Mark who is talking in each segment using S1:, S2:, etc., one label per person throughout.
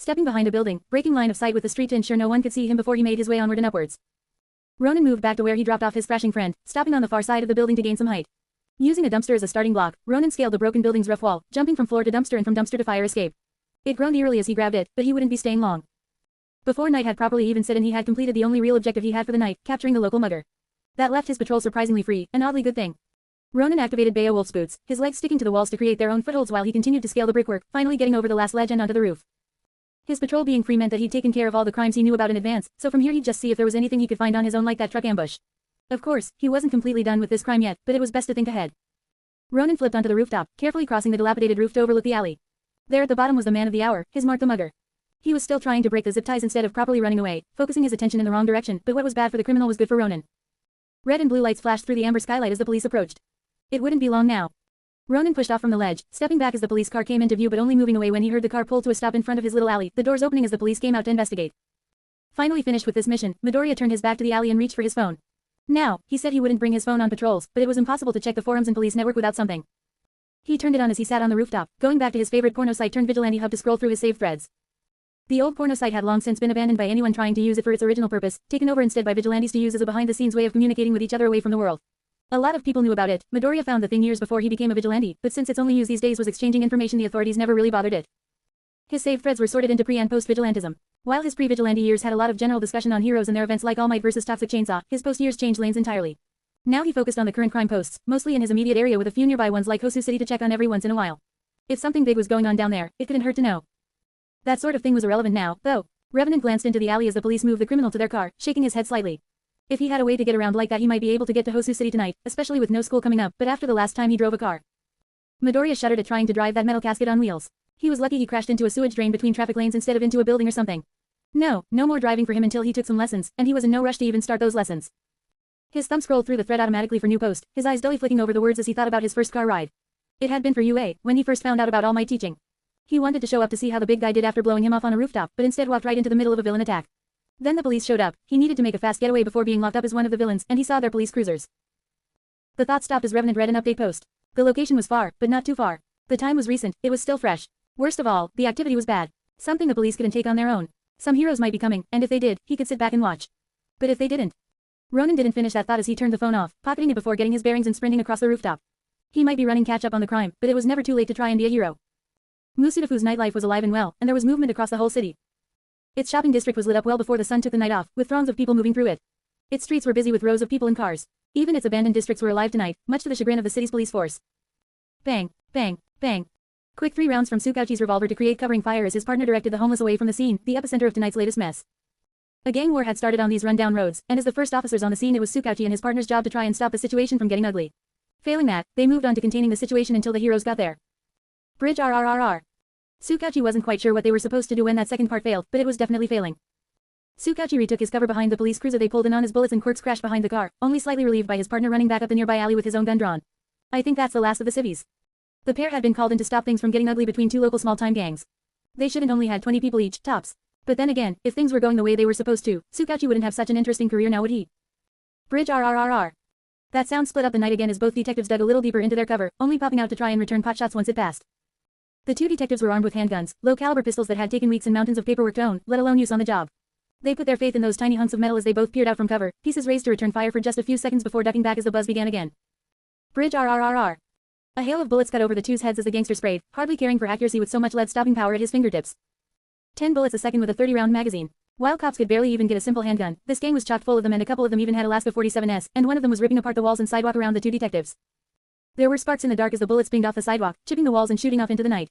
S1: stepping behind a building, breaking line of sight with the street to ensure no one could see him before he made his way onward and upwards. Ronin moved back to where he dropped off his thrashing friend, stopping on the far side of the building to gain some height. Using a dumpster as a starting block, Ronin scaled the broken building's rough wall, jumping from floor to dumpster and from dumpster to fire escape. It groaned eerily as he grabbed it, but he wouldn't be staying long. Before night had properly even set in, he had completed the only real objective he had for the night, capturing the local mugger. That left his patrol surprisingly free, an oddly good thing. Ronin activated Beowulf's boots, his legs sticking to the walls to create their own footholds while he continued to scale the brickwork, finally getting over the last ledge and onto the roof. His patrol being free meant that he'd taken care of all the crimes he knew about in advance, so from here he'd just see if there was anything he could find on his own, like that truck ambush. Of course, he wasn't completely done with this crime yet, but it was best to think ahead. Ronin flipped onto the rooftop, carefully crossing the dilapidated roof to overlook the alley. There at the bottom was the man of the hour, his Mark the mugger. He was still trying to break the zip ties instead of properly running away, focusing his attention in the wrong direction, but what was bad for the criminal was good for Ronin. Red and blue lights flashed through the amber skylight as the police approached. It wouldn't be long now. Ronin pushed off from the ledge, stepping back as the police car came into view but only moving away when he heard the car pull to a stop in front of his little alley, the doors opening as the police came out to investigate. Finally finished with this mission, Midoriya turned his back to the alley and reached for his phone. Now, he said he wouldn't bring his phone on patrols, but it was impossible to check the forums and police network without something. He turned it on as he sat on the rooftop, going back to his favorite porno site turned vigilante hub to scroll through his saved threads. The old porno site had long since been abandoned by anyone trying to use it for its original purpose, taken over instead by vigilantes to use as a behind-the-scenes way of communicating with each other away from the world. A lot of people knew about it. Midoriya found the thing years before he became a vigilante, but since its only use these days was exchanging information, the authorities never really bothered it. His saved threads were sorted into pre- and post-vigilantism. While his pre-vigilante years had a lot of general discussion on heroes and their events like All Might vs Toxic Chainsaw, his post-years changed lanes entirely. Now he focused on the current crime posts, mostly in his immediate area with a few nearby ones like Hosu City to check on every once in a while. If something big was going on down there, it couldn't hurt to know. That sort of thing was irrelevant now, though. Revenant glanced into the alley as the police moved the criminal to their car, shaking his head slightly. If he had a way to get around like that, he might be able to get to Hosu City tonight, especially with no school coming up, but after the last time he drove a car. Midoriya shuddered at trying to drive that metal casket on wheels. He was lucky he crashed into a sewage drain between traffic lanes instead of into a building or something. No more driving for him until he took some lessons, and he was in no rush to even start those lessons. His thumb scrolled through the thread automatically for new post, his eyes dully flicking over the words as he thought about his first car ride. It had been for UA, when he first found out about All Might teaching. He wanted to show up to see how the big guy did after blowing him off on a rooftop, but instead walked right into the middle of a villain attack. Then the police showed up. He needed to make a fast getaway before being locked up as one of the villains, and he saw their police cruisers. The thought stopped as Revenant read an update post. The location was far, but not too far. The time was recent, it was still fresh. Worst of all, the activity was bad. Something the police couldn't take on their own. Some heroes might be coming, and if they did, he could sit back and watch. But if they didn't? Ronin didn't finish that thought as he turned the phone off, pocketing it before getting his bearings and sprinting across the rooftop. He might be running catch up on the crime, but it was never too late to try and be a hero. Musudafu's nightlife was alive and well, and there was movement across the whole city. Its shopping district was lit up well before the sun took the night off, with throngs of people moving through it. Its streets were busy with rows of people and cars. Even its abandoned districts were alive tonight, much to the chagrin of the city's police force. Bang, bang, bang. Quick 3 rounds from Tsukauchi's revolver to create covering fire as his partner directed the homeless away from the scene, the epicenter of tonight's latest mess. A gang war had started on these run-down roads, and as the first officers on the scene, it was Tsukauchi and his partner's job to try and stop the situation from getting ugly. Failing that, they moved on to containing the situation until the heroes got there. Bridge RRRR. Tsukauchi wasn't quite sure what they were supposed to do when that second part failed, but it was definitely failing. Tsukauchi retook his cover behind the police cruiser they pulled in on as bullets and quirks crashed behind the car, only slightly relieved by his partner running back up the nearby alley with his own gun drawn. I think that's the last of the civvies. The pair had been called in to stop things from getting ugly between 2 local small-time gangs. They shouldn't only had 20 people each, tops. But then again, if things were going the way they were supposed to, Tsukauchi wouldn't have such an interesting career now, would he? Bridge RRRR. That sound split up the night again as both detectives dug a little deeper into their cover, only popping out to try and return potshots once it passed. The 2 detectives were armed with handguns, low-caliber pistols that had taken weeks and mountains of paperwork to own, let alone use on the job. They put their faith in those tiny hunks of metal as they both peered out from cover, pieces raised to return fire for just a few seconds before ducking back as the buzz began again. Bridge RRRR. A hail of bullets cut over the 2's heads as the gangster sprayed, hardly caring for accuracy with so much lead-stopping power at his fingertips. 10 bullets a second with a 30-round magazine. While cops could barely even get a simple handgun, this gang was chock full of them, and a couple of them even had Alaska 47s, and one of them was ripping apart the walls and sidewalk around the 2 detectives. There were sparks in the dark as the bullets pinged off the sidewalk, chipping the walls and shooting off into the night.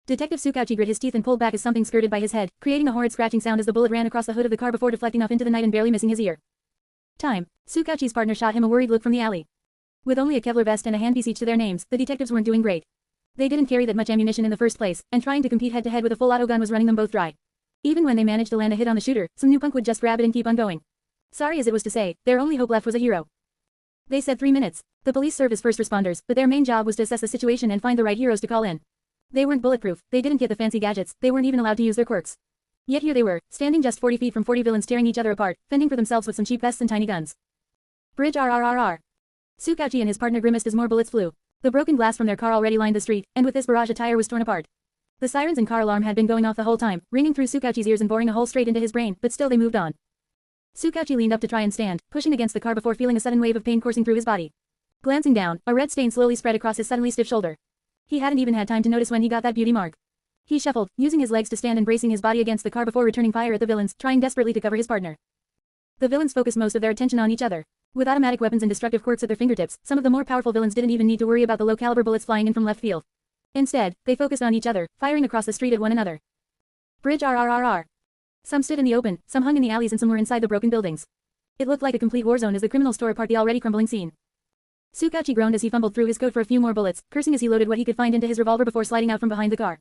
S1: Detective Tsukauchi grit his teeth and pulled back as something skirted by his head, creating a horrid scratching sound as the bullet ran across the hood of the car before deflecting off into the night and barely missing his ear. Time. Tsukauchi's partner shot him a worried look from the alley. With only a Kevlar vest and a handpiece each to their names, the detectives weren't doing great. They didn't carry that much ammunition in the first place, and trying to compete head-to-head with a full auto gun was running them both dry. Even when they managed to land a hit on the shooter, some new punk would just grab it and keep on going. Sorry as it was to say, their only hope left was a hero. They said 3 minutes. The police served as first responders, but their main job was to assess the situation and find the right heroes to call in. They weren't bulletproof, they didn't get the fancy gadgets, they weren't even allowed to use their quirks. Yet here they were, standing just 40 feet from 40 villains tearing each other apart, fending for themselves with some cheap vests and tiny guns. Bridge RRRR. Tsukauchi and his partner grimaced as more bullets flew. The broken glass from their car already lined the street, and with this barrage a tire was torn apart. The sirens and car alarm had been going off the whole time, ringing through Tsukauchi's ears and boring a hole straight into his brain, but still they moved on. Tsukauchi leaned up to try and stand, pushing against the car before feeling a sudden wave of pain coursing through his body. Glancing down, a red stain slowly spread across his suddenly stiff shoulder. He hadn't even had time to notice when he got that beauty mark. He shuffled, using his legs to stand and bracing his body against the car before returning fire at the villains, trying desperately to cover his partner. The villains focused most of their attention on each other. With automatic weapons and destructive quirks at their fingertips, some of the more powerful villains didn't even need to worry about the low-caliber bullets flying in from left field. Instead, they focused on each other, firing across the street at one another. Bridge RRRR. Some stood in the open, some hung in the alleys and some were inside the broken buildings. It looked like a complete war zone as the criminals tore apart the already crumbling scene. Tsukauchi groaned as he fumbled through his coat for a few more bullets, cursing as he loaded what he could find into his revolver before sliding out from behind the car.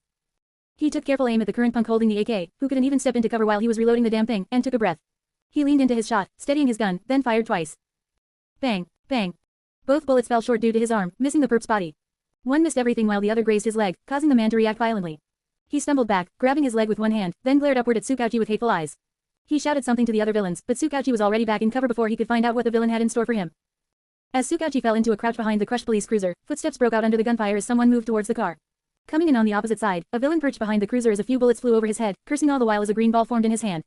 S1: He took careful aim at the current punk holding the AK, who couldn't even step into cover while he was reloading the damn thing, and took a breath. He leaned into his shot, steadying his gun, then fired twice. Bang, bang. Both bullets fell short due to his arm, missing the perp's body. One missed everything while the other grazed his leg, causing the man to react violently. He stumbled back, grabbing his leg with one hand, then glared upward at Tsukauchi with hateful eyes. He shouted something to the other villains, but Tsukauchi was already back in cover before he could find out what the villain had in store for him. As Tsukauchi fell into a crouch behind the crushed police cruiser, footsteps broke out under the gunfire as someone moved towards the car. Coming in on the opposite side, a villain perched behind the cruiser as a few bullets flew over his head, cursing all the while as a green ball formed in his hand.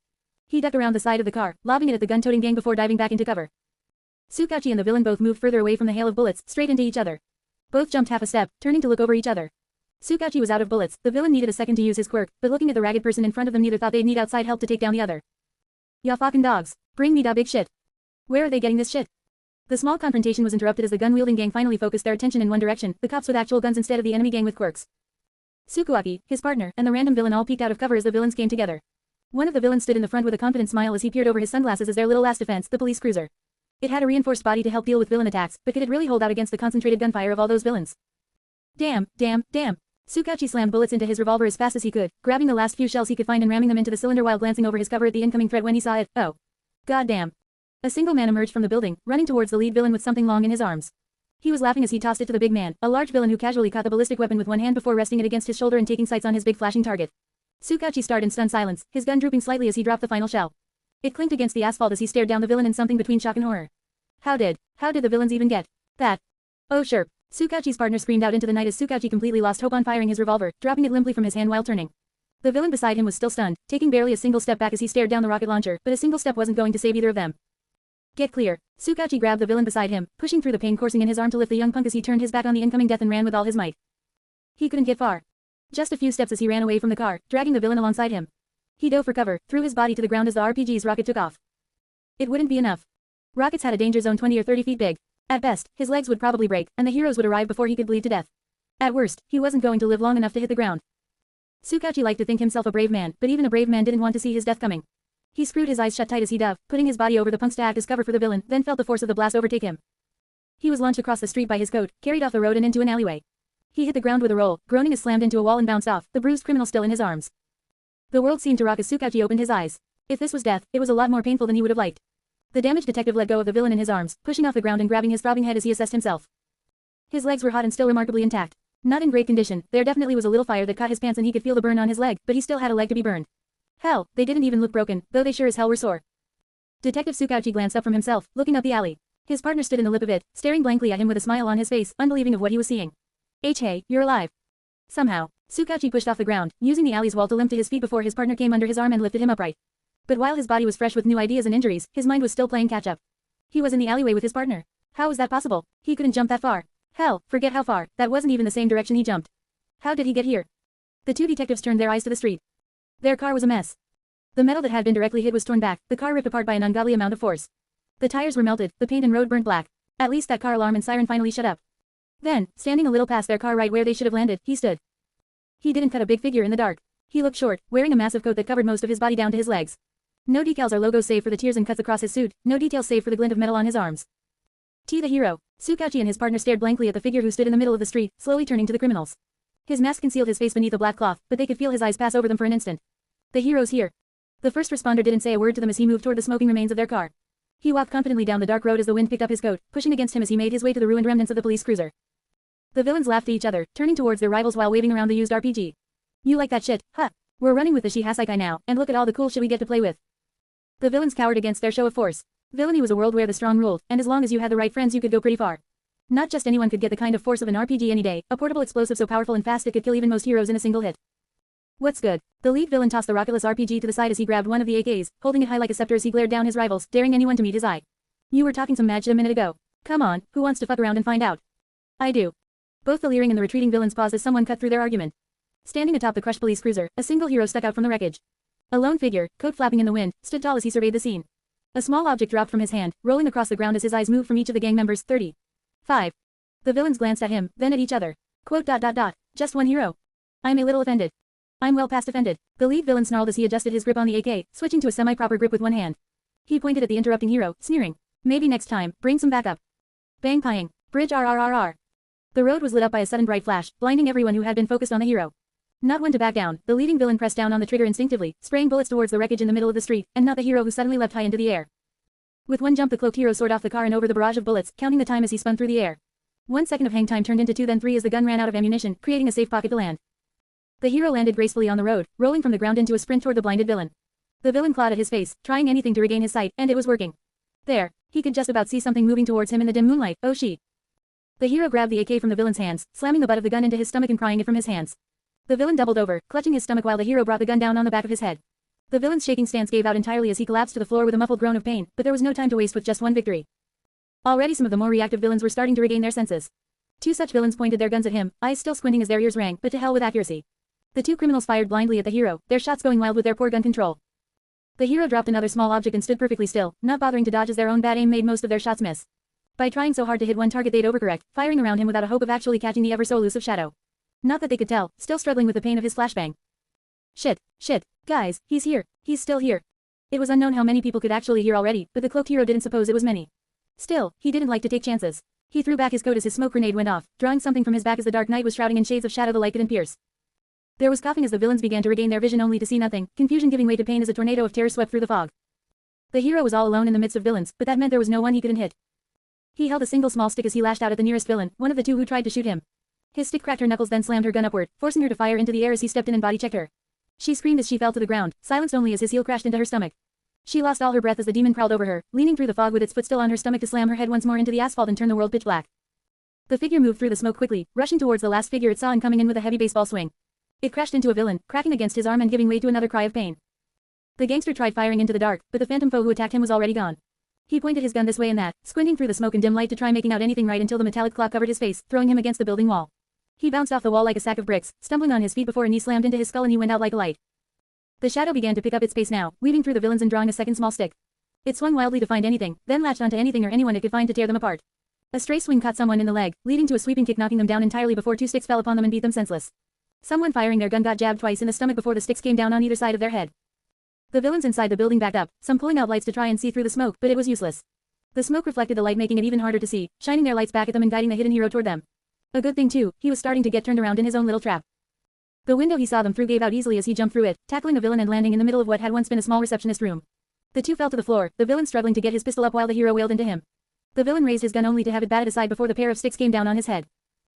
S1: He ducked around the side of the car, lobbing it at the gun-toting gang before diving back into cover. Tsukauchi and the villain both moved further away from the hail of bullets, straight into each other. Both jumped half a step, turning to look over each other. Tsukauchi was out of bullets, the villain needed a second to use his quirk, but looking at the ragged person in front of them neither thought they'd need outside help to take down the other. Ya fucking dogs. Bring me da big shit. Where are they getting this shit? The small confrontation was interrupted as the gun-wielding gang finally focused their attention in one direction, the cops with actual guns instead of the enemy gang with quirks. Tsukuaki, his partner, and the random villain all peeked out of cover as the villains came together. One of the villains stood in the front with a confident smile as he peered over his sunglasses as their little last defense, the police cruiser. It had a reinforced body to help deal with villain attacks, but could it really hold out against the concentrated gunfire of all those villains? Damn, damn, damn. Tsukauchi slammed bullets into his revolver as fast as he could, grabbing the last few shells he could find and ramming them into the cylinder while glancing over his cover at the incoming threat when he saw it. Oh. Goddamn. A single man emerged from the building, running towards the lead villain with something long in his arms. He was laughing as he tossed it to the big man, a large villain who casually caught the ballistic weapon with one hand before resting it against his shoulder and taking sights on his big flashing target. Tsukauchi stared in stunned silence, his gun drooping slightly as he dropped the final shell. It clinked against the asphalt as he stared down the villain in something between shock and horror. How did the villains even get that? Oh sure. Tsukauchi's partner screamed out into the night as Tsukauchi completely lost hope on firing his revolver, dropping it limply from his hand while turning. The villain beside him was still stunned, taking barely a single step back as he stared down the rocket launcher, but a single step wasn't going to save either of them. Get clear. Tsukauchi grabbed the villain beside him, pushing through the pain coursing in his arm to lift the young punk as he turned his back on the incoming death and ran with all his might. He couldn't get far. Just a few steps as he ran away from the car, dragging the villain alongside him. He dove for cover, threw his body to the ground as the RPG's rocket took off. It wouldn't be enough. Rockets had a danger zone 20 or 30 feet big. At best, his legs would probably break, and the heroes would arrive before he could bleed to death. At worst, he wasn't going to live long enough to hit the ground. Tsukauchi liked to think himself a brave man, but even a brave man didn't want to see his death coming. He screwed his eyes shut tight as he dove, putting his body over the punks to act as cover for the villain, then felt the force of the blast overtake him. He was launched across the street by his coat, carried off the road and into an alleyway. He hit the ground with a roll, groaning as slammed into a wall and bounced off, the bruised criminal still in his arms. The world seemed to rock as Tsukauchi opened his eyes. If this was death, it was a lot more painful than he would have liked. The damaged detective let go of the villain in his arms, pushing off the ground and grabbing his throbbing head as he assessed himself. His legs were hot and still remarkably intact. Not in great condition, there definitely was a little fire that caught his pants and he could feel the burn on his leg, but he still had a leg to be burned. Hell, they didn't even look broken, though they sure as hell were sore. Detective Tsukauchi glanced up from himself, looking up the alley. His partner stood in the lip of it, staring blankly at him with a smile on his face, unbelieving of what he was seeing. Hey, you're alive. Somehow, Tsukauchi pushed off the ground, using the alley's wall to limp to his feet before his partner came under his arm and lifted him upright. But while his body was fresh with new ideas and injuries, his mind was still playing catch-up. He was in the alleyway with his partner. How was that possible? He couldn't jump that far. Hell, forget how far, that wasn't even the same direction he jumped. How did he get here? The two detectives turned their eyes to the street. Their car was a mess. The metal that had been directly hit was torn back, the car ripped apart by an ungodly amount of force. The tires were melted, the paint and road burnt black. At least that car alarm and siren finally shut up. Then, standing a little past their car right where they should have landed, he stood. He didn't cut a big figure in the dark. He looked short, wearing a massive coat that covered most of his body down to his legs. No decals or logos save for the tears and cuts across his suit, no details save for the glint of metal on his arms. T the hero. Tsukauchi and his partner stared blankly at the figure who stood in the middle of the street, slowly turning to the criminals. His mask concealed his face beneath a black cloth, but they could feel his eyes pass over them for an instant. The hero's here. The first responder didn't say a word to them as he moved toward the smoking remains of their car. He walked confidently down the dark road as the wind picked up his coat, pushing against him as he made his way to the ruined remnants of the police cruiser. The villains laughed at each other, turning towards their rivals while waving around the used RPG. You like that shit, huh? We're running with the Shihasaikai now, and look at all the cool shit we get to play with. The villains cowered against their show of force. Villainy was a world where the strong ruled, and as long as you had the right friends you could go pretty far. Not just anyone could get the kind of force of an RPG any day, a portable explosive so powerful and fast it could kill even most heroes in a single hit. What's good? The lead villain tossed the rocketless RPG to the side as he grabbed one of the AKs, holding it high like a scepter as he glared down his rivals, daring anyone to meet his eye. You were talking some mad shit a minute ago. Come on, who wants to fuck around and find out? I do. Both the leering and the retreating villains paused as someone cut through their argument. Standing atop the crushed police cruiser, a single hero stuck out from the wreckage. A lone figure, coat flapping in the wind, stood tall as he surveyed the scene. A small object dropped from his hand, rolling across the ground as his eyes moved from each of the gang members. 35. The villains glanced at him, then at each other. Quote. Just one hero. I'm a little offended. I'm well past offended. The lead villain snarled as he adjusted his grip on the AK, switching to a semi-proper grip with one hand. He pointed at the interrupting hero, sneering. Maybe next time, bring some backup. Bang pieing. Bridge RRRR. The road was lit up by a sudden bright flash, blinding everyone who had been focused on the hero. Not one to back down, the leading villain pressed down on the trigger instinctively, spraying bullets towards the wreckage in the middle of the street, and not the hero who suddenly leapt high into the air. With one jump the cloaked hero soared off the car and over the barrage of bullets, counting the time as he spun through the air. 1 second of hang time turned into 2 then 3 as the gun ran out of ammunition, creating a safe pocket to land. The hero landed gracefully on the road, rolling from the ground into a sprint toward the blinded villain. The villain clawed at his face, trying anything to regain his sight, and it was working. There, he could just about see something moving towards him in the dim moonlight. Oh she. The hero grabbed the AK from the villain's hands, slamming the butt of the gun into his stomach and prying it from his hands. The villain doubled over, clutching his stomach while the hero brought the gun down on the back of his head. The villain's shaking stance gave out entirely as he collapsed to the floor with a muffled groan of pain, but there was no time to waste with just one victory. Already some of the more reactive villains were starting to regain their senses. 2 such villains pointed their guns at him, eyes still squinting as their ears rang, but to hell with accuracy. The 2 criminals fired blindly at the hero, their shots going wild with their poor gun control. The hero dropped another small object and stood perfectly still, not bothering to dodge as their own bad aim made most of their shots miss. By trying so hard to hit one target they'd overcorrect, firing around him without a hope of actually catching the ever so elusive shadow. Not that they could tell, still struggling with the pain of his flashbang. Shit, guys, he's here, he's still here. It was unknown how many people could actually hear already, but the cloaked hero didn't suppose it was many. Still, he didn't like to take chances. He threw back his coat as his smoke grenade went off, drawing something from his back as the dark night was shrouding in shades of shadow the light couldn't pierce. There was coughing as the villains began to regain their vision only to see nothing, confusion giving way to pain as a tornado of terror swept through the fog. The hero was all alone in the midst of villains, but that meant there was no one he couldn't hit. He held a single small stick as he lashed out at the nearest villain, one of the 2 who tried to shoot him. His stick cracked her knuckles then slammed her gun upward, forcing her to fire into the air as he stepped in and body checked her. She screamed as she fell to the ground, silenced only as his heel crashed into her stomach. She lost all her breath as the demon crawled over her, leaning through the fog with its foot still on her stomach to slam her head once more into the asphalt and turn the world pitch black. The figure moved through the smoke quickly, rushing towards the last figure it saw and coming in with a heavy baseball swing. It crashed into a villain, cracking against his arm and giving way to another cry of pain. The gangster tried firing into the dark, but the phantom foe who attacked him was already gone. He pointed his gun this way and that, squinting through the smoke and dim light to try making out anything right until the metallic claw covered his face, throwing him against the building wall. He bounced off the wall like a sack of bricks, stumbling on his feet before a knee slammed into his skull and he went out like a light. The shadow began to pick up its pace now, weaving through the villains and drawing a second small stick. It swung wildly to find anything, then latched onto anything or anyone it could find to tear them apart. A stray swing caught someone in the leg, leading to a sweeping kick knocking them down entirely before 2 sticks fell upon them and beat them senseless. Someone firing their gun got jabbed twice in the stomach before the sticks came down on either side of their head. The villains inside the building backed up, some pulling out lights to try and see through the smoke, but it was useless. The smoke reflected the light making it even harder to see, shining their lights back at them and guiding the hidden hero toward them. A good thing too, he was starting to get turned around in his own little trap. The window he saw them through gave out easily as he jumped through it, tackling a villain and landing in the middle of what had once been a small receptionist room. The 2 fell to the floor, the villain struggling to get his pistol up while the hero wailed into him. The villain raised his gun only to have it batted aside before the pair of sticks came down on his head.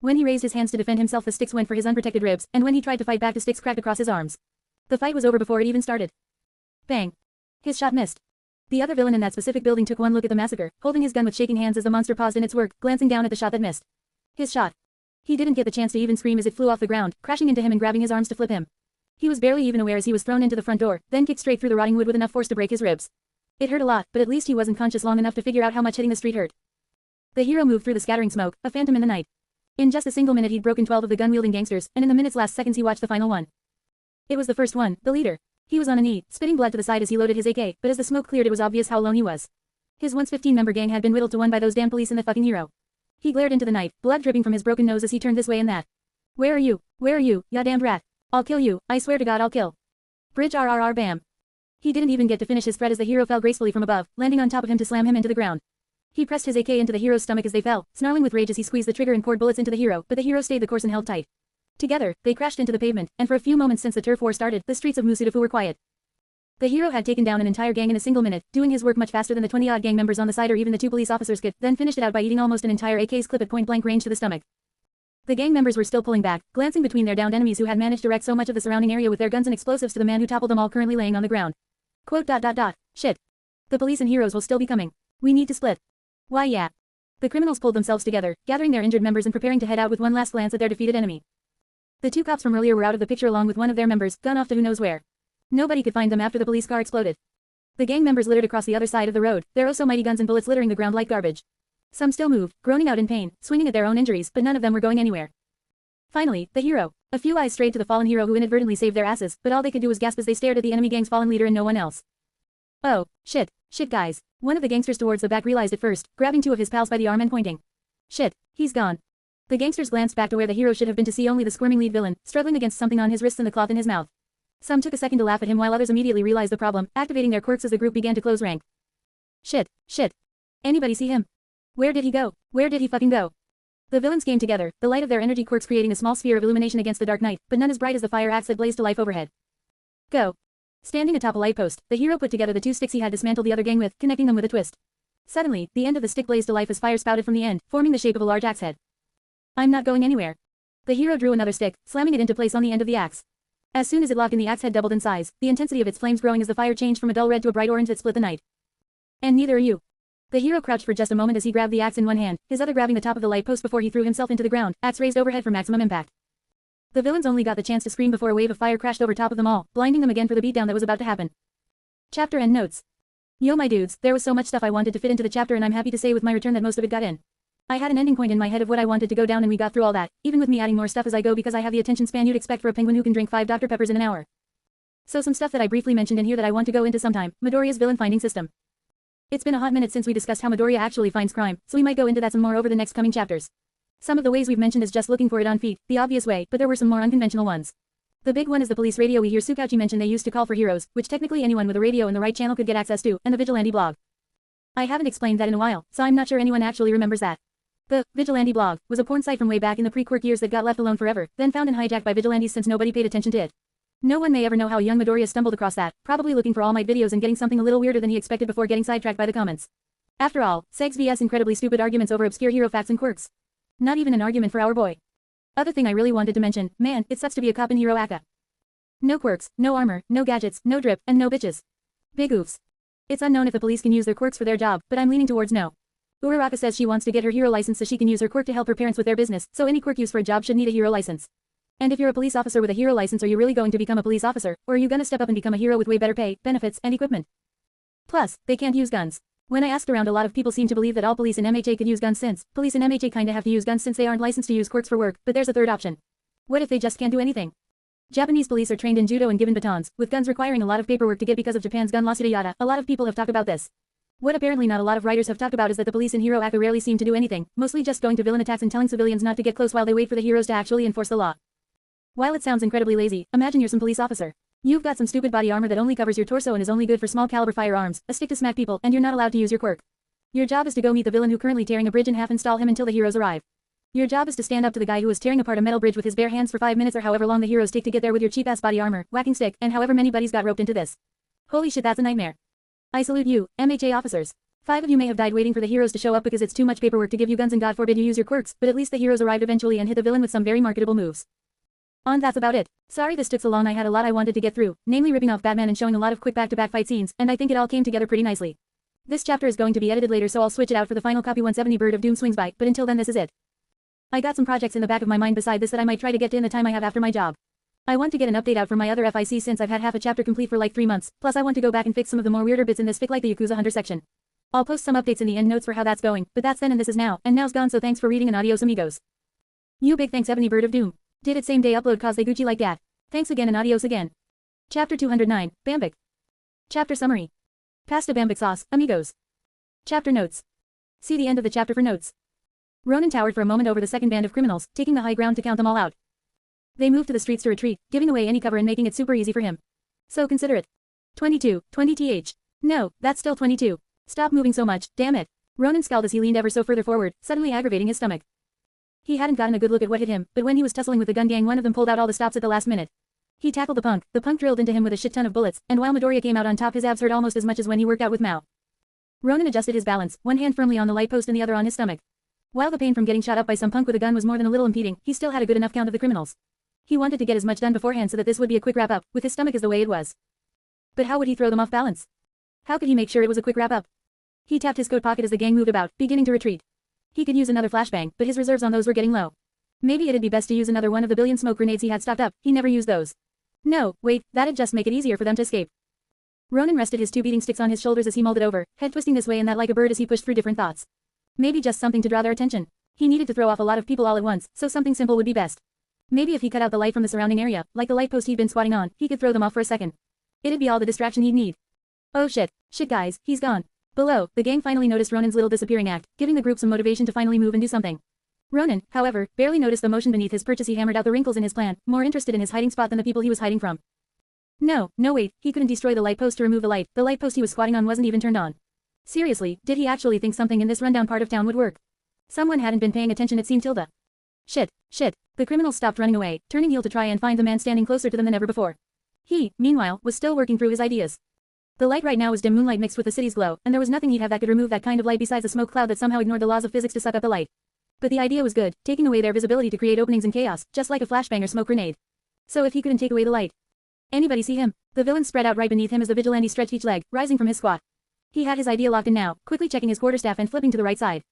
S1: When he raised his hands to defend himself the sticks went for his unprotected ribs, and when he tried to fight back the sticks cracked across his arms. The fight was over before it even started. Bang. His shot missed. The other villain in that specific building took one look at the massacre, holding his gun with shaking hands as the monster paused in its work, glancing down at the shot that missed. His shot. He didn't get the chance to even scream as it flew off the ground, crashing into him and grabbing his arms to flip him. He was barely even aware as he was thrown into the front door, then kicked straight through the rotting wood with enough force to break his ribs. It hurt a lot, but at least he wasn't conscious long enough to figure out how much hitting the street hurt. The hero moved through the scattering smoke, a phantom in the night. In just a single minute he'd broken 12 of the gun-wielding gangsters, and in the minute's last seconds he watched the final one. It was the first one, the leader. He was on a knee, spitting blood to the side as he loaded his AK, but as the smoke cleared it was obvious how alone he was. His once 15-member gang had been whittled to 1 by those damn police and the fucking hero. He glared into the night, blood dripping from his broken nose as he turned this way and that. Where are you? Where are you, ya damned rat? I'll kill you, I swear to God I'll kill. Bridge RRR bam. He didn't even get to finish his threat as the hero fell gracefully from above, landing on top of him to slam him into the ground. He pressed his AK into the hero's stomach as they fell, snarling with rage as he squeezed the trigger and poured bullets into the hero, but the hero stayed the course and held tight. Together, they crashed into the pavement, and for a few moments since the turf war started, the streets of Musudafu were quiet. The hero had taken down an entire gang in a single minute, doing his work much faster than the 20-odd gang members on the side or even the 2 police officers could, then finished it out by eating almost an entire AK's clip at point-blank range to the stomach. The gang members were still pulling back, glancing between their downed enemies who had managed to wreck so much of the surrounding area with their guns and explosives to the man who toppled them all currently laying on the ground. Quote. Shit. The police and heroes will still be coming. We need to split. Why yeah. The criminals pulled themselves together, gathering their injured members and preparing to head out with one last glance at their defeated enemy. The two cops from earlier were out of the picture along with one of their members, gone off to who knows where. Nobody could find them after the police car exploded. The gang members littered across the other side of the road, their oh-so-mighty guns and bullets littering the ground like garbage. Some still moved, groaning out in pain, swinging at their own injuries, but none of them were going anywhere. Finally, the hero. A few eyes strayed to the fallen hero who inadvertently saved their asses, but all they could do was gasp as they stared at the enemy gang's fallen leader and no one else. Oh, shit, guys. One of the gangsters towards the back realized it first, grabbing two of his pals by the arm and pointing. Shit, he's gone. The gangsters glanced back to where the hero should have been to see only the squirming lead villain, struggling against something on his wrists and the cloth in his mouth. Some took a second to laugh at him while others immediately realized the problem, activating their quirks as the group began to close rank. Shit. Anybody see him? Where did he go? Where did he fucking go? The villains came together, the light of their energy quirks creating a small sphere of illumination against the dark night, but none as bright as the fire axe that blazed to life overhead. Go. Standing atop a light post, the hero put together the two sticks he had dismantled the other gang with, connecting them with a twist. Suddenly, the end of the stick blazed to life as fire spouted from the end, forming the shape of a large axe head. I'm not going anywhere. The hero drew another stick, slamming it into place on the end of the axe. As soon as it locked in, the axe head doubled in size, the intensity of its flames growing as the fire changed from a dull red to a bright orange that split the night. And neither are you. The hero crouched for just a moment as he grabbed the axe in one hand, his other grabbing the top of the light post before he threw himself into the ground, axe raised overhead for maximum impact. The villains only got the chance to scream before a wave of fire crashed over top of them all, blinding them again for the beatdown that was about to happen. Chapter end notes. Yo my dudes, there was so much stuff I wanted to fit into the chapter and I'm happy to say with my return that most of it got in. I had an ending point in my head of what I wanted to go down and we got through all that, even with me adding more stuff as I go because I have the attention span you'd expect for a penguin who can drink 5 Dr. Peppers in an hour. So some stuff that I briefly mentioned in here that I want to go into sometime, Midoriya's villain finding system. It's been a hot minute since we discussed how Midoriya actually finds crime, so we might go into that some more over the next coming chapters. Some of the ways we've mentioned is just looking for it on feet, the obvious way, but there were some more unconventional ones. The big one is the police radio we hear Tsukauchi mention they used to call for heroes, which technically anyone with a radio in the right channel could get access to, and the Vigilante blog. I haven't explained that in a while, so I'm not sure anyone actually remembers that. The Vigilante blog was a porn site from way back in the pre-quirk years that got left alone forever, then found and hijacked by vigilantes since nobody paid attention to it. No one may ever know how young Midoriya stumbled across that, probably looking for All Might videos and getting something a little weirder than he expected before getting sidetracked by the comments. After all, Segs vs incredibly stupid arguments over obscure hero facts and quirks. Not even an argument for our boy. Other thing I really wanted to mention, man, it sucks to be a cop in Hero Aka. No quirks, no armor, no gadgets, no drip, and no bitches. Big oofs. It's unknown if the police can use their quirks for their job, but I'm leaning towards no. Uraraka says she wants to get her hero license so she can use her quirk to help her parents with their business, so any quirk used for a job should need a hero license. And if you're a police officer with a hero license, are you really going to become a police officer, or are you gonna step up and become a hero with way better pay, benefits, and equipment? Plus, they can't use guns. When I asked around, a lot of people seem to believe that all police in MHA could use guns since police in MHA kinda have to use guns since they aren't licensed to use quirks for work, but there's a third option. What if they just can't do anything? Japanese police are trained in judo and given batons, with guns requiring a lot of paperwork to get because of Japan's gun laws. Yada. A lot of people have talked about this. What apparently not a lot of writers have talked about is that the police in Hero Aka rarely seem to do anything, mostly just going to villain attacks and telling civilians not to get close while they wait for the heroes to actually enforce the law. While it sounds incredibly lazy, imagine you're some police officer. You've got some stupid body armor that only covers your torso and is only good for small caliber firearms, a stick to smack people, and you're not allowed to use your quirk. Your job is to go meet the villain who currently tearing a bridge in half and stall him until the heroes arrive. Your job is to stand up to the guy who is tearing apart a metal bridge with his bare hands for 5 minutes or however long the heroes take to get there with your cheap-ass body armor, whacking stick, and however many buddies got roped into this. Holy shit, that's a nightmare. I salute you, MHA officers. 5 of you may have died waiting for the heroes to show up because it's too much paperwork to give you guns and God forbid you use your quirks, but at least the heroes arrived eventually and hit the villain with some very marketable moves. On that's about it. Sorry this took so long, I had a lot I wanted to get through, namely ripping off Batman and showing a lot of quick back-to-back fight scenes, and I think it all came together pretty nicely. This chapter is going to be edited later so I'll switch it out for the final copy 170 Bird of Doom swings by, but until then this is it. I got some projects in the back of my mind beside this that I might try to get to in the time I have after my job. I want to get an update out for my other FIC since I've had half a chapter complete for like 3 months, plus I want to go back and fix some of the more weirder bits in this fic like the Yakuza Hunter section. I'll post some updates in the end notes for how that's going, but that's then and this is now, and now's gone so thanks for reading and adios amigos. You big thanks Ebony Bird of Doom. Did it same day upload cause they Gucci like that. Thanks again and adios again. Chapter 209, Bambic. Chapter summary. Pasta Bambic sauce, amigos. Chapter notes. See the end of the chapter for notes. Ronin towered for a moment over the second band of criminals, taking the high ground to count them all out. They moved to the streets to retreat, giving away any cover and making it super easy for him. So consider it. 22, 20th. No, that's still 22. Stop moving so much, damn it. Ronin scowled as he leaned ever so further forward, suddenly aggravating his stomach. He hadn't gotten a good look at what hit him, but when he was tussling with the gun gang one of them pulled out all the stops at the last minute. He tackled the punk drilled into him with a shit ton of bullets, and while Midoriya came out on top his abs hurt almost as much as when he worked out with Mao. Ronin adjusted his balance, one hand firmly on the light post and the other on his stomach. While the pain from getting shot up by some punk with a gun was more than a little impeding, he still had a good enough count of the criminals. He wanted to get as much done beforehand so that this would be a quick wrap-up, with his stomach as the way it was. But how would he throw them off balance? How could he make sure it was a quick wrap-up? He tapped his coat pocket as the gang moved about, beginning to retreat. He could use another flashbang, but his reserves on those were getting low. Maybe it'd be best to use another one of the billion smoke grenades he had stocked up. He never used those. No, wait, that'd just make it easier for them to escape. Ronin rested his two beating sticks on his shoulders as he mulled it over, head twisting this way and that like a bird as he pushed through different thoughts. Maybe just something to draw their attention. He needed to throw off a lot of people all at once, so something simple would be best. Maybe if he cut out the light from the surrounding area, like the light post he'd been squatting on, he could throw them off for a second. It'd be all the distraction he'd need. Oh shit. Shit guys, he's gone. Below, the gang finally noticed Ronin's little disappearing act, giving the group some motivation to finally move and do something. Ronin, however, barely noticed the motion beneath his perch as he hammered out the wrinkles in his plan, more interested in his hiding spot than the people he was hiding from. No, wait, he couldn't destroy the light post to remove the light post he was squatting on wasn't even turned on. Seriously, did he actually think something in this rundown part of town would work? Someone hadn't been paying attention it seemed Tilda. Shit. The criminals stopped running away, turning heel to try and find the man standing closer to them than ever before. He, meanwhile, was still working through his ideas. The light right now was dim moonlight mixed with the city's glow, and there was nothing he'd have that could remove that kind of light besides a smoke cloud that somehow ignored the laws of physics to suck up the light. But the idea was good, taking away their visibility to create openings in chaos, just like a flashbang or smoke grenade. So if he couldn't take away the light. Anybody see him? The villain spread out right beneath him as the vigilante stretched each leg, rising from his squat. He had his idea locked in now, quickly checking his quarterstaff and flipping to the right side.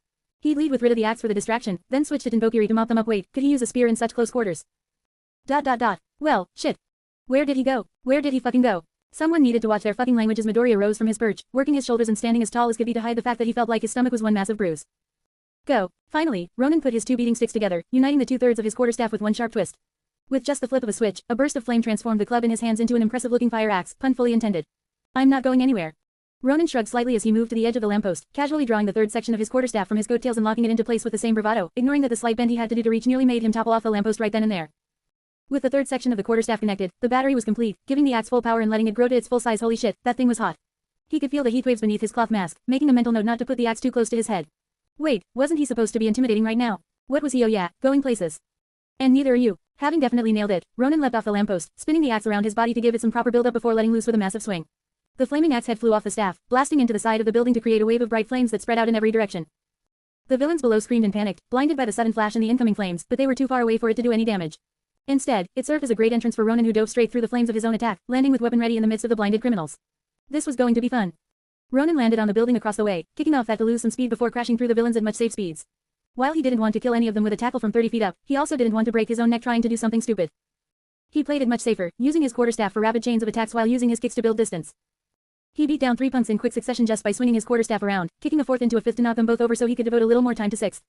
S1: He'd lead with rid of the axe for the distraction, then switch to Tenbokiri to mop them up. Wait, could he use a spear in such close quarters? Well, shit. Where did he go? Where did he fucking go? Someone needed to watch their fucking language as Midoriya rose from his perch, working his shoulders and standing as tall as could be to hide the fact that he felt like his stomach was one massive bruise. Go. Finally, Ronin put his two beating sticks together, uniting the 2/3 of his quarterstaff with one sharp twist. With just the flip of a switch, a burst of flame transformed the club in his hands into an impressive-looking fire axe, pun fully intended. I'm not going anywhere. Ronin shrugged slightly as he moved to the edge of the lamppost, casually drawing the third section of his quarterstaff from his coattails and locking it into place with the same bravado, ignoring that the slight bend he had to do to reach nearly made him topple off the lamppost right then and there. With the third section of the quarterstaff connected, the battery was complete, giving the axe full power and letting it grow to its full size. Holy shit, that thing was hot. He could feel the heat waves beneath his cloth mask, making a mental note not to put the axe too close to his head. Wait, wasn't he supposed to be intimidating right now? What was he? Oh yeah, going places. And neither are you. Having definitely nailed it, Ronin leapt off the lamppost, spinning the axe around his body to give it some proper build-up before letting loose with a massive swing. The flaming axe head flew off the staff, blasting into the side of the building to create a wave of bright flames that spread out in every direction. The villains below screamed and panicked, blinded by the sudden flash and the incoming flames, but they were too far away for it to do any damage. Instead, it served as a great entrance for Ronin, who dove straight through the flames of his own attack, landing with weapon ready in the midst of the blinded criminals. This was going to be fun. Ronin landed on the building across the way, kicking off that to lose some speed before crashing through the villains at much safe speeds. While he didn't want to kill any of them with a tackle from 30 feet up, he also didn't want to break his own neck trying to do something stupid. He played it much safer, using his quarterstaff for rapid chains of attacks while using his kicks to build distance. He beat down 3 punks in quick succession just by swinging his quarterstaff around, kicking a fourth into a fifth to knock them both over so he could devote a little more time to sixth.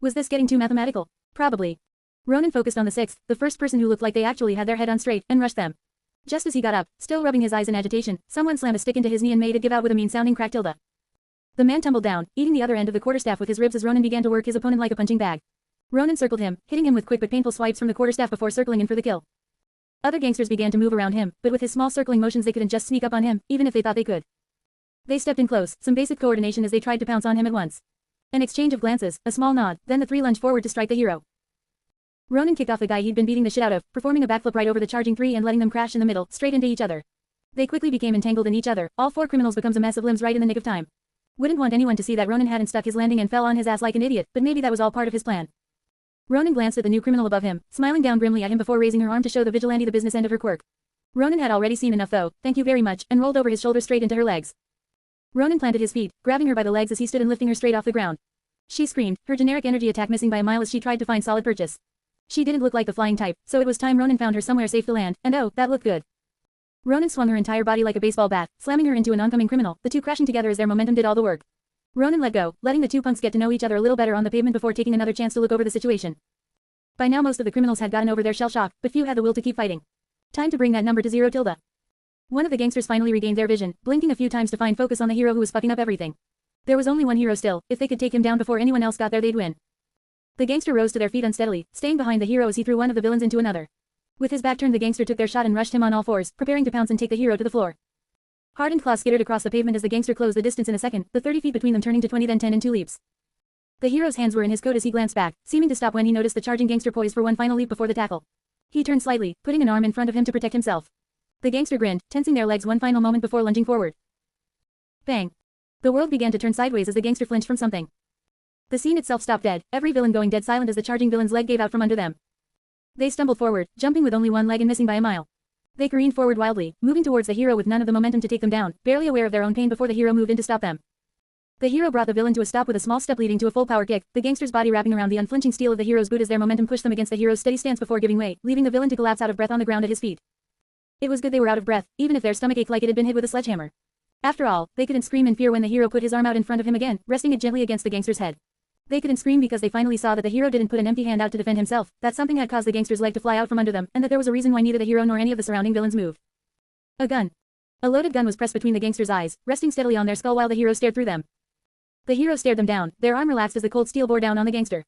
S1: Was this getting too mathematical? Probably. Ronin focused on the sixth, the first person who looked like they actually had their head on straight, and rushed them. Just as he got up, still rubbing his eyes in agitation, someone slammed a stick into his knee and made it give out with a mean-sounding crack. Tilda. The man tumbled down, eating the other end of the quarterstaff with his ribs as Ronin began to work his opponent like a punching bag. Ronin circled him, hitting him with quick but painful swipes from the quarterstaff before circling in for the kill. Other gangsters began to move around him, but with his small circling motions they couldn't just sneak up on him, even if they thought they could. They stepped in close, some basic coordination as they tried to pounce on him at once. An exchange of glances, a small nod, then the three lunged forward to strike the hero. Ronin kicked off the guy he'd been beating the shit out of, performing a backflip right over the charging three and letting them crash in the middle, straight into each other. They quickly became entangled in each other, all 4 criminals becomes a mess of limbs right in the nick of time. Wouldn't want anyone to see that Ronin hadn't stuck his landing and fell on his ass like an idiot, but maybe that was all part of his plan. Ronin glanced at the new criminal above him, smiling down grimly at him before raising her arm to show the vigilante the business end of her quirk. Ronin had already seen enough though, thank you very much, and rolled over his shoulder straight into her legs. Ronin planted his feet, grabbing her by the legs as he stood and lifting her straight off the ground. She screamed, her generic energy attack missing by a mile as she tried to find solid purchase. She didn't look like the flying type, so it was time Ronin found her somewhere safe to land, and oh, that looked good. Ronin swung her entire body like a baseball bat, slamming her into an oncoming criminal, the two crashing together as their momentum did all the work. Ronin let go, letting the 2 punks get to know each other a little better on the pavement before taking another chance to look over the situation. By now most of the criminals had gotten over their shell shock, but few had the will to keep fighting. Time to bring that number to 0. Tilda. One of the gangsters finally regained their vision, blinking a few times to find focus on the hero who was fucking up everything. There was only one hero still, if they could take him down before anyone else got there they'd win. The gangster rose to their feet unsteadily, staying behind the hero as he threw one of the villains into another. With his back turned the gangster took their shot and rushed him on all fours, preparing to pounce and take the hero to the floor. Hardened claws skittered across the pavement as the gangster closed the distance in a second, the 30 feet between them turning to 20 then 10 in 2 leaps. The hero's hands were in his coat as he glanced back, seeming to stop when he noticed the charging gangster poised for one final leap before the tackle. He turned slightly, putting an arm in front of him to protect himself. The gangster grinned, tensing their legs one final moment before lunging forward. Bang. The world began to turn sideways as the gangster flinched from something. The scene itself stopped dead, every villain going dead silent as the charging villain's leg gave out from under them. They stumbled forward, jumping with only one leg and missing by a mile. They careened forward wildly, moving towards the hero with none of the momentum to take them down, barely aware of their own pain before the hero moved in to stop them. The hero brought the villain to a stop with a small step leading to a full power kick, the gangster's body wrapping around the unflinching steel of the hero's boot as their momentum pushed them against the hero's steady stance before giving way, leaving the villain to collapse out of breath on the ground at his feet. It was good they were out of breath, even if their stomach ached like it had been hit with a sledgehammer. After all, they couldn't scream in fear when the hero put his arm out in front of him again, resting it gently against the gangster's head. They couldn't scream because they finally saw that the hero didn't put an empty hand out to defend himself, that something had caused the gangster's leg to fly out from under them, and that there was a reason why neither the hero nor any of the surrounding villains moved. A gun. A loaded gun was pressed between the gangster's eyes, resting steadily on their skull while the hero stared through them. The hero stared them down, their arm relaxed as the cold steel bore down on the gangster.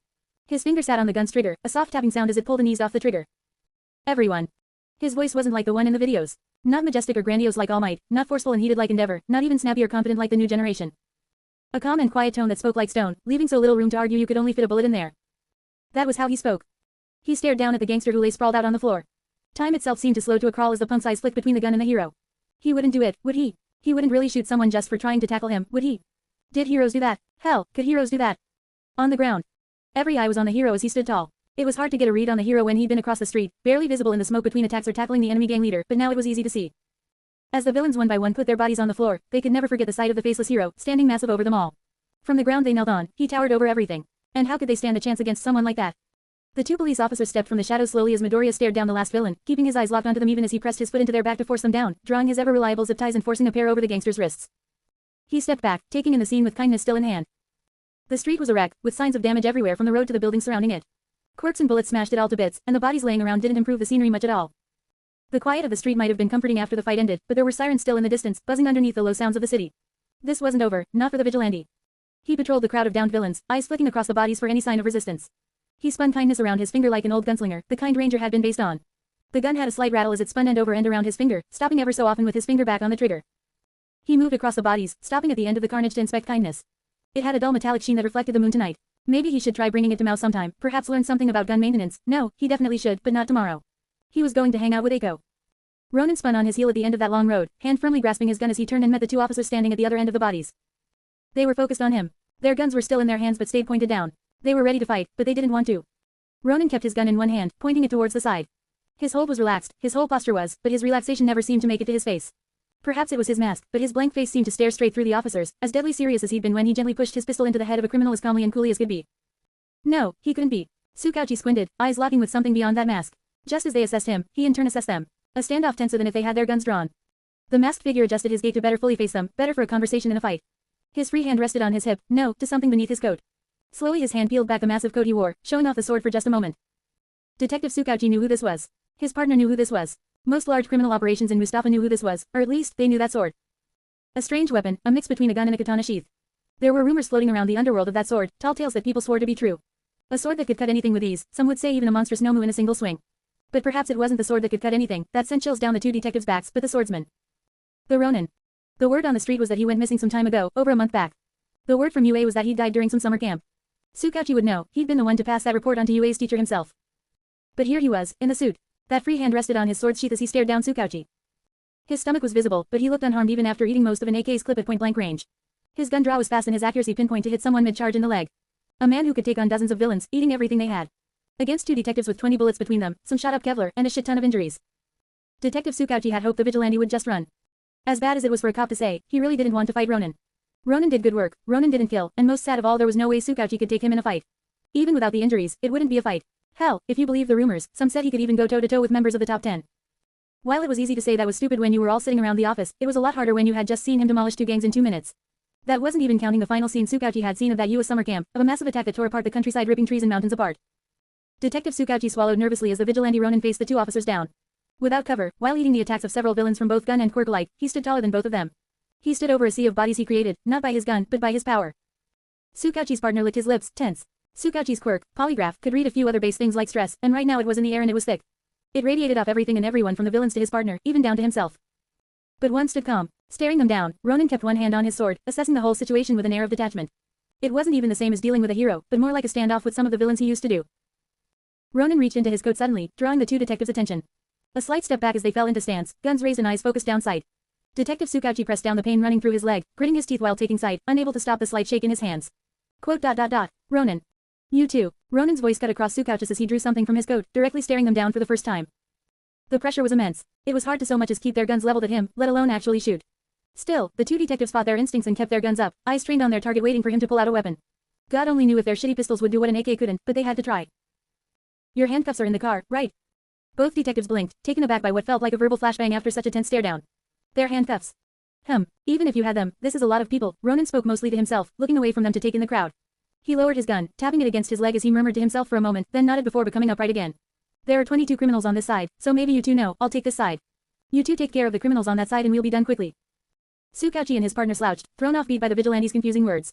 S1: His finger sat on the gun's trigger, a soft tapping sound as it pulled and eased off the trigger. Everyone. His voice wasn't like the one in the videos. Not majestic or grandiose like All Might, not forceful and heated like Endeavor, not even snappy or confident like the new generation. A calm and quiet tone that spoke like stone, leaving so little room to argue you could only fit a bullet in there. That was how he spoke. He stared down at the gangster who lay sprawled out on the floor. Time itself seemed to slow to a crawl as the punk's eyes flicked between the gun and the hero. He wouldn't do it, would he? He wouldn't really shoot someone just for trying to tackle him, would he? Did heroes do that? Hell, could heroes do that? On the ground. Every eye was on the hero as he stood tall. It was hard to get a read on the hero when he'd been across the street, barely visible in the smoke between attacks or tackling the enemy gang leader, but now it was easy to see. As the villains one by one put their bodies on the floor, they could never forget the sight of the faceless hero, standing massive over them all. From the ground they knelt on, he towered over everything. And how could they stand a chance against someone like that? The two police officers stepped from the shadows slowly as Midoriya stared down the last villain, keeping his eyes locked onto them even as he pressed his foot into their back to force them down, drawing his ever-reliable zip ties and forcing a pair over the gangster's wrists. He stepped back, taking in the scene with kindness still in hand. The street was a wreck, with signs of damage everywhere from the road to the buildings surrounding it. Quirks and bullets smashed it all to bits, and the bodies laying around didn't improve the scenery much at all. The quiet of the street might have been comforting after the fight ended, but there were sirens still in the distance, buzzing underneath the low sounds of the city. This wasn't over, not for the vigilante. He patrolled the crowd of downed villains, eyes flicking across the bodies for any sign of resistance. He spun kindness around his finger like an old gunslinger, the kind Ranger had been based on. The gun had a slight rattle as it spun end over end around his finger, stopping ever so often with his finger back on the trigger. He moved across the bodies, stopping at the end of the carnage to inspect kindness. It had a dull metallic sheen that reflected the moon tonight. Maybe he should try bringing it to Mao sometime, perhaps learn something about gun maintenance. No, he definitely should, but not tomorrow. He was going to hang out with Eiko. Ronin spun on his heel at the end of that long road, hand firmly grasping his gun as he turned and met the two officers standing at the other end of the bodies. They were focused on him. Their guns were still in their hands but stayed pointed down. They were ready to fight, but they didn't want to. Ronin kept his gun in one hand, pointing it towards the side. His hold was relaxed, his whole posture was, but his relaxation never seemed to make it to his face. Perhaps it was his mask, but his blank face seemed to stare straight through the officers, as deadly serious as he'd been when he gently pushed his pistol into the head of a criminal as calmly and coolly as could be. No, he couldn't be. Tsukauchi squinted, eyes locking with something beyond that mask. Just as they assessed him, he in turn assessed them. A standoff tenser than if they had their guns drawn. The masked figure adjusted his gait to better fully face them, better for a conversation in a fight. His free hand rested on his hip, no, to something beneath his coat. Slowly his hand peeled back the massive coat he wore, showing off the sword for just a moment. Detective Tsukauchi knew who this was. His partner knew who this was. Most large criminal operations in Mustafa knew who this was, or at least, they knew that sword. A strange weapon, a mix between a gun and a katana sheath. There were rumors floating around the underworld of that sword, tall tales that people swore to be true. A sword that could cut anything with ease, some would say even a monstrous Nomu in a single swing. But perhaps it wasn't the sword that could cut anything, that sent chills down the two detectives' backs, but the swordsman. The Ronin. The word on the street was that he went missing some time ago, over a month back. The word from UA was that he'd died during some summer camp. Tsukauchi would know, he'd been the one to pass that report on to UA's teacher himself. But here he was, in the suit. That free hand rested on his sword sheath as he stared down Tsukauchi. His stomach was visible, but he looked unharmed even after eating most of an AK's clip at point-blank range. His gun draw was fast and his accuracy pinpoint to hit someone mid-charge in the leg. A man who could take on dozens of villains, eating everything they had. Against two detectives with 20 bullets between them, some shot-up Kevlar, and a shit ton of injuries. Detective Tsukauchi had hoped the vigilante would just run. As bad as it was for a cop to say, he really didn't want to fight Ronin. Ronin did good work, Ronin didn't kill, and most sad of all there was no way Tsukauchi could take him in a fight. Even without the injuries, it wouldn't be a fight. Hell, if you believe the rumors, some said he could even go toe-to-toe with members of the top 10. While it was easy to say that was stupid when you were all sitting around the office, it was a lot harder when you had just seen him demolish two gangs in 2 minutes. That wasn't even counting the final scene Tsukauchi had seen of that US summer camp, of a massive attack that tore apart the countryside, ripping trees and mountains apart. Detective Tsukauchi swallowed nervously as the vigilante Ronin faced the two officers down. Without cover, while eating the attacks of several villains from both gun and quirk alike, he stood taller than both of them. He stood over a sea of bodies he created, not by his gun, but by his power. Tsukauchi's partner licked his lips, tense. Tsukauchi's quirk, polygraph, could read a few other base things like stress, and right now it was in the air and it was thick. It radiated off everything and everyone from the villains to his partner, even down to himself. But one stood calm. Staring them down, Ronin kept one hand on his sword, assessing the whole situation with an air of detachment. It wasn't even the same as dealing with a hero, but more like a standoff with some of the villains he used to do. Ronin reached into his coat suddenly, drawing the two detectives' attention. A slight step back as they fell into stance, guns raised and eyes focused down sight. Detective Tsukauchi pressed down the pain running through his leg, gritting his teeth while taking sight, unable to stop the slight shake in his hands. Quote. Ronin. You too. Ronin's voice cut across Tsukauchi as he drew something from his coat, directly staring them down for the first time. The pressure was immense. It was hard to so much as keep their guns leveled at him, let alone actually shoot. Still, the two detectives fought their instincts and kept their guns up, eyes trained on their target waiting for him to pull out a weapon. God only knew if their shitty pistols would do what an AK couldn't, but they had to try. Your handcuffs are in the car, right? Both detectives blinked, taken aback by what felt like a verbal flashbang after such a tense stare-down. Their handcuffs. Even if you had them, this is a lot of people, Ronin spoke mostly to himself, looking away from them to take in the crowd. He lowered his gun, tapping it against his leg as he murmured to himself for a moment, then nodded before becoming upright again. There are 22 criminals on this side, so maybe you two know, I'll take this side. You two take care of the criminals on that side and we'll be done quickly. Tsukauchi and his partner slouched, thrown off beat by the vigilante's confusing words.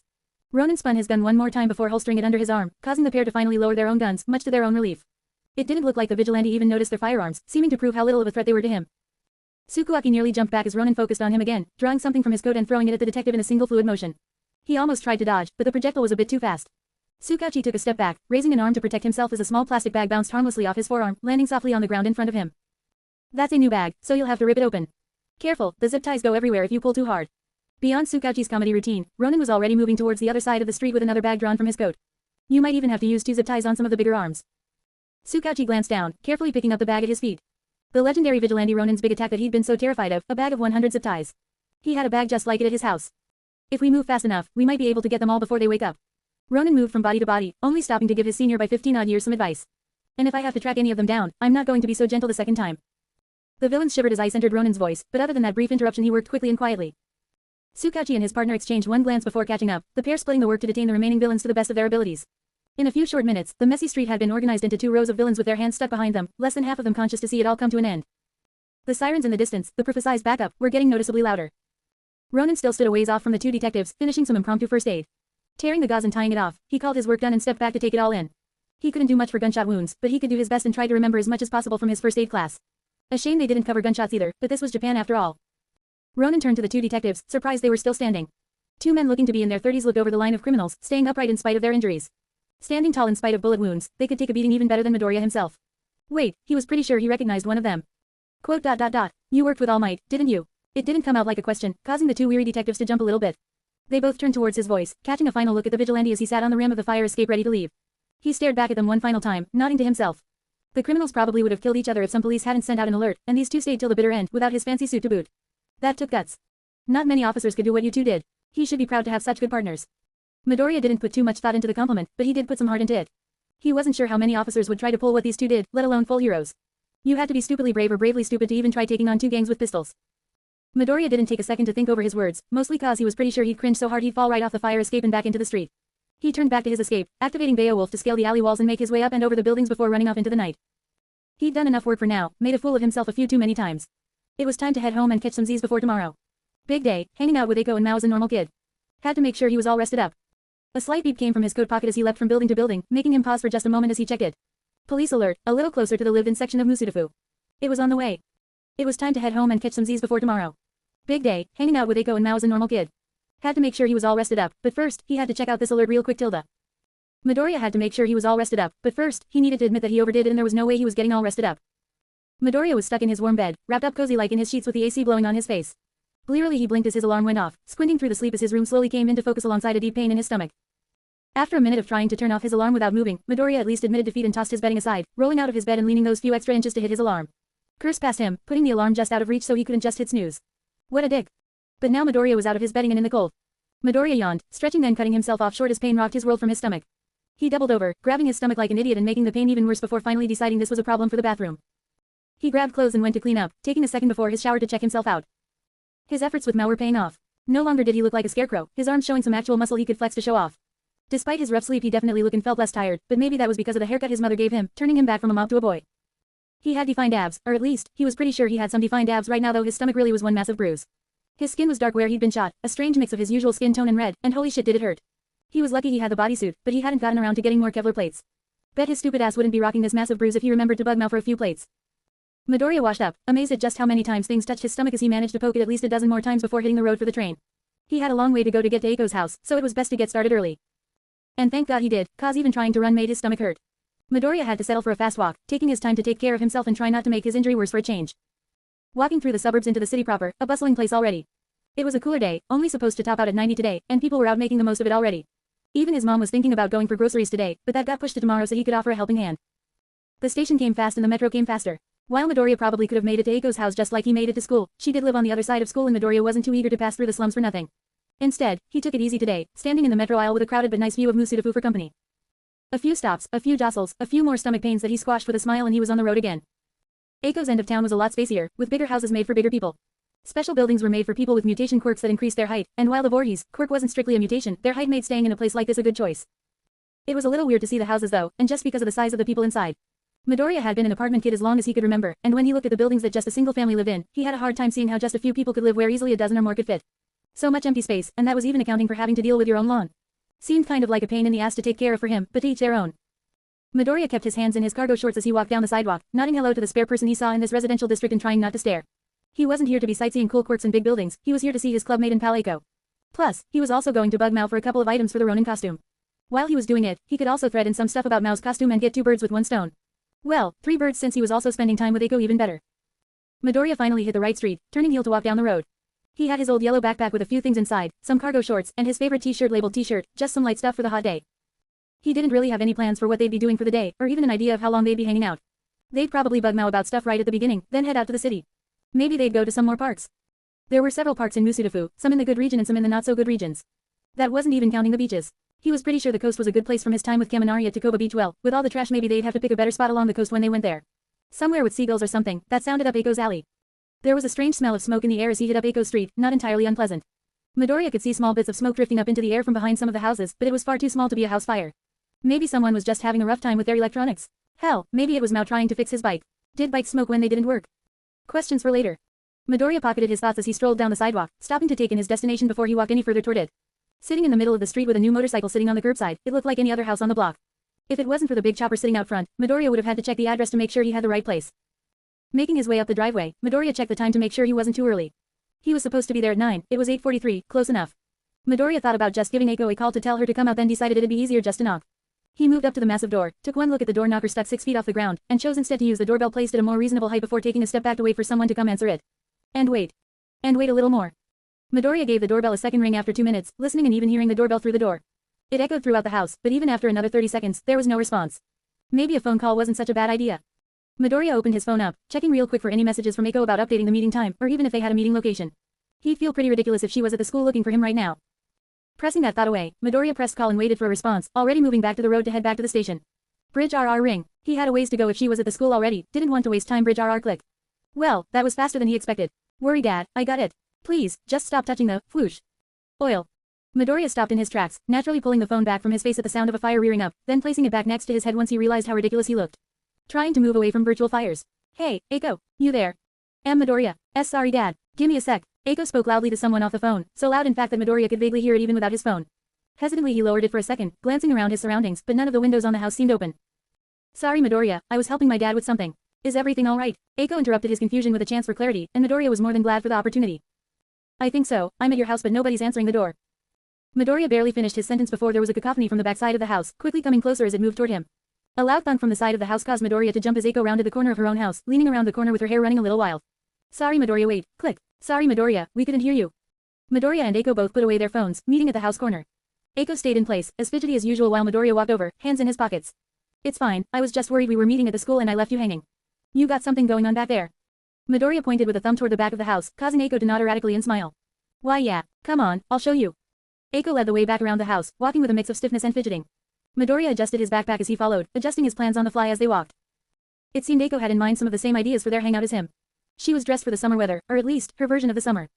S1: Ronin spun his gun one more time before holstering it under his arm, causing the pair to finally lower their own guns, much to their own relief. It didn't look like the vigilante even noticed their firearms, seeming to prove how little of a threat they were to him. Tsukuaki nearly jumped back as Ronin focused on him again, drawing something from his coat and throwing it at the detective in a single fluid motion. He almost tried to dodge, but the projectile was a bit too fast. Tsukauchi took a step back, raising an arm to protect himself as a small plastic bag bounced harmlessly off his forearm, landing softly on the ground in front of him. That's a new bag, so you'll have to rip it open. Careful, the zip ties go everywhere if you pull too hard. Beyond Tsukauchi's comedy routine, Ronin was already moving towards the other side of the street with another bag drawn from his coat. You might even have to use 2 zip ties on some of the bigger arms. Tsukauchi glanced down, carefully picking up the bag at his feet. The legendary vigilante Ronin's big attack that he'd been so terrified of, a bag of 100 zip ties. He had a bag just like it at his house. If we move fast enough, we might be able to get them all before they wake up. Ronin moved from body to body, only stopping to give his senior by 15-odd years some advice. And if I have to track any of them down, I'm not going to be so gentle the second time. The villain shivered as ice entered Ronin's voice, but other than that brief interruption he worked quickly and quietly. Tsukauchi and his partner exchanged one glance before catching up, the pair splitting the work to detain the remaining villains to the best of their abilities. In a few short minutes, the messy street had been organized into 2 rows of villains with their hands stuck behind them, less than half of them conscious to see it all come to an end. The sirens in the distance, the prophesized backup, were getting noticeably louder. Ronin still stood a ways off from the 2 detectives, finishing some impromptu first aid. Tearing the gauze and tying it off, he called his work done and stepped back to take it all in. He couldn't do much for gunshot wounds, but he could do his best and try to remember as much as possible from his first aid class. A shame they didn't cover gunshots either, but this was Japan after all. Ronin turned to the 2 detectives, surprised they were still standing. 2 men looking to be in their 30s looked over the line of criminals, staying upright in spite of their injuries. Standing tall in spite of bullet wounds, they could take a beating even better than Midoriya himself. Wait, he was pretty sure he recognized one of them. Quote. You worked with All Might, didn't you? It didn't come out like a question, causing the 2 weary detectives to jump a little bit. They both turned towards his voice, catching a final look at the vigilante as he sat on the rim of the fire escape ready to leave. He stared back at them one final time, nodding to himself. The criminals probably would have killed each other if some police hadn't sent out an alert, and these 2 stayed till the bitter end without his fancy suit to boot. That took guts. Not many officers could do what you 2 did. He should be proud to have such good partners. Midoriya didn't put too much thought into the compliment, but he did put some heart into it. He wasn't sure how many officers would try to pull what these 2 did, let alone full heroes. You had to be stupidly brave or bravely stupid to even try taking on 2 gangs with pistols. Midoriya didn't take a second to think over his words, mostly cause he was pretty sure he'd cringe so hard he'd fall right off the fire escape and back into the street. He turned back to his escape, activating Beowulf to scale the alley walls and make his way up and over the buildings before running off into the night. He'd done enough work for now, made a fool of himself a few too many times. It was time to head home and catch some Z's before tomorrow. Big day, hanging out with Eiko and Mao as a normal kid. Had to make sure he was all rested up. A slight beep came from his coat pocket as he leapt from building to building, making him pause for just a moment as he checked it. Police alert, a little closer to the lived-in section of Musudafu. It was on the way. It was time to head home and catch some Z's before tomorrow. Big day, hanging out with Eiko and Mao as a normal kid. Had to make sure he was all rested up, but first, he had to check out this alert real quick. Midoriya had to make sure he was all rested up, but first, he needed to admit that he overdid it and there was no way he was getting all rested up. Midoriya was stuck in his warm bed, wrapped up cozy-like in his sheets with the AC blowing on his face. Blearily he blinked as his alarm went off, squinting through the sleep as his room slowly came into focus alongside a deep pain in his stomach. After a minute of trying to turn off his alarm without moving, Midoriya at least admitted defeat and tossed his bedding aside, rolling out of his bed and leaning those few extra inches to hit his alarm. Curse past him, putting the alarm just out of reach so he couldn't just hit snooze. What a dick. But now Midoriya was out of his bedding and in the cold. Midoriya yawned, stretching then cutting himself off short as pain rocked his world from his stomach. He doubled over, grabbing his stomach like an idiot and making the pain even worse before finally deciding this was a problem for the bathroom. He grabbed clothes and went to clean up, taking a second before his shower to check himself out. His efforts with Mao were paying off. No longer did he look like a scarecrow, his arms showing some actual muscle he could flex to show off. Despite his rough sleep he definitely looked and felt less tired, but maybe that was because of the haircut his mother gave him, turning him back from a mob to a boy. He had defined abs, or at least, he was pretty sure he had some defined abs right now though his stomach really was one massive bruise. His skin was dark where he'd been shot, a strange mix of his usual skin tone and red, and holy shit did it hurt. He was lucky he had the bodysuit, but he hadn't gotten around to getting more Kevlar plates. Bet his stupid ass wouldn't be rocking this massive bruise if he remembered to bug Mao for a few plates. Midoriya washed up, amazed at just how many times things touched his stomach as he managed to poke it at least a dozen more times before hitting the road for the train. He had a long way to go to get to Eiko's house, so it was best to get started early. And thank God he did, cause even trying to run made his stomach hurt. Midoriya had to settle for a fast walk, taking his time to take care of himself and try not to make his injury worse for a change. Walking through the suburbs into the city proper, a bustling place already. It was a cooler day, only supposed to top out at 90 today, and people were out making the most of it already. Even his mom was thinking about going for groceries today, but that got pushed to tomorrow so he could offer a helping hand. The station came fast and the metro came faster. While Midoriya probably could have made it to Eiko's house just like he made it to school, she did live on the other side of school and Midoriya wasn't too eager to pass through the slums for nothing. Instead, he took it easy today, standing in the metro aisle with a crowded but nice view of Musudafu for company. A few stops, a few jostles, a few more stomach pains that he squashed with a smile and he was on the road again. Eiko's end of town was a lot spacier, with bigger houses made for bigger people. Special buildings were made for people with mutation quirks that increased their height, and while the Voorhees quirk wasn't strictly a mutation, their height made staying in a place like this a good choice. It was a little weird to see the houses though, and just because of the size of the people inside. Midoriya had been an apartment kid as long as he could remember, and when he looked at the buildings that just a single family lived in, he had a hard time seeing how just a few people could live where easily a dozen or more could fit. So much empty space, and that was even accounting for having to deal with your own lawn. Seemed kind of like a pain in the ass to take care of for him, but to each their own. Midoriya kept his hands in his cargo shorts as he walked down the sidewalk, nodding hello to the spare person he saw in this residential district and trying not to stare. He wasn't here to be sightseeing cool quirks and big buildings, he was here to see his clubmate and pal Eiko. Plus, he was also going to bug Mao for a couple of items for the Ronin costume. While he was doing it, he could also thread in some stuff about Mao's costume and get 2 birds with 1 stone. Well, 3 birds since he was also spending time with Eiko even better. Midoriya finally hit the right street, turning heel to walk down the road. He had his old yellow backpack with a few things inside, some cargo shorts, and his favorite t-shirt labeled t-shirt, just some light stuff for the hot day. He didn't really have any plans for what they'd be doing for the day, or even an idea of how long they'd be hanging out. They'd probably bug Mao about stuff right at the beginning, then head out to the city. Maybe they'd go to some more parks. There were several parks in Musudafu, some in the good region and some in the not-so-good regions. That wasn't even counting the beaches. He was pretty sure the coast was a good place from his time with Kaminari at Takoba Beach. Well, with all the trash maybe they'd have to pick a better spot along the coast when they went there. Somewhere with seagulls or something, that sounded up Eiko's alley. There was a strange smell of smoke in the air as he hit up Eiko's street, not entirely unpleasant. Midoriya could see small bits of smoke drifting up into the air from behind some of the houses, but it was far too small to be a house fire. Maybe someone was just having a rough time with their electronics. Hell, maybe it was Mao trying to fix his bike. Did bikes smoke when they didn't work? Questions for later. Midoriya pocketed his thoughts as he strolled down the sidewalk, stopping to take in his destination before he walked any further toward it. Sitting in the middle of the street with a new motorcycle sitting on the curbside, it looked like any other house on the block. If it wasn't for the big chopper sitting out front, Midoriya would have had to check the address to make sure he had the right place. Making his way up the driveway, Midoriya checked the time to make sure he wasn't too early. He was supposed to be there at 9, it was 8:43, close enough. Midoriya thought about just giving Eiko a call to tell her to come out, then decided it'd be easier just to knock. He moved up to the massive door, took one look at the door knocker stuck 6 feet off the ground, and chose instead to use the doorbell placed at a more reasonable height before taking a step back to wait for someone to come answer it. And wait. And wait a little more. Midoriya gave the doorbell a second ring after 2 minutes, listening and even hearing the doorbell through the door. It echoed throughout the house, but even after another 30 seconds, there was no response. Maybe a phone call wasn't such a bad idea. Midoriya opened his phone up, checking real quick for any messages from Eiko about updating the meeting time, or even if they had a meeting location. He'd feel pretty ridiculous if she was at the school looking for him right now. Pressing that thought away, Midoriya pressed call and waited for a response, already moving back to the road to head back to the station. Bridge RR ring. He had a ways to go if she was at the school already, didn't want to waste time. Bridge RR click. Well, that was faster than he expected. Worry dad, I got it. Please, just stop touching the whoosh. Oil. Midoriya stopped in his tracks, naturally pulling the phone back from his face at the sound of a fire rearing up, then placing it back next to his head once he realized how ridiculous he looked. Trying to move away from virtual fires. Hey, Eiko, you there? Midoriya. Sorry dad. Gimme a sec. Eiko spoke loudly to someone off the phone, so loud in fact that Midoriya could vaguely hear it even without his phone. Hesitantly he lowered it for a second, glancing around his surroundings, but none of the windows on the house seemed open. Sorry Midoriya, I was helping my dad with something. Is everything alright? Eiko interrupted his confusion with a chance for clarity, and Midoriya was more than glad for the opportunity. I think so, I'm at your house but nobody's answering the door. Midoriya barely finished his sentence before there was a cacophony from the backside of the house, quickly coming closer as it moved toward him. A loud thunk from the side of the house caused Midoriya to jump as Eiko rounded the corner of her own house, leaning around the corner with her hair running a little wild. Sorry Midoriya, wait, click. Sorry Midoriya, we couldn't hear you. Midoriya and Eiko both put away their phones, meeting at the house corner. Eiko stayed in place, as fidgety as usual while Midoriya walked over, hands in his pockets. It's fine, I was just worried we were meeting at the school and I left you hanging. You got something going on back there. Midoriya pointed with a thumb toward the back of the house, causing Eiko to nod erratically and smile. Why yeah, come on, I'll show you. Eiko led the way back around the house, walking with a mix of stiffness and fidgeting. Midoriya adjusted his backpack as he followed, adjusting his plans on the fly as they walked. It seemed Eiko had in mind some of the same ideas for their hangout as him. She was dressed for the summer weather, or at least, her version of the summer.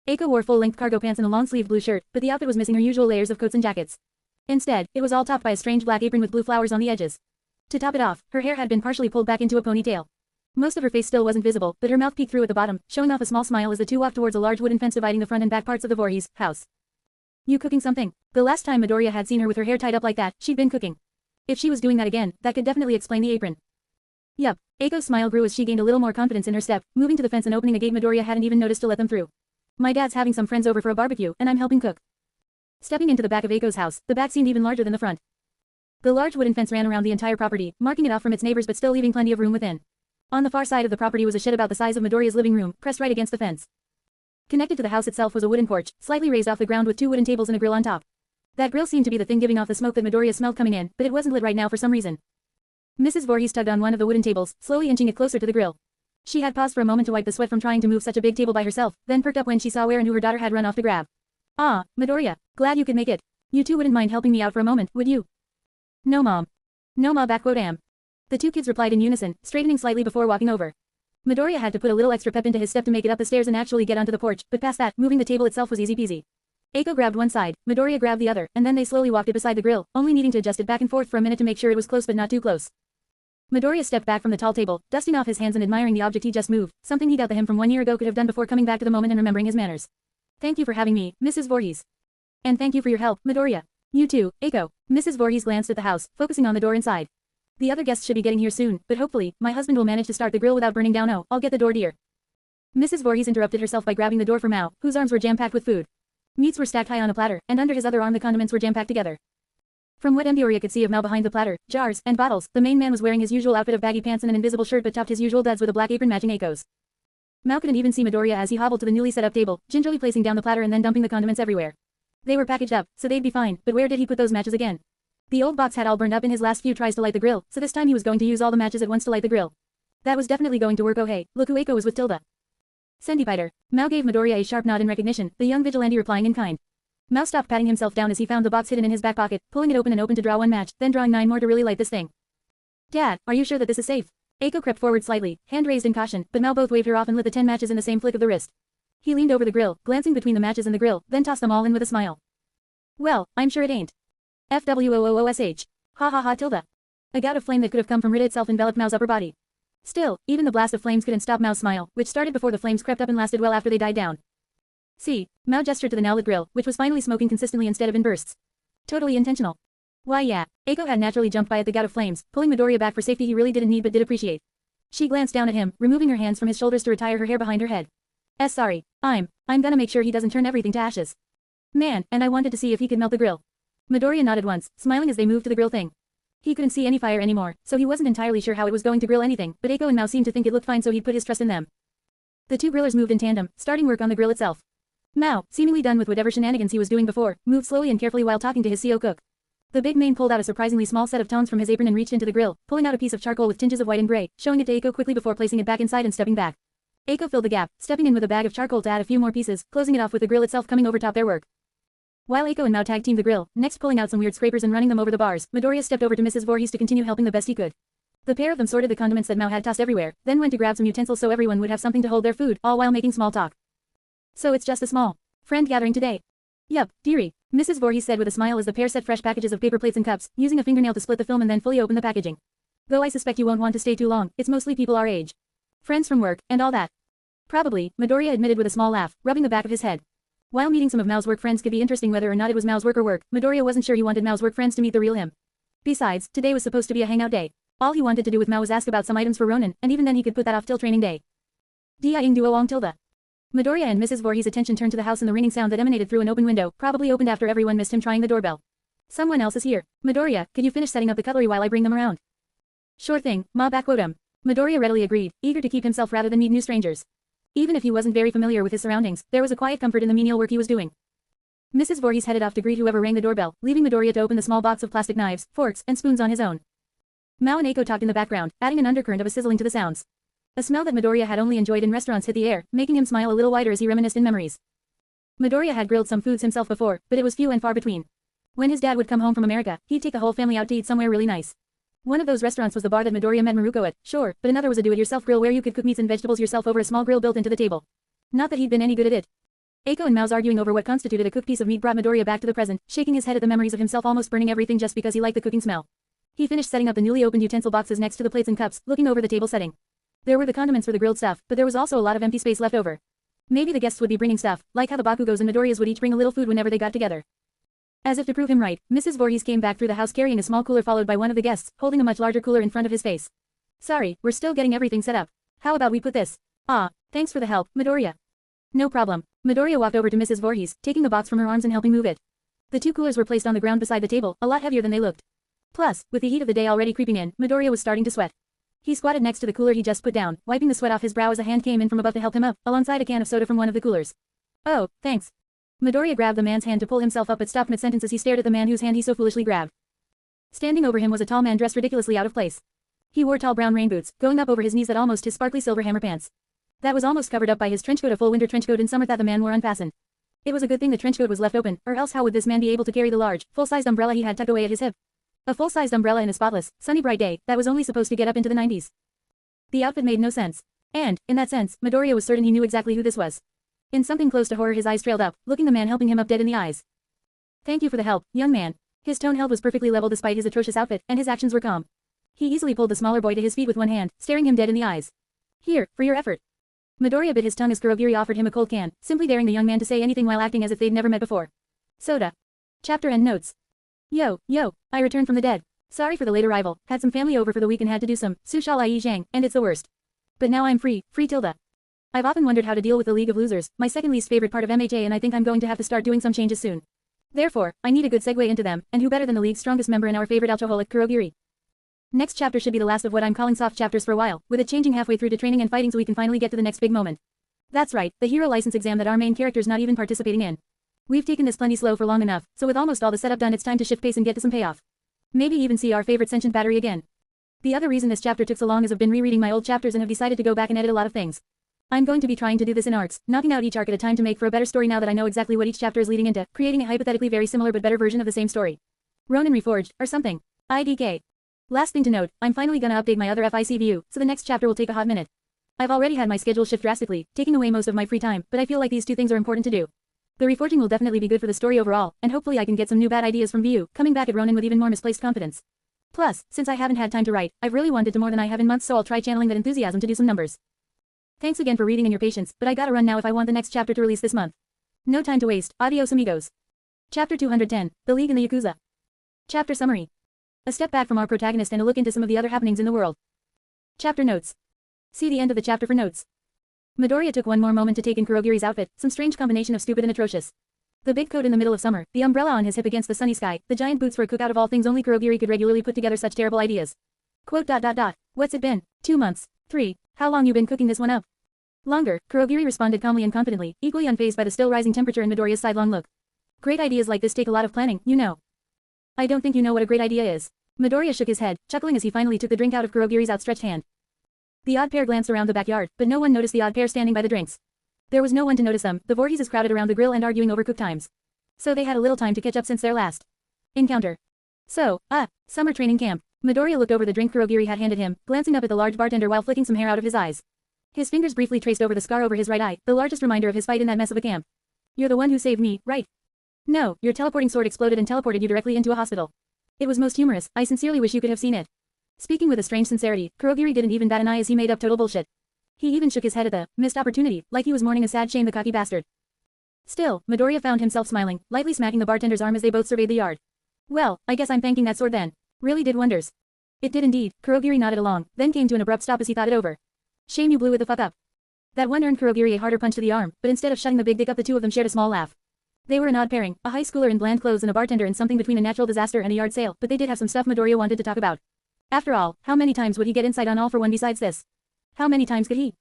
S1: Eiko wore full-length cargo pants and a long-sleeved blue shirt, but the outfit was missing her usual layers of coats and jackets. Instead, it was all topped by a strange black apron with blue flowers on the edges. To top it off, her hair had been partially pulled back into a ponytail. Most of her face still wasn't visible, but her mouth peeked through at the bottom, showing off a small smile as the two walked towards a large wooden fence dividing the front and back parts of the Voorhees house. You cooking something? The last time Midoriya had seen her with her hair tied up like that, she'd been cooking. If she was doing that again, that could definitely explain the apron. Yup. Eiko's smile grew as she gained a little more confidence in her step, moving to the fence and opening a gate Midoriya hadn't even noticed to let them through. My dad's having some friends over for a barbecue, and I'm helping cook. Stepping into the back of Eiko's house, the back seemed even larger than the front. The large wooden fence ran around the entire property, marking it off from its neighbors but still leaving plenty of room within. On the far side of the property was a shed about the size of Midoriya's living room, pressed right against the fence. Connected to the house itself was a wooden porch, slightly raised off the ground with 2 wooden tables and a grill on top. That grill seemed to be the thing giving off the smoke that Midoriya smelled coming in, but it wasn't lit right now for some reason. Mrs. Voorhees tugged on one of the wooden tables, slowly inching it closer to the grill. She had paused for a moment to wipe the sweat from trying to move such a big table by herself, then perked up when she saw where and who her daughter had run off to grab. Ah, Midoriya. Glad you could make it. You two wouldn't mind helping me out for a moment, would you? No mom. No ma am. The two kids replied in unison, straightening slightly before walking over. Midoriya had to put a little extra pep into his step to make it up the stairs and actually get onto the porch, but past that, moving the table itself was easy peasy. Eiko grabbed one side, Midoriya grabbed the other, and then they slowly walked it beside the grill, only needing to adjust it back and forth for a minute to make sure it was close but not too close. Midoriya stepped back from the tall table, dusting off his hands and admiring the object he just moved, something he doubt that him from 1 year ago could have done before coming back to the moment and remembering his manners. Thank you for having me, Mrs. Voorhees. And thank you for your help, Midoriya. You too, Eiko. Mrs. Voorhees glanced at the house, focusing on the door inside. The other guests should be getting here soon, but hopefully, my husband will manage to start the grill without burning down. Oh, I'll get the door, dear. Mrs. Voorhees interrupted herself by grabbing the door for Mao, whose arms were jam-packed with food. Meats were stacked high on a platter, and under his other arm the condiments were jam-packed together. From what Midoriya could see of Mao behind the platter, jars, and bottles, the main man was wearing his usual outfit of baggy pants and an invisible shirt but topped his usual duds with a black apron matching Eiko's. Mao couldn't even see Midoriya as he hobbled to the newly set up table, gingerly placing down the platter and then dumping the condiments everywhere. They were packaged up, so they'd be fine, but where did he put those matches again? The old box had all burned up in his last few tries to light the grill, so this time he was going to use all the matches at once to light the grill. That was definitely going to work. Oh hey, look who Eiko was with Tilda. Sendipider. Mao gave Midoriya a sharp nod in recognition, the young vigilante replying in kind. Mao stopped patting himself down as he found the box hidden in his back pocket, pulling it open and open to draw one match, then drawing 9 more to really light this thing. Dad, are you sure that this is safe? Eiko crept forward slightly, hand raised in caution, but Mao both waved her off and lit the 10 matches in the same flick of the wrist. He leaned over the grill, glancing between the matches and the grill, then tossed them all in with a smile. Well, I'm sure it ain't. FWOOOSH. Ha ha ha Tilda. A gout of flame that could have come from Rita itself enveloped Mao's upper body. Still, even the blast of flames couldn't stop Mao's smile, which started before the flames crept up and lasted well after they died down. See, Mao gestured to the now lit grill, which was finally smoking consistently instead of in bursts. Totally intentional. Why yeah, Eiko had naturally jumped by at the gout of flames, pulling Midoriya back for safety he really didn't need but did appreciate. She glanced down at him, removing her hands from his shoulders to retire her hair behind her head. Sorry, I'm gonna make sure he doesn't turn everything to ashes. Man, and I wanted to see if he could melt the grill. Midoriya nodded once, smiling as they moved to the grill thing. He couldn't see any fire anymore, so he wasn't entirely sure how it was going to grill anything, but Eiko and Mao seemed to think it looked fine so he'd put his trust in them. The two grillers moved in tandem, starting work on the grill itself. Mao, seemingly done with whatever shenanigans he was doing before, moved slowly and carefully while talking to his CO cook. The big man pulled out a surprisingly small set of tongs from his apron and reached into the grill, pulling out a piece of charcoal with tinges of white and gray, showing it to Eiko quickly before placing it back inside and stepping back. Eiko filled the gap, stepping in with a bag of charcoal to add a few more pieces, closing it off with the grill itself coming over top their work. While Eiko and Mao tag-teamed the grill, next pulling out some weird scrapers and running them over the bars, Midoriya stepped over to Mrs. Voorhees to continue helping the best he could. The pair of them sorted the condiments that Mao had tossed everywhere, then went to grab some utensils so everyone would have something to hold their food, all while making small talk. So it's just a small friend gathering today. Yup, dearie, Mrs. Voorhees said with a smile as the pair set fresh packages of paper plates and cups, using a fingernail to split the film and then fully open the packaging. Though I suspect you won't want to stay too long, it's mostly people our age. Friends from work, and all that. Probably, Midoriya admitted with a small laugh, rubbing the back of his head. While meeting some of Mao's work friends could be interesting whether or not it was Mao's work or work, Midoriya wasn't sure he wanted Mao's work friends to meet the real him. Besides, today was supposed to be a hangout day. All he wanted to do with Mao was ask about some items for Ronin, and even then he could put that off till training day. Dia-ing duo-ong tilda. Midoriya and Mrs. Voorhees' attention turned to the house and the ringing sound that emanated through an open window, probably opened after everyone missed him trying the doorbell. Someone else is here. Midoriya, could you finish setting up the cutlery while I bring them around? Sure thing, ma backwotum. Midoriya readily agreed, eager to keep himself rather than meet new strangers. Even if he wasn't very familiar with his surroundings, there was a quiet comfort in the menial work he was doing. Mrs. Voorhees headed off to greet whoever rang the doorbell, leaving Midoriya to open the small box of plastic knives, forks, and spoons on his own. Mao and Eiko talked in the background, adding an undercurrent of a sizzling to the sounds. A smell that Midoriya had only enjoyed in restaurants hit the air, making him smile a little wider as he reminisced in memories. Midoriya had grilled some foods himself before, but it was few and far between. When his dad would come home from America, he'd take the whole family out to eat somewhere really nice. One of those restaurants was the bar that Midoriya met Maruko at, sure, but another was a do-it-yourself grill where you could cook meats and vegetables yourself over a small grill built into the table. Not that he'd been any good at it. Eiko and Mao's arguing over what constituted a cooked piece of meat brought Midoriya back to the present, shaking his head at the memories of himself almost burning everything just because he liked the cooking smell. He finished setting up the newly opened utensil boxes next to the plates and cups, looking over the table setting. There were the condiments for the grilled stuff, but there was also a lot of empty space left over. Maybe the guests would be bringing stuff, like how the Bakugos and Midoriyas would each bring a little food whenever they got together. As if to prove him right, Mrs. Voorhees came back through the house carrying a small cooler followed by one of the guests, holding a much larger cooler in front of his face. Sorry, we're still getting everything set up. How about we put this? Ah, thanks for the help, Midoriya. No problem. Midoriya walked over to Mrs. Voorhees, taking the box from her arms and helping move it. The two coolers were placed on the ground beside the table, a lot heavier than they looked. Plus, with the heat of the day already creeping in, Midoriya was starting to sweat. He squatted next to the cooler he just put down, wiping the sweat off his brow as a hand came in from above to help him up, alongside a can of soda from one of the coolers. Oh, thanks. Midoriya grabbed the man's hand to pull himself up but stopped mid-sentence as he stared at the man whose hand he so foolishly grabbed. Standing over him was a tall man dressed ridiculously out of place. He wore tall brown rain boots, going up over his knees at almost his sparkly silver hammer pants. That was almost covered up by his trench coat, a full winter trench coat in summer that the man wore unfastened. It was a good thing the trench coat was left open, or else how would this man be able to carry the large, full-sized umbrella he had tucked away at his hip? A full-sized umbrella in a spotless, sunny bright day, that was only supposed to get up into the 90s. The outfit made no sense. And, in that sense, Midoriya was certain he knew exactly who this was. In something close to horror his eyes trailed up, looking the man helping him up dead in the eyes. Thank you for the help, young man. His tone held was perfectly level despite his atrocious outfit, and his actions were calm. He easily pulled the smaller boy to his feet with one hand, staring him dead in the eyes. Here, for your effort. Midoriya bit his tongue as Kurogiri offered him a cold can, simply daring the young man to say anything while acting as if they'd never met before. Soda. Chapter end notes. Yo, I returned from the dead. Sorry for the late arrival, had some family over for the week and had to do some Sushal I Zhang, and it's the worst. But now I'm free tilde. I've often wondered how to deal with the League of Losers, my second least favorite part of MHA, and I think I'm going to have to start doing some changes soon. Therefore, I need a good segue into them, and who better than the League's strongest member and our favorite alcoholic Kurogiri. Next chapter should be the last of what I'm calling soft chapters for a while, with it changing halfway through to training and fighting so we can finally get to the next big moment. That's right, the hero license exam that our main character's not even participating in. We've taken this plenty slow for long enough, so with almost all the setup done it's time to shift pace and get to some payoff. Maybe even see our favorite sentient battery again. The other reason this chapter took so long is I've been rereading my old chapters and have decided to go back and edit a lot of things. I'm going to be trying to do this in arcs, knocking out each arc at a time to make for a better story now that I know exactly what each chapter is leading into, creating a hypothetically very similar but better version of the same story. Ronin Reforged, or something. IDK. Last thing to note, I'm finally gonna update my other FIC view, so the next chapter will take a hot minute. I've already had my schedule shift drastically, taking away most of my free time, but I feel like these two things are important to do. The reforging will definitely be good for the story overall, and hopefully I can get some new bad ideas from VU, coming back at Ronin with even more misplaced confidence. Plus, since I haven't had time to write, I've really wanted to more than I have in months, so I'll try channeling that enthusiasm to do some numbers. Thanks again for reading and your patience, but I gotta run now if I want the next chapter to release this month. No time to waste, adios amigos. Chapter 210, The League and the Yakuza. Chapter Summary. A step back from our protagonist and a look into some of the other happenings in the world. Chapter Notes. See the end of the chapter for notes. Midoriya took one more moment to take in Kurogiri's outfit, some strange combination of stupid and atrocious. The big coat in the middle of summer, the umbrella on his hip against the sunny sky, the giant boots for a cookout, of all things only Kurogiri could regularly put together such terrible ideas. Quote ... What's it been? 2 months? 3? How long you been cooking this one up? Longer, Kurogiri responded calmly and confidently, equally unfazed by the still rising temperature and Midoriya's sidelong look. Great ideas like this take a lot of planning, you know. I don't think you know what a great idea is. Midoriya shook his head, chuckling as he finally took the drink out of Kurogiri's outstretched hand. The odd pair glanced around the backyard, but no one noticed the odd pair standing by the drinks. There was no one to notice them, the Voorheeses crowded around the grill and arguing over cook times. So they had a little time to catch up since their last encounter. So, summer training camp. Midoriya looked over the drink Kurogiri had handed him, glancing up at the large bartender while flicking some hair out of his eyes. His fingers briefly traced over the scar over his right eye, the largest reminder of his fight in that mess of a camp. You're the one who saved me, right? No, your teleporting sword exploded and teleported you directly into a hospital. It was most humorous, I sincerely wish you could have seen it. Speaking with a strange sincerity, Kurogiri didn't even bat an eye as he made up total bullshit. He even shook his head at the missed opportunity, like he was mourning a sad shame, the cocky bastard. Still, Midoriya found himself smiling, lightly smacking the bartender's arm as they both surveyed the yard. Well, I guess I'm thanking that sword then. Really did wonders. It did indeed. Kurogiri nodded along, then came to an abrupt stop as he thought it over. Shame you blew it the fuck up. That one earned Kurogiri a harder punch to the arm, but instead of shutting the big dick up, the two of them shared a small laugh. They were an odd pairing, a high schooler in bland clothes and a bartender in something between a natural disaster and a yard sale, but they did have some stuff Midoriya wanted to talk about. After all, how many times would he get insight on All for One besides this? How many times could he?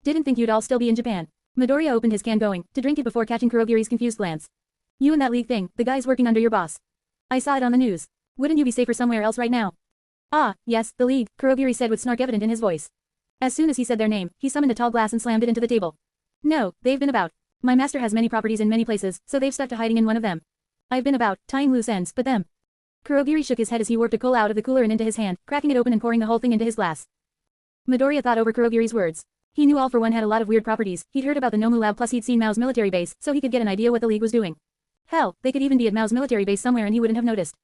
S1: Didn't think you'd all still be in Japan. Midoriya opened his can going to drink it before catching Kurogiri's confused glance. You and that League thing, the guys working under your boss. I saw it on the news. Wouldn't you be safer somewhere else right now? Ah, yes, the League, Kurogiri said with snark evident in his voice. As soon as he said their name, he summoned a tall glass and slammed it into the table. No, they've been about. My master has many properties in many places, so they've stuck to hiding in one of them. I've been about, tying loose ends, but them. Kurogiri shook his head as he warped a cola out of the cooler and into his hand, cracking it open and pouring the whole thing into his glass. Midoriya thought over Kurogiri's words. He knew All for One had a lot of weird properties, he'd heard about the Nomu Lab, plus he'd seen Mao's military base, so he could get an idea what the League was doing. Hell, they could even be at Mao's military base somewhere and he wouldn't have noticed.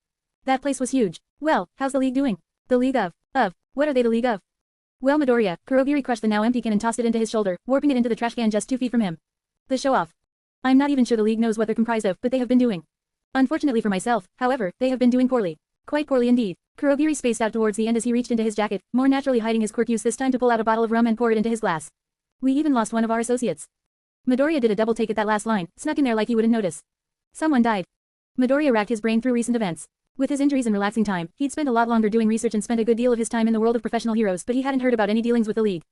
S1: That place was huge. Well, how's the League doing? The League of. What are they the League of? Well, Midoriya, Kurogiri crushed the now empty can and tossed it into his shoulder, warping it into the trash can just 2 feet from him. The show-off. I'm not even sure the League knows what they're comprised of, but they have been doing. Unfortunately for myself, however, they have been doing poorly. Quite poorly indeed. Kurogiri spaced out towards the end as he reached into his jacket, more naturally hiding his quirk use this time to pull out a bottle of rum and pour it into his glass. We even lost one of our associates. Midoriya did a double take at that last line, snuck in there like he wouldn't notice. Someone died. Midoriya racked his brain through recent events. With his injuries and relaxing time, he'd spent a lot longer doing research and spent a good deal of his time in the world of professional heroes, but he hadn't heard about any dealings with the League.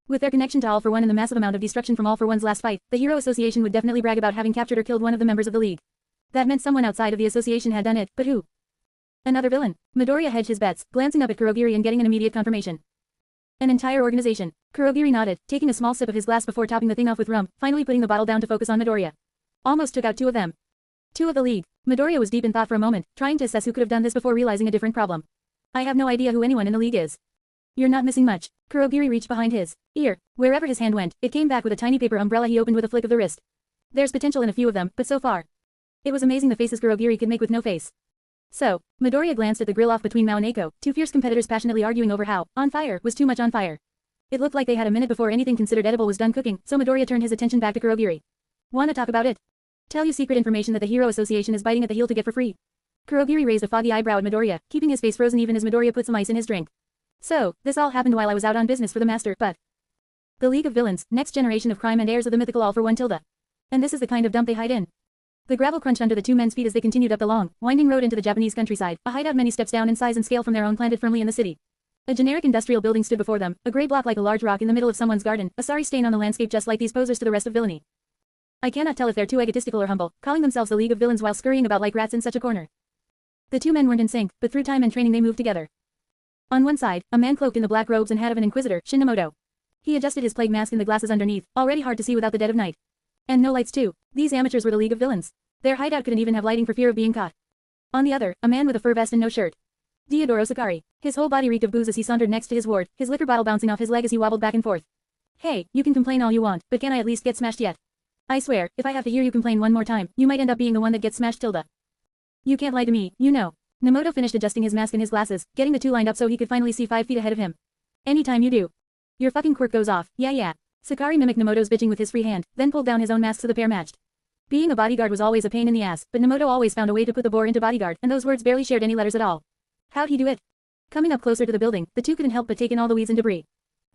S1: With their connection to All for One and the massive amount of destruction from All for One's last fight, the Hero Association would definitely brag about having captured or killed one of the members of the League. That meant someone outside of the association had done it, but who? Another villain. Midoriya hedged his bets, glancing up at Kurogiri and getting an immediate confirmation. An entire organization. Kurogiri nodded, taking a small sip of his glass before topping the thing off with rum, finally putting the bottle down to focus on Midoriya. Almost took out two of them. Two of the League. Midoriya was deep in thought for a moment, trying to assess who could have done this before realizing a different problem. I have no idea who anyone in the League is. You're not missing much. Kurogiri reached behind his ear. Wherever his hand went, it came back with a tiny paper umbrella he opened with a flick of the wrist. There's potential in a few of them, but so far. It was amazing the faces Kurogiri could make with no face. So, Midoriya glanced at the grill off between Mao and Eiko, two fierce competitors passionately arguing over how on fire was too much on fire. It looked like they had a minute before anything considered edible was done cooking, so Midoriya turned his attention back to Kurogiri. Wanna talk about it? Tell you secret information that the Hero Association is biting at the heel to get for free. Kurogiri raised a foggy eyebrow at Midoriya, keeping his face frozen even as Midoriya put some ice in his drink. So, this all happened while I was out on business for the Master, but... The League of Villains, next generation of crime and heirs of the mythical All for One Tilda. And this is the kind of dump they hide in. The gravel crunched under the two men's feet as they continued up the long, winding road into the Japanese countryside, a hideout many steps down in size and scale from their own planted firmly in the city. A generic industrial building stood before them, a gray block like a large rock in the middle of someone's garden, a sorry stain on the landscape just like these posers to the rest of villainy. I cannot tell if they're too egotistical or humble, calling themselves the League of Villains while scurrying about like rats in such a corner. The two men weren't in sync, but through time and training they moved together. On one side, a man cloaked in the black robes and hat of an inquisitor, Shin Nomoto. He adjusted his plague mask and the glasses underneath, already hard to see without the dead of night. And no lights too. These amateurs were the League of Villains. Their hideout couldn't even have lighting for fear of being caught. On the other, a man with a fur vest and no shirt. Diodoro Sakari. His whole body reeked of booze as he sauntered next to his ward, his liquor bottle bouncing off his leg as he wobbled back and forth. Hey, you can complain all you want, but can I at least get smashed yet? I swear, if I have to hear you complain one more time, you might end up being the one that gets smashed, Tilda. You can't lie to me, you know. Nomoto finished adjusting his mask and his glasses, getting the two lined up so he could finally see 5 feet ahead of him. Anytime you do. Your fucking quirk goes off, yeah. Sakari mimicked Nomoto's bitching with his free hand, then pulled down his own mask so the pair matched. Being a bodyguard was always a pain in the ass, but Nomoto always found a way to put the boar into bodyguard, and those words barely shared any letters at all. How'd he do it? Coming up closer to the building, the two couldn't help but take in all the weeds and debris.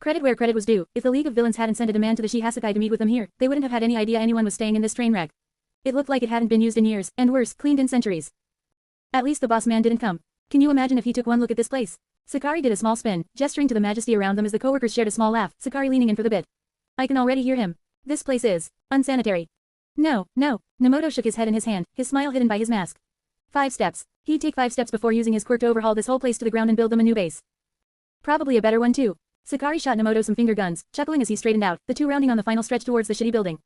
S1: Credit where credit was due. If the League of Villains hadn't sent a demand to the Shihasakai to meet with them here, they wouldn't have had any idea anyone was staying in this train wreck. It looked like it hadn't been used in years, and worse, cleaned in centuries. At least the boss man didn't come. Can you imagine if he took one look at this place? Sakari did a small spin, gesturing to the majesty around them as the coworkers shared a small laugh, Sakari leaning in for the bit. I can already hear him. This place is unsanitary. No. Nomoto shook his head in his hand, his smile hidden by his mask. 5 steps. He'd take 5 steps before using his quirk to overhaul this whole place to the ground and build them a new base. Probably a better one too. Sakari shot Nomoto some finger guns, chuckling as he straightened out, the two rounding on the final stretch towards the shitty building.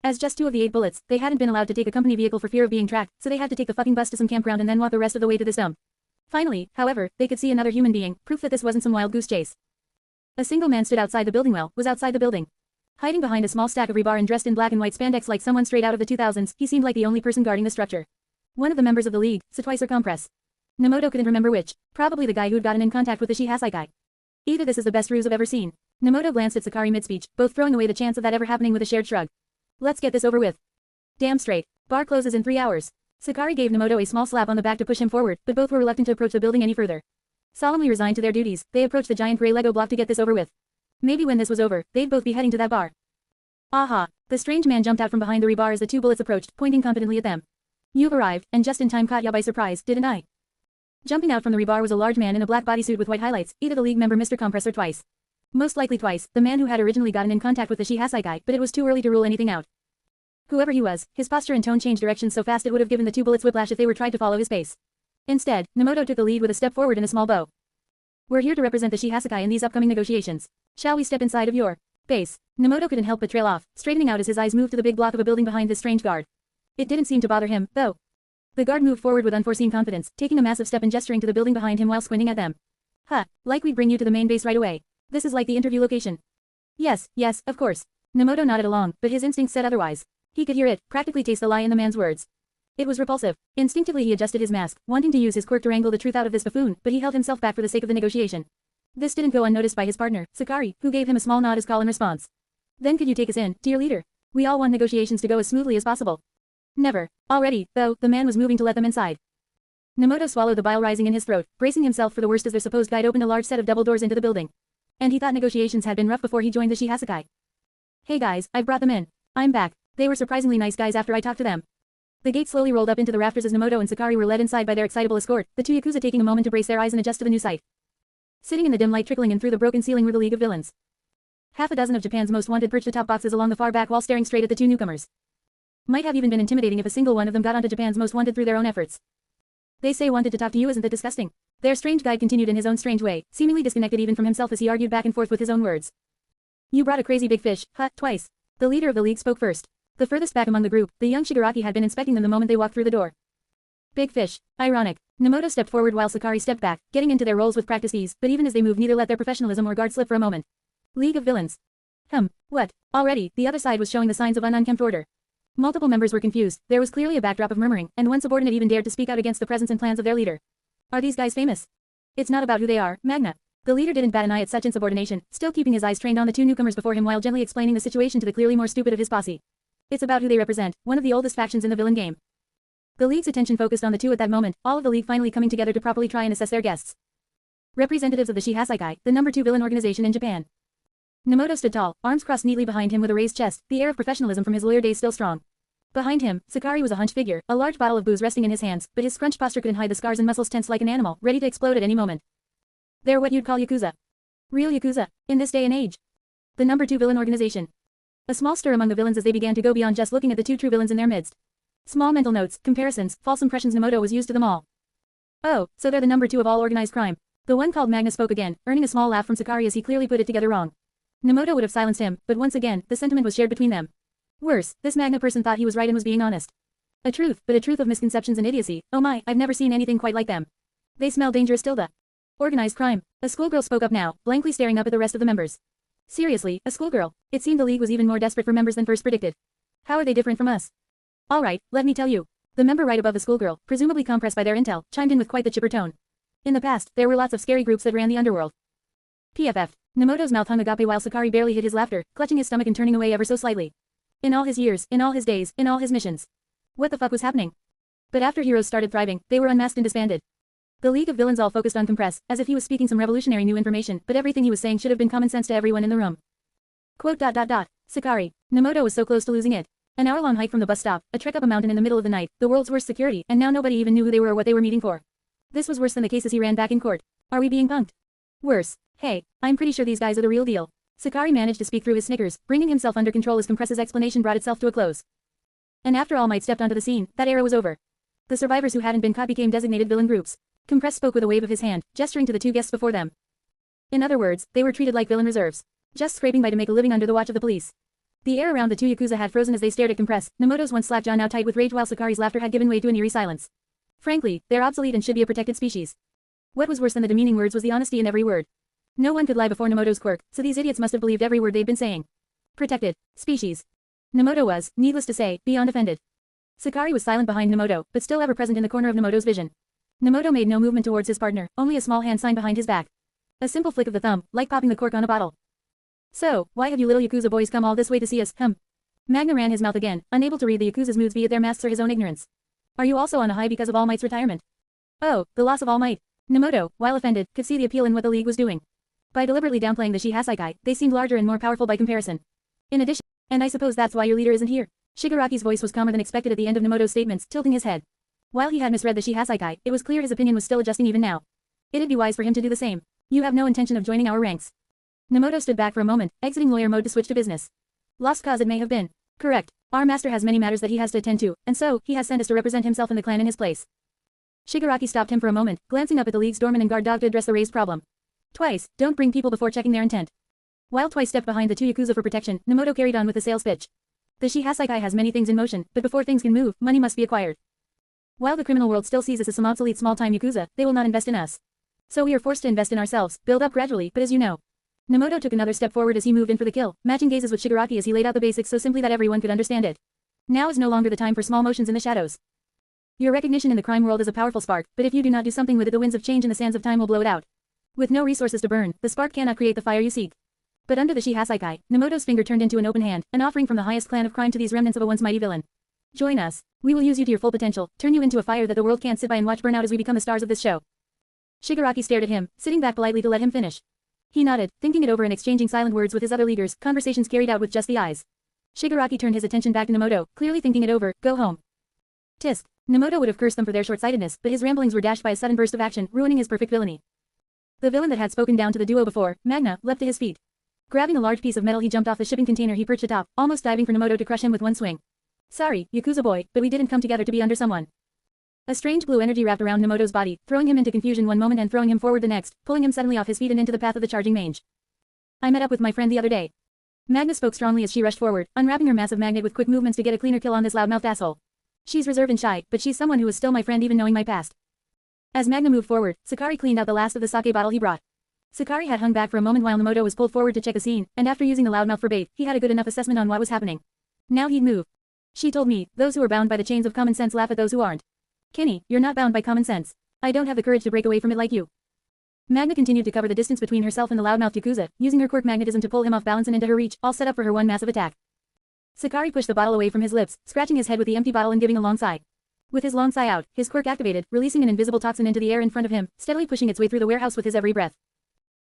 S1: As just 2 of the 8 bullets, they hadn't been allowed to take a company vehicle for fear of being tracked, so they had to take the fucking bus to some campground and then walk the rest of the way to this dump. Finally, however, they could see another human being, proof that this wasn't some wild goose chase. A single man stood outside the building was outside the building. Hiding behind a small stack of rebar and dressed in black and white spandex like someone straight out of the 2000s, he seemed like the only person guarding the structure. One of the members of the League, Satwice or Compress. Nomoto couldn't remember which. Probably the guy who'd gotten in contact with the Shihasakai. Either this is the best ruse I've ever seen. Nomoto glanced at Sakari mid-speech, both throwing away the chance of that ever happening with a shared shrug. Let's get this over with. Damn straight. Bar closes in 3 hours. Sakari gave Nomoto a small slap on the back to push him forward, but both were reluctant to approach the building any further. Solemnly resigned to their duties, they approached the giant gray Lego block to get this over with. Maybe when this was over, they'd both be heading to that bar. Aha! The strange man jumped out from behind the rebar as the 2 bullets approached, pointing confidently at them. You've arrived, and just in time caught ya by surprise, didn't I? Jumping out from the rebar was a large man in a black bodysuit with white highlights, either the League member Mr. Compress or Twice. Most likely Twice, the man who had originally gotten in contact with the Shihasakai, but it was too early to rule anything out. Whoever he was, his posture and tone changed directions so fast it would have given the 2 bullets whiplash if they were tried to follow his pace. Instead, Nomoto took the lead with a step forward and a small bow. We're here to represent the Shihasakai in these upcoming negotiations. Shall we step inside of your base? Nomoto couldn't help but trail off, straightening out as his eyes moved to the big block of a building behind this strange guard. It didn't seem to bother him, though. The guard moved forward with unforeseen confidence, taking a massive step and gesturing to the building behind him while squinting at them. Huh, like we'd bring you to the main base right away. This is like the interview location. Yes, of course. Nomoto nodded along, but his instinct said otherwise. He could hear it, practically taste the lie in the man's words. It was repulsive. Instinctively he adjusted his mask, wanting to use his quirk to wrangle the truth out of this buffoon, but he held himself back for the sake of the negotiation. This didn't go unnoticed by his partner, Sakari, who gave him a small nod as call in response. Then could you take us in, dear leader? We all want negotiations to go as smoothly as possible. Never. Already, though, the man was moving to let them inside. Nomoto swallowed the bile rising in his throat, bracing himself for the worst as their supposed guide opened a large set of double doors into the building. And he thought negotiations had been rough before he joined the Shihasakai. Hey guys, I've brought them in. I'm back. They were surprisingly nice guys after I talked to them. The gate slowly rolled up into the rafters as Nomoto and Sakari were led inside by their excitable escort, the 2 Yakuza taking a moment to brace their eyes and adjust to the new sight. Sitting in the dim light trickling in through the broken ceiling were the League of Villains. Half a dozen of Japan's most wanted perched atop boxes along the far back wall staring straight at the 2 newcomers. Might have even been intimidating if a single one of them got onto Japan's most wanted through their own efforts. They say wanted to talk to you, isn't that disgusting? Their strange guide continued in his own strange way, seemingly disconnected even from himself as he argued back and forth with his own words. You brought a crazy big fish, huh, twice. The leader of the league spoke first. The furthest back among the group, the young Shigaraki had been inspecting them the moment they walked through the door. Big fish. Ironic. Nemoto stepped forward while Sakari stepped back, getting into their roles with practiced ease, but even as they moved neither let their professionalism or guard slip for a moment. League of Villains. What? Already, the other side was showing the signs of unkempt order. Multiple members were confused, there was clearly a backdrop of murmuring, and one subordinate even dared to speak out against the presence and plans of their leader. Are these guys famous? It's not about who they are, Magna. The leader didn't bat an eye at such insubordination, still keeping his eyes trained on the two newcomers before him while gently explaining the situation to the clearly more stupid of his posse. It's about who they represent, one of the oldest factions in the villain game. The league's attention focused on the two at that moment, all of the league finally coming together to properly try and assess their guests. Representatives of the Shihasaikai, the number 2 villain organization in Japan. Nemoto stood tall, arms crossed neatly behind him with a raised chest, the air of professionalism from his lawyer days still strong. Behind him, Sakari was a hunched figure, a large bottle of booze resting in his hands, but his scrunched posture couldn't hide the scars and muscles tense like an animal, ready to explode at any moment. They're what you'd call Yakuza. Real Yakuza, in this day and age. The number 2 villain organization. A small stir among the villains as they began to go beyond just looking at the two true villains in their midst. Small mental notes, comparisons, false impressions Nemoto was used to them all. Oh, so they're the number 2 of all organized crime. The one called Magna spoke again, earning a small laugh from Sakari as he clearly put it together wrong. Nemoto would have silenced him, but once again, the sentiment was shared between them. Worse, this Magna person thought he was right and was being honest. A truth, but a truth of misconceptions and idiocy. Oh my, I've never seen anything quite like them. They smell dangerous Tilda. Organized crime. A schoolgirl spoke up now, blankly staring up at the rest of the members. Seriously, a schoolgirl. It seemed the league was even more desperate for members than first predicted. How are they different from us? Alright, let me tell you. The member right above the schoolgirl, presumably compressed by their intel, chimed in with quite the chipper tone. In the past, there were lots of scary groups that ran the underworld. PFF. Nemoto's mouth hung agape while Sakari barely hid his laughter, clutching his stomach and turning away ever so slightly. In all his years, in all his days, in all his missions. What the fuck was happening? But after heroes started thriving, they were unmasked and disbanded. The League of Villains all focused on Compress, as if he was speaking some revolutionary new information, but everything he was saying should have been common sense to everyone in the room. Quote. Sakari. Nemoto was so close to losing it. An hour-long hike from the bus stop, a trek up a mountain in the middle of the night, the world's worst security, and now nobody even knew who they were or what they were meeting for. This was worse than the cases he ran back in court. Are we being punked? Worse. Hey, I'm pretty sure these guys are the real deal. Sakari managed to speak through his snickers, bringing himself under control as Compress's explanation brought itself to a close. And after All Might stepped onto the scene, that era was over. The survivors who hadn't been caught became designated villain groups. Compress spoke with a wave of his hand, gesturing to the two guests before them. In other words, they were treated like villain reserves. Just scraping by to make a living under the watch of the police. The air around the two Yakuza had frozen as they stared at Compress, Nemoto's once slack jaw now tight with rage while Sakari's laughter had given way to an eerie silence. Frankly, they're obsolete and should be a protected species. What was worse than the demeaning words was the honesty in every word. No one could lie before Nemoto's quirk, so these idiots must have believed every word they'd been saying. Protected species. Nemoto was, needless to say, beyond offended. Sakari was silent behind Nemoto, but still ever present in the corner of Nemoto's vision. Nemoto made no movement towards his partner, only a small hand sign behind his back. A simple flick of the thumb, like popping the cork on a bottle. So, why have you little Yakuza boys come all this way to see us, Magna ran his mouth again, unable to read the Yakuza's moods be it their masks or his own ignorance. Are you also on a high because of All Might's retirement? Oh, the loss of All Might. Nemoto, while offended, could see the appeal in what the League was doing. By deliberately downplaying the Shihasaikai, they seemed larger and more powerful by comparison. In addition, and I suppose that's why your leader isn't here. Shigaraki's voice was calmer than expected at the end of Nemoto's statements, tilting his head. While he had misread the Shihasaikai, it was clear his opinion was still adjusting even now. It'd be wise for him to do the same. You have no intention of joining our ranks. Nemoto stood back for a moment, exiting lawyer mode to switch to business. Lost cause it may have been. Correct. Our master has many matters that he has to attend to, and so, he has sent us to represent himself and the clan in his place. Shigaraki stopped him for a moment, glancing up at the League's doorman and guard dog to address the raised problem. Twice, don't bring people before checking their intent. While Twice stepped behind the two Yakuza for protection, Nemoto carried on with the sales pitch. The Shihasaikai has many things in motion, but before things can move, money must be acquired. While the criminal world still sees us as some obsolete small-time Yakuza, they will not invest in us. So we are forced to invest in ourselves, build up gradually, but as you know. Nemoto took another step forward as he moved in for the kill, matching gazes with Shigaraki as he laid out the basics so simply that everyone could understand it. Now is no longer the time for small motions in the shadows. Your recognition in the crime world is a powerful spark, but if you do not do something with it, the winds of change and the sands of time will blow it out. With no resources to burn, the spark cannot create the fire you seek. But under the Shihasaikai, Nemoto's finger turned into an open hand, an offering from the highest clan of crime to these remnants of a once mighty villain. Join us. We will use you to your full potential, turn you into a fire that the world can't sit by and watch burn out as we become the stars of this show. Shigaraki stared at him, sitting back politely to let him finish. He nodded, thinking it over and exchanging silent words with his other leaders, conversations carried out with just the eyes. Shigaraki turned his attention back to Nemoto, clearly thinking it over. Go home. Tisk. Nemoto would have cursed them for their short-sightedness, but his ramblings were dashed by a sudden burst of action, ruining his perfect villainy. The villain that had spoken down to the duo before, Magna, leapt to his feet. Grabbing a large piece of metal, he jumped off the shipping container he perched atop, almost diving for Nemoto to crush him with one swing. Sorry, Yakuza boy, but we didn't come together to be under someone. A strange blue energy wrapped around Nemoto's body, throwing him into confusion one moment and throwing him forward the next, pulling him suddenly off his feet and into the path of the charging mange. I met up with my friend the other day. Magna spoke strongly as she rushed forward, unwrapping her massive magnet with quick movements to get a cleaner kill on this loudmouthed asshole. She's reserved and shy, but she's someone who is still my friend even knowing my past. As Magna moved forward, Sakari cleaned out the last of the sake bottle he brought. Sakari had hung back for a moment while Nemoto was pulled forward to check the scene, and after using the loudmouth for bait, he had a good enough assessment on what was happening. Now he'd move. She told me, those who are bound by the chains of common sense laugh at those who aren't. Kenny, you're not bound by common sense. I don't have the courage to break away from it like you. Magna continued to cover the distance between herself and the loudmouthed Yakuza, using her quirk magnetism to pull him off balance and into her reach, all set up for her one massive attack. Sakari pushed the bottle away from his lips, scratching his head with the empty bottle and giving a long sigh. With his long sigh out, his quirk activated, releasing an invisible toxin into the air in front of him, steadily pushing its way through the warehouse with his every breath.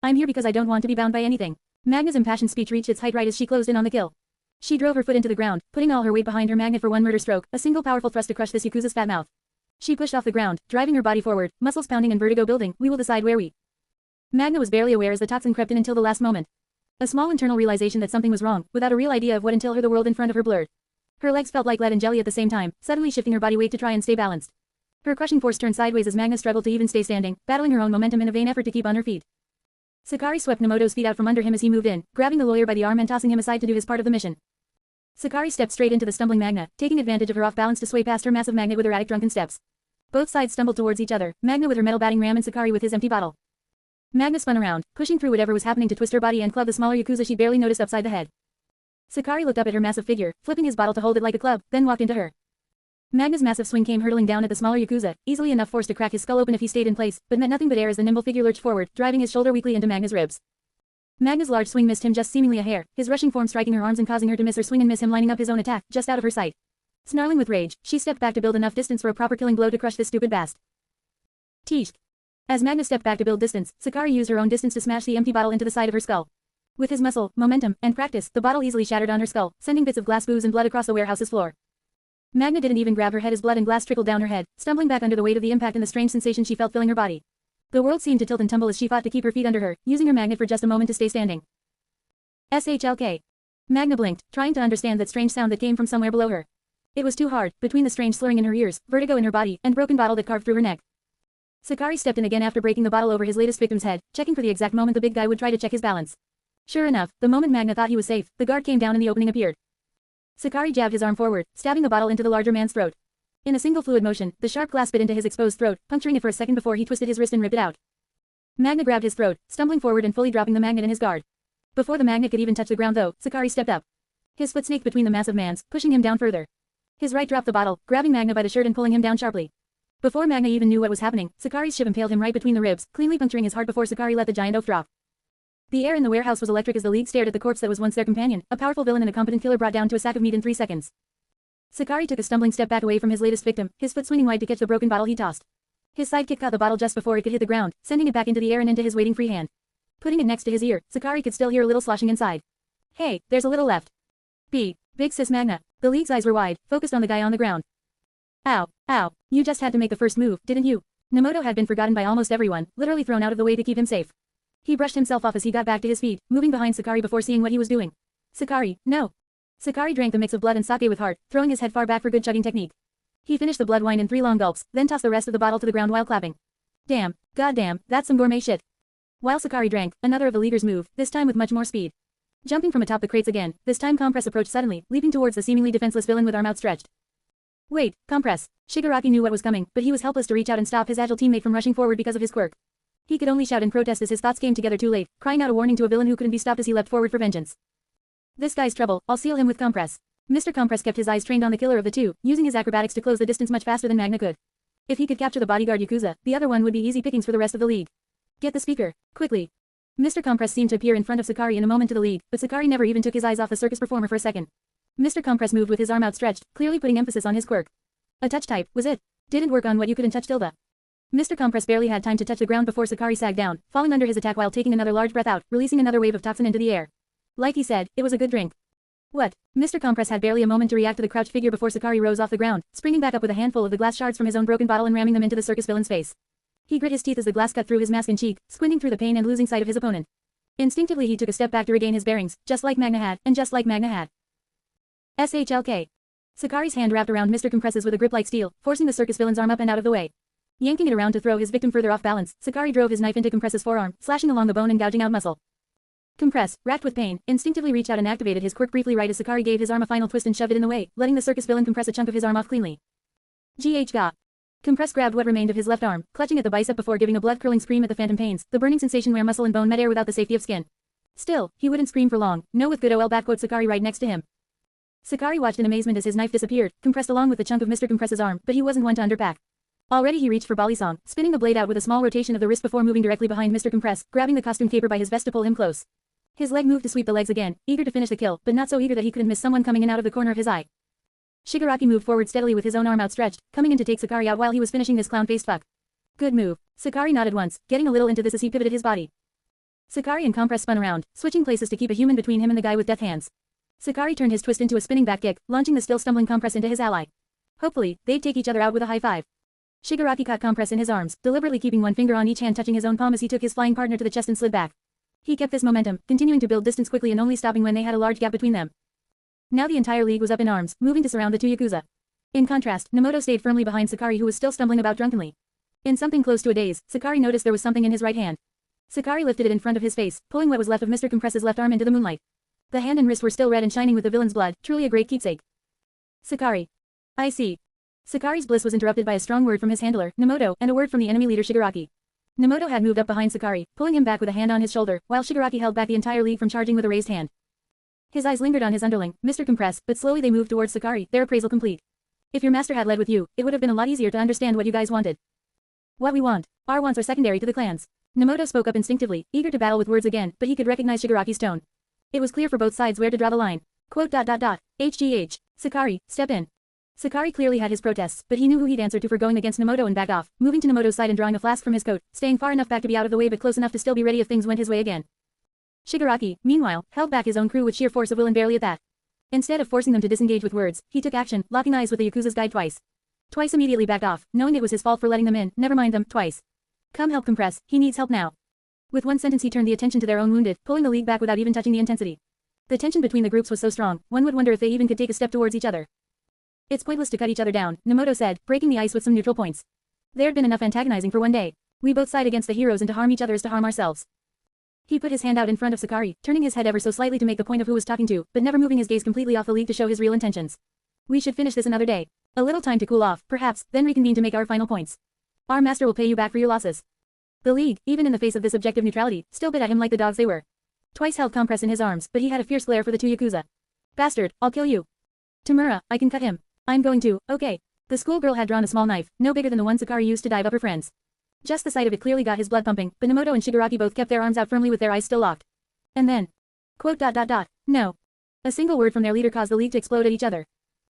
S1: I'm here because I don't want to be bound by anything. Magna's impassioned speech reached its height right as she closed in on the kill. She drove her foot into the ground, putting all her weight behind her magnet for one murder stroke, a single powerful thrust to crush this Yakuza's fat mouth. She pushed off the ground, driving her body forward, muscles pounding and vertigo building. We will decide where we. Magna was barely aware as the toxin crept in until the last moment. A small internal realization that something was wrong, without a real idea of what until her the world in front of her blurred. Her legs felt like lead and jelly at the same time, suddenly shifting her body weight to try and stay balanced. Her crushing force turned sideways as Magna struggled to even stay standing, battling her own momentum in a vain effort to keep on her feet. Sakari swept Nemoto's feet out from under him as he moved in, grabbing the lawyer by the arm and tossing him aside to do his part of the mission. Sakari stepped straight into the stumbling Magna, taking advantage of her off-balance to sway past her massive magnet with erratic drunken steps. Both sides stumbled towards each other, Magna with her metal batting ram and Sakari with his empty bottle. Magna spun around, pushing through whatever was happening to twist her body and club the smaller Yakuza she'd barely noticed upside the head. Sakari looked up at her massive figure, flipping his bottle to hold it like a club, then walked into her. Magna's massive swing came hurtling down at the smaller Yakuza, easily enough forced to crack his skull open if he stayed in place, but met nothing but air as the nimble figure lurched forward, driving his shoulder weakly into Magna's ribs. Magna's large swing missed him just seemingly a hair, his rushing form striking her arms and causing her to miss her swing and miss him lining up his own attack, just out of her sight. Snarling with rage, she stepped back to build enough distance for a proper killing blow to crush this stupid bast. Teesh. As Magna stepped back to build distance, Sakari used her own distance to smash the empty bottle into the side of her skull. With his muscle, momentum, and practice, the bottle easily shattered on her skull, sending bits of glass booze and blood across the warehouse's floor. Magna didn't even grab her head as blood and glass trickled down her head, stumbling back under the weight of the impact and the strange sensation she felt filling her body. The world seemed to tilt and tumble as she fought to keep her feet under her, using her magnet for just a moment to stay standing. SHLK. Magna blinked, trying to understand that strange sound that came from somewhere below her. It was too hard, between the strange slurring in her ears, vertigo in her body, and broken bottle that carved through her neck. Sakari stepped in again after breaking the bottle over his latest victim's head, checking for the exact moment the big guy would try to check his balance. Sure enough, the moment Magna thought he was safe, the guard came down and the opening appeared. Sakari jabbed his arm forward, stabbing the bottle into the larger man's throat. In a single fluid motion, the sharp glass bit into his exposed throat, puncturing it for a second before he twisted his wrist and ripped it out. Magna grabbed his throat, stumbling forward and fully dropping the magnet in his guard. Before the magnet could even touch the ground though, Sakari stepped up. His foot snaked between the massive man's, pushing him down further. His right dropped the bottle, grabbing Magna by the shirt and pulling him down sharply. Before Magna even knew what was happening, Sakari's shiv impaled him right between the ribs, cleanly puncturing his heart before Sakari let the giant oaf drop. The air in the warehouse was electric as the League stared at the corpse that was once their companion, a powerful villain and a competent killer brought down to a sack of meat in 3 seconds. Sakari took a stumbling step back away from his latest victim, his foot swinging wide to catch the broken bottle he tossed. His sidekick caught the bottle just before it could hit the ground, sending it back into the air and into his waiting free hand. Putting it next to his ear, Sakari could still hear a little sloshing inside. Hey, there's a little left. Big sis Magna. The League's eyes were wide, focused on the guy on the ground. Ow, ow, you just had to make the first move, didn't you? Nemoto had been forgotten by almost everyone, literally thrown out of the way to keep him safe. He brushed himself off as he got back to his feet, moving behind Sakari before seeing what he was doing. Sakari, no. Sakari drank the mix of blood and sake with heart, throwing his head far back for good chugging technique. He finished the blood wine in 3 long gulps, then tossed the rest of the bottle to the ground while clapping. Damn, goddamn, that's some gourmet shit. While Sakari drank, another of the Leaguers moved, this time with much more speed. Jumping from atop the crates again, this time Compress approached suddenly, leaping towards the seemingly defenseless villain with arm outstretched. Wait, Compress. Shigaraki knew what was coming, but he was helpless to reach out and stop his agile teammate from rushing forward because of his quirk. He could only shout in protest as his thoughts came together too late, crying out a warning to a villain who couldn't be stopped as he leapt forward for vengeance. This guy's trouble, I'll seal him with Compress. Mr. Compress kept his eyes trained on the killer of the two, using his acrobatics to close the distance much faster than Magna could. If he could capture the bodyguard Yakuza, the other one would be easy pickings for the rest of the League. Get the speaker, quickly. Mr. Compress seemed to appear in front of Sakari in a moment to the League, but Sakari never even took his eyes off the circus performer for a second. Mr. Compress moved with his arm outstretched, clearly putting emphasis on his quirk. A touch type, was it? Didn't work on what you couldn't touch tilde. Mr. Compress barely had time to touch the ground before Sakari sagged down, falling under his attack while taking another large breath out, releasing another wave of toxin into the air. Like he said, it was a good drink. What? Mr. Compress had barely a moment to react to the crouched figure before Sakari rose off the ground, springing back up with a handful of the glass shards from his own broken bottle and ramming them into the circus villain's face. He grit his teeth as the glass cut through his mask and cheek, squinting through the pain and losing sight of his opponent. Instinctively he took a step back to regain his bearings, just like Magna had, and just like Magna had. SHLK. Sakari's hand wrapped around Mr. Compress's with a grip like steel, forcing the circus villain's arm up and out of the way. Yanking it around to throw his victim further off balance, Sakari drove his knife into Compress's forearm, slashing along the bone and gouging out muscle. Compress, racked with pain, instinctively reached out and activated his quirk briefly right as Sakari gave his arm a final twist and shoved it in the way, letting the circus villain compress a chunk of his arm off cleanly. Gah. Compress grabbed what remained of his left arm, clutching at the bicep before giving a blood-curdling scream at the phantom pains, the burning sensation where muscle and bone met air without the safety of skin. Still, he wouldn't scream for long, no with good ol' backquote Sakari right next to him. Sakari watched in amazement as his knife disappeared, compressed along with the chunk of Mr. Compress's arm, but he wasn't one to underpack. Already he reached for Balisong, spinning the blade out with a small rotation of the wrist before moving directly behind Mr. Compress, grabbing the costume caper by his vest to pull him close. His leg moved to sweep the legs again, eager to finish the kill, but not so eager that he couldn't miss someone coming in out of the corner of his eye. Shigaraki moved forward steadily with his own arm outstretched, coming in to take Sakari out while he was finishing this clown-faced fuck. Good move. Sakari nodded once, getting a little into this as he pivoted his body. Sakari and Compress spun around, switching places to keep a human between him and the guy with death hands. Sakari turned his twist into a spinning back kick, launching the still stumbling Compress into his ally. Hopefully, they'd take each other out with a high five. Shigaraki caught Compress in his arms, deliberately keeping one finger on each hand touching his own palm as he took his flying partner to the chest and slid back. He kept this momentum, continuing to build distance quickly and only stopping when they had a large gap between them. Now the entire league was up in arms, moving to surround the two Yakuza. In contrast, Nemoto stayed firmly behind Sakari who was still stumbling about drunkenly. In something close to a daze, Sakari noticed there was something in his right hand. Sakari lifted it in front of his face, pulling what was left of Mr. Compress's left arm into the moonlight. The hand and wrist were still red and shining with the villain's blood, truly a great keepsake. Sakari. I see. Sakari's bliss was interrupted by a strong word from his handler, Nemoto, and a word from the enemy leader Shigaraki. Nemoto had moved up behind Sakari, pulling him back with a hand on his shoulder, while Shigaraki held back the entire league from charging with a raised hand. His eyes lingered on his underling, Mr. Compress, but slowly they moved towards Sakari, their appraisal complete. If your master had led with you, it would have been a lot easier to understand what you guys wanted. What we want. Our wants are secondary to the clan's. Nemoto spoke up instinctively, eager to battle with words again, but he could recognize Shigaraki's tone. It was clear for both sides where to draw the line. HGH. Sakari, step in. Sakari clearly had his protests, but he knew who he'd answer to for going against Nemoto and backed off, moving to Nemoto's side and drawing a flask from his coat, staying far enough back to be out of the way but close enough to still be ready if things went his way again. Shigaraki, meanwhile, held back his own crew with sheer force of will and barely at that. Instead of forcing them to disengage with words, he took action, locking eyes with the Yakuza's guide twice. Twice immediately backed off, knowing it was his fault for letting them in, never mind them, twice. Come help Compress, he needs help now. With one sentence he turned the attention to their own wounded, pulling the league back without even touching the intensity. The tension between the groups was so strong, one would wonder if they even could take a step towards each other. It's pointless to cut each other down, Nemoto said, breaking the ice with some neutral points. There'd been enough antagonizing for one day. We both side against the heroes and to harm each other is to harm ourselves. He put his hand out in front of Sakari, turning his head ever so slightly to make the point of who was talking to, but never moving his gaze completely off the league to show his real intentions. We should finish this another day. A little time to cool off, perhaps, then reconvene to make our final points. Our master will pay you back for your losses. The league, even in the face of this objective neutrality, still bit at him like the dogs they were. Twice held Compress in his arms, but he had a fierce glare for the two Yakuza. Bastard, I'll kill you. Tamura, I can cut him. I'm going to, okay. The schoolgirl had drawn a small knife, no bigger than the one Sakari used to dive up her friends. Just the sight of it clearly got his blood pumping, but Nemoto and Shigaraki both kept their arms out firmly with their eyes still locked. And then. No. A single word from their leader caused the league to explode at each other.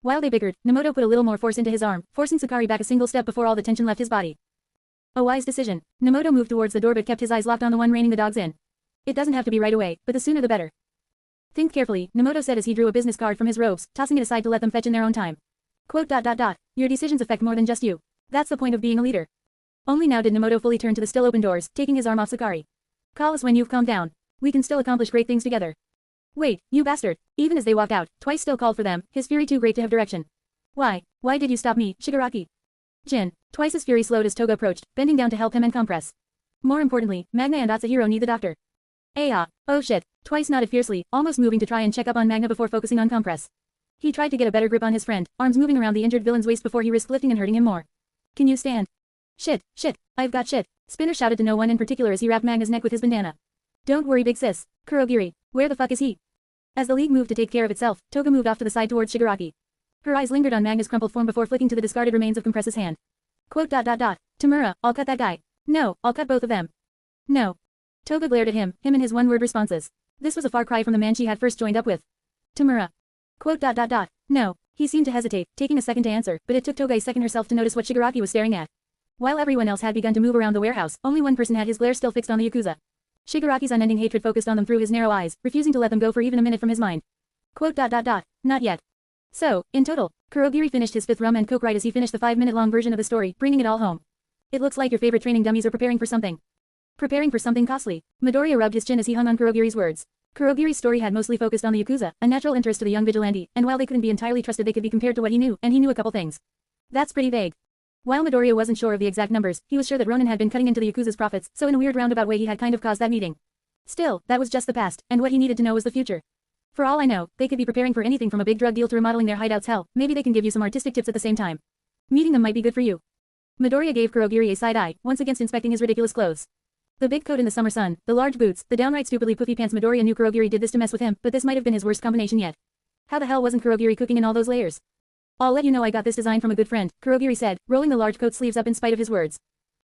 S1: While they bickered, Nemoto put a little more force into his arm, forcing Sakari back a single step before all the tension left his body. A wise decision. Nemoto moved towards the door but kept his eyes locked on the one reining the dogs in. It doesn't have to be right away, but the sooner the better. Think carefully, Nemoto said as he drew a business card from his robes, tossing it aside to let them fetch in their own time. Your decisions affect more than just you. That's the point of being a leader. Only now did Nemoto fully turn to the still open doors, taking his arm off Sakari. Call us when you've calmed down. We can still accomplish great things together. Wait, you bastard. Even as they walked out, Twice still called for them, his fury too great to have direction. Why did you stop me, Shigaraki? Jin. Twice's fury slowed as Toga approached, bending down to help him and Compress. More importantly, Magna and Atsuhiro need the doctor. Oh shit. Twice nodded fiercely, almost moving to try and check up on Magna before focusing on Compress. He tried to get a better grip on his friend, arms moving around the injured villain's waist before he risked lifting and hurting him more. Can you stand? Shit, I've got shit. Spinner shouted to no one in particular as he wrapped Magna's neck with his bandana. Don't worry big sis. Kurogiri, where the fuck is he? As the league moved to take care of itself, Toga moved off to the side towards Shigaraki. Her eyes lingered on Magna's crumpled form before flicking to the discarded remains of Compress's hand. Tamura, I'll cut that guy. No, I'll cut both of them. No. Toga glared at him and his one-word responses. This was a far cry from the man she had first joined up with. Tamura. No. He seemed to hesitate, taking a second to answer, but it took Toga a second herself to notice what Shigaraki was staring at. While everyone else had begun to move around the warehouse, only one person had his glare still fixed on the Yakuza. Shigaraki's unending hatred focused on them through his narrow eyes, refusing to let them go for even a minute from his mind. Not yet. So, in total, Kurogiri finished his 5th rum and coke right as he finished the 5-minute-long version of the story, bringing it all home. It looks like your favorite training dummies are preparing for something. Preparing for something costly. Midoriya rubbed his chin as he hung on Kurogiri's words. Kurogiri's story had mostly focused on the Yakuza, a natural interest to the young vigilante, and while they couldn't be entirely trusted they could be compared to what he knew, and he knew a couple things. That's pretty vague. While Midoriya wasn't sure of the exact numbers, he was sure that Ronin had been cutting into the Yakuza's profits, so in a weird roundabout way he had kind of caused that meeting. Still, that was just the past, and what he needed to know was the future. For all I know, they could be preparing for anything from a big drug deal to remodeling their hideouts. Hell, maybe they can give you some artistic tips at the same time. Meeting them might be good for you. Midoriya gave Kurogiri a side eye, once again inspecting his ridiculous clothes. The big coat in the summer sun, the large boots, the downright stupidly poofy pants. Midoriya knew Kurogiri did this to mess with him, but this might have been his worst combination yet. How the hell wasn't Kurogiri cooking in all those layers? I'll let you know I got this design from a good friend, Kurogiri said, rolling the large coat sleeves up in spite of his words.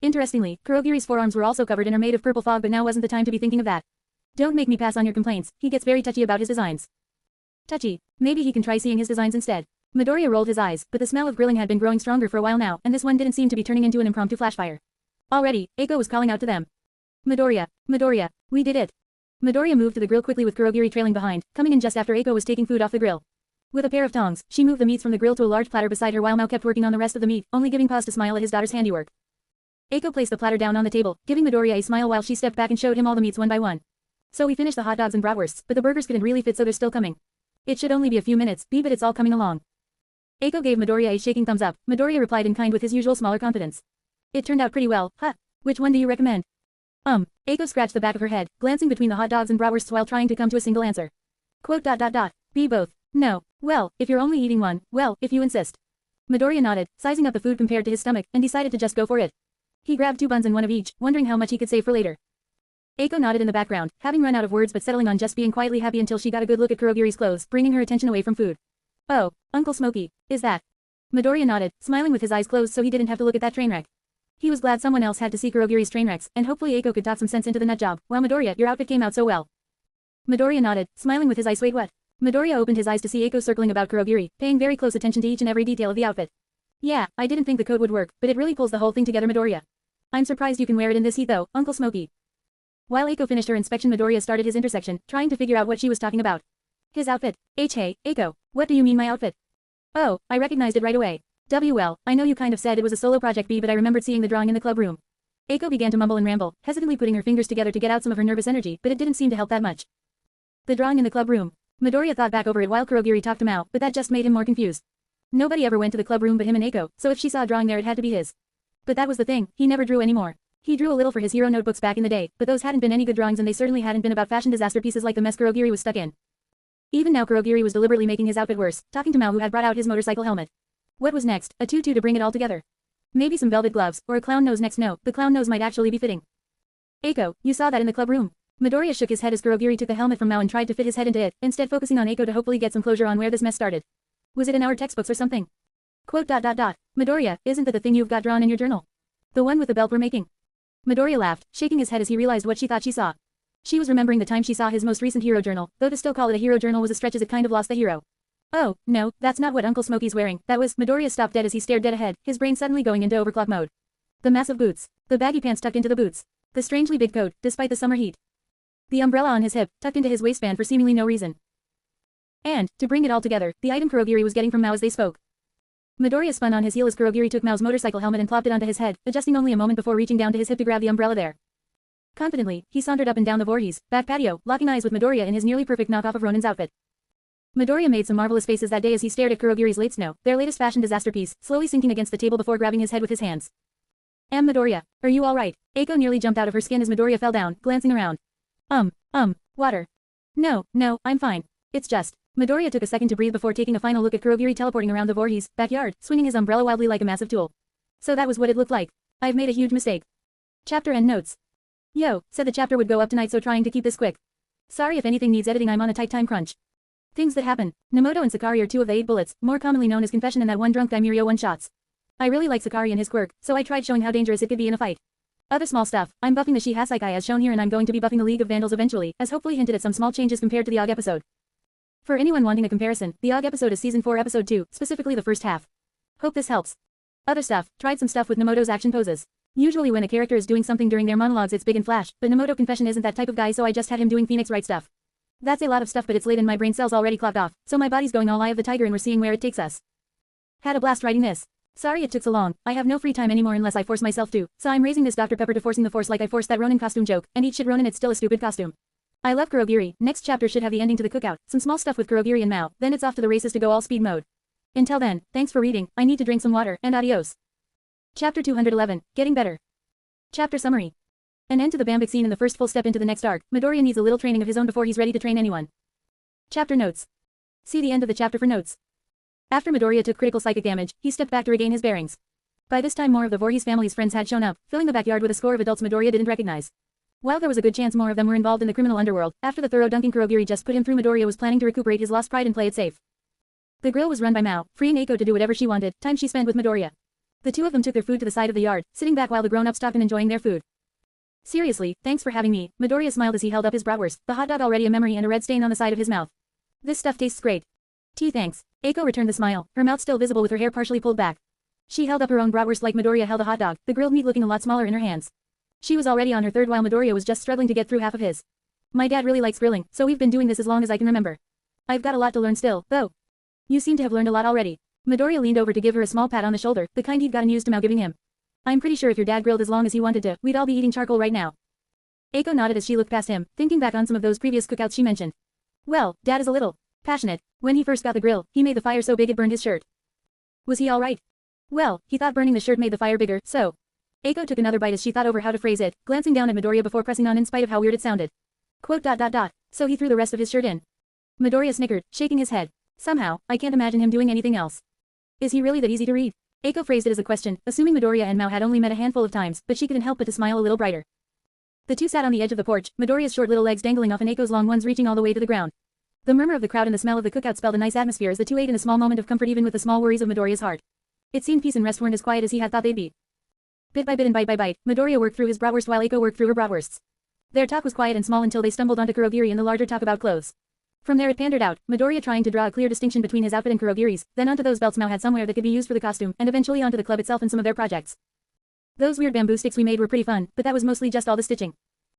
S1: Interestingly, Kurogiri's forearms were also covered and are made of purple fog, but now wasn't the time to be thinking of that. Don't make me pass on your complaints, he gets very touchy about his designs. Touchy. Maybe he can try seeing his designs instead. Midoriya rolled his eyes, but the smell of grilling had been growing stronger for a while now, and this one didn't seem to be turning into an impromptu flashfire. Already, Eiko was calling out to them. Midoriya, Midoriya, we did it. Midoriya moved to the grill quickly with Kurogiri trailing behind, coming in just after Eiko was taking food off the grill. With a pair of tongs, she moved the meats from the grill to a large platter beside her while Mao kept working on the rest of the meat, only giving pause to smile at his daughter's handiwork. Eiko placed the platter down on the table, giving Midoriya a smile while she stepped back and showed him all the meats one by one. So we finished the hot dogs and bratwursts, but the burgers couldn't really fit, so they're still coming. It should only be a few minutes, but it's all coming along. Eiko gave Midoriya a shaking thumbs up. Midoriya replied in kind with his usual smaller confidence. It turned out pretty well, huh? Which one do you recommend? Eiko scratched the back of her head, glancing between the hot dogs and bratwursts while trying to come to a single answer. Quote. Be both. No. Well, if you're only eating one, well, if you insist. Midoriya nodded, sizing up the food compared to his stomach, and decided to just go for it. He grabbed 2 buns and one of each, wondering how much he could save for later. Eiko nodded in the background, having run out of words but settling on just being quietly happy until she got a good look at Kurogiri's clothes, bringing her attention away from food. Oh, Uncle Smokey, is that? Midoriya nodded, smiling with his eyes closed so he didn't have to look at that train wreck. He was glad someone else had to see Kurogiri's train wrecks, and hopefully Eiko could talk some sense into the nut job. Wow, Midoriya, your outfit came out so well. Midoriya nodded, smiling with his eyes. Wait, what? Midoriya opened his eyes to see Eiko circling about Kurogiri, paying very close attention to each and every detail of the outfit. Yeah, I didn't think the coat would work, but it really pulls the whole thing together, Midoriya. I'm surprised you can wear it in this heat though, Uncle Smokey. While Eiko finished her inspection, Midoriya started his intersection, trying to figure out what she was talking about. His outfit. Hey, Eiko, what do you mean my outfit? Oh, I recognized it right away. Well, I know you kind of said it was a solo project B, but I remembered seeing the drawing in the club room. Eiko began to mumble and ramble, hesitantly putting her fingers together to get out some of her nervous energy, but it didn't seem to help that much. The drawing in the club room. Midoriya thought back over it while Kurogiri talked to Mao, but that just made him more confused. Nobody ever went to the club room but him and Eiko, so if she saw a drawing there it had to be his. But that was the thing, he never drew anymore. He drew a little for his hero notebooks back in the day, but those hadn't been any good drawings and they certainly hadn't been about fashion disaster pieces like the mess Kurogiri was stuck in. Even now Kurogiri was deliberately making his outfit worse, talking to Mao who had brought out his motorcycle helmet. What was next? A tutu to bring it all together. Maybe some velvet gloves, or a clown nose next. No, the clown nose might actually be fitting. Eiko, you saw that in the club room. Midoriya shook his head as Kurogiri took the helmet from Mao and tried to fit his head into it, instead focusing on Eiko to hopefully get some closure on where this mess started. Was it in our textbooks or something? Quote. Midoriya, isn't that the thing you've got drawn in your journal? The one with the belt we're making? Midoriya laughed, shaking his head as he realized what she thought she saw. She was remembering the time she saw his most recent hero journal, though to still call it a hero journal was a stretch as it kind of lost the hero. Oh, no, that's not what Uncle Smokey's wearing. That was. Midoriya stopped dead as he stared dead ahead, his brain suddenly going into overclock mode. The massive boots. The baggy pants tucked into the boots. The strangely big coat, despite the summer heat. The umbrella on his hip, tucked into his waistband for seemingly no reason. And, to bring it all together, the item Kurogiri was getting from Mao as they spoke. Midoriya spun on his heel as Kurogiri took Mao's motorcycle helmet and plopped it onto his head, adjusting only a moment before reaching down to his hip to grab the umbrella there. Confidently, he sauntered up and down the Voorhees back patio, locking eyes with Midoriya in his nearly perfect knockoff of Ronin's outfit. Midoriya made some marvelous faces that day as he stared at Kurogiri's late snow, their latest fashion disaster piece, slowly sinking against the table before grabbing his head with his hands. Midoriya, are you alright? Eiko nearly jumped out of her skin as Midoriya fell down, glancing around. Water. No, I'm fine. It's just. Midoriya took a second to breathe before taking a final look at Kurogiri teleporting around the Voorhees backyard, swinging his umbrella wildly like a massive tool. So that was what it looked like. I've made a huge mistake. Chapter and notes. Yo, said the chapter would go up tonight, so trying to keep this quick. Sorry if anything needs editing, I'm on a tight time crunch. Things that happen. Nemoto and Sakari are 2 of the 8 bullets, more commonly known as Confession and that one drunk guy Mirio 1 shots. I really like Sakari and his quirk, so I tried showing how dangerous it could be in a fight. Other small stuff, I'm buffing the Shihasaikai as shown here, and I'm going to be buffing the League of Vandals eventually, as hopefully hinted at some small changes compared to the OG episode. For anyone wanting a comparison, the OG episode is Season 4 Episode 2, specifically the first half. Hope this helps. Other stuff, tried some stuff with Nemoto's action poses. Usually when a character is doing something during their monologues it's big and flash, but Nemoto Confession isn't that type of guy, so I just had him doing Phoenix Wright stuff. That's a lot of stuff, but it's late and my brain cells already clocked off, so my body's going all Eye of the Tiger and we're seeing where it takes us. Had a blast writing this. Sorry it took so long, I have no free time anymore unless I force myself to, so I'm raising this Dr. Pepper to forcing the force like I forced that Ronin costume joke, and eat shit Ronin, it's still a stupid costume. I love Kurogiri. Next chapter should have the ending to the cookout, some small stuff with Kurogiri and Mao, then it's off to the races to go all speed mode. Until then, thanks for reading, I need to drink some water, and adios. Chapter 211, Getting Better. Chapter Summary. An end to the Bambic scene in the first full step into the next arc. Midoriya needs a little training of his own before he's ready to train anyone. Chapter Notes. See the end of the chapter for notes. After Midoriya took critical psychic damage, he stepped back to regain his bearings. By this time more of the Voorhees family's friends had shown up, filling the backyard with a score of adults Midoriya didn't recognize. While there was a good chance more of them were involved in the criminal underworld, after the thorough dunking Kurogiri just put him through, Midoriya was planning to recuperate his lost pride and play it safe. The grill was run by Mao, freeing Eiko to do whatever she wanted, time she spent with Midoriya. The two of them took their food to the side of the yard, sitting back while the grown-ups talked and enjoying their food. Seriously, thanks for having me, Midoriya smiled as he held up his bratwurst, the hot dog already a memory and a red stain on the side of his mouth. This stuff tastes great. Thanks. Eiko returned the smile, her mouth still visible with her hair partially pulled back. She held up her own bratwurst like Midoriya held a hot dog, the grilled meat looking a lot smaller in her hands. She was already on her third while Midoriya was just struggling to get through half of his. My dad really likes grilling, so we've been doing this as long as I can remember. I've got a lot to learn still, though. You seem to have learned a lot already. Midoriya leaned over to give her a small pat on the shoulder, the kind he'd gotten used to Mao giving him. I'm pretty sure if your dad grilled as long as he wanted to, we'd all be eating charcoal right now. Eiko nodded as she looked past him, thinking back on some of those previous cookouts she mentioned. Well, Dad is a little passionate. When he first got the grill, he made the fire so big it burned his shirt. Was he alright? Well, he thought burning the shirt made the fire bigger, so. Eiko took another bite as she thought over how to phrase it, glancing down at Midoriya before pressing on in spite of how weird it sounded. Quote ... So he threw the rest of his shirt in. Midoriya snickered, shaking his head. Somehow, I can't imagine him doing anything else. Is he really that easy to read? Eiko phrased it as a question, assuming Midoriya and Mao had only met a handful of times, but she couldn't help but to smile a little brighter. The two sat on the edge of the porch, Midoriya's short little legs dangling off and Eiko's long ones reaching all the way to the ground. The murmur of the crowd and the smell of the cookout spelled a nice atmosphere as the two ate in a small moment of comfort even with the small worries of Midoriya's heart. It seemed peace and rest weren't as quiet as he had thought they'd be. Bit by bit and bite by bite, Midoriya worked through his bratwurst while Eiko worked through her bratwursts. Their talk was quiet and small until they stumbled onto Kurogiri and the larger talk about clothes. From there it pandered out, Midoriya trying to draw a clear distinction between his outfit and Kurogiri's, then onto those belts Mao had somewhere that could be used for the costume, and eventually onto the club itself and some of their projects. Those weird bamboo sticks we made were pretty fun, but that was mostly just all the stitching.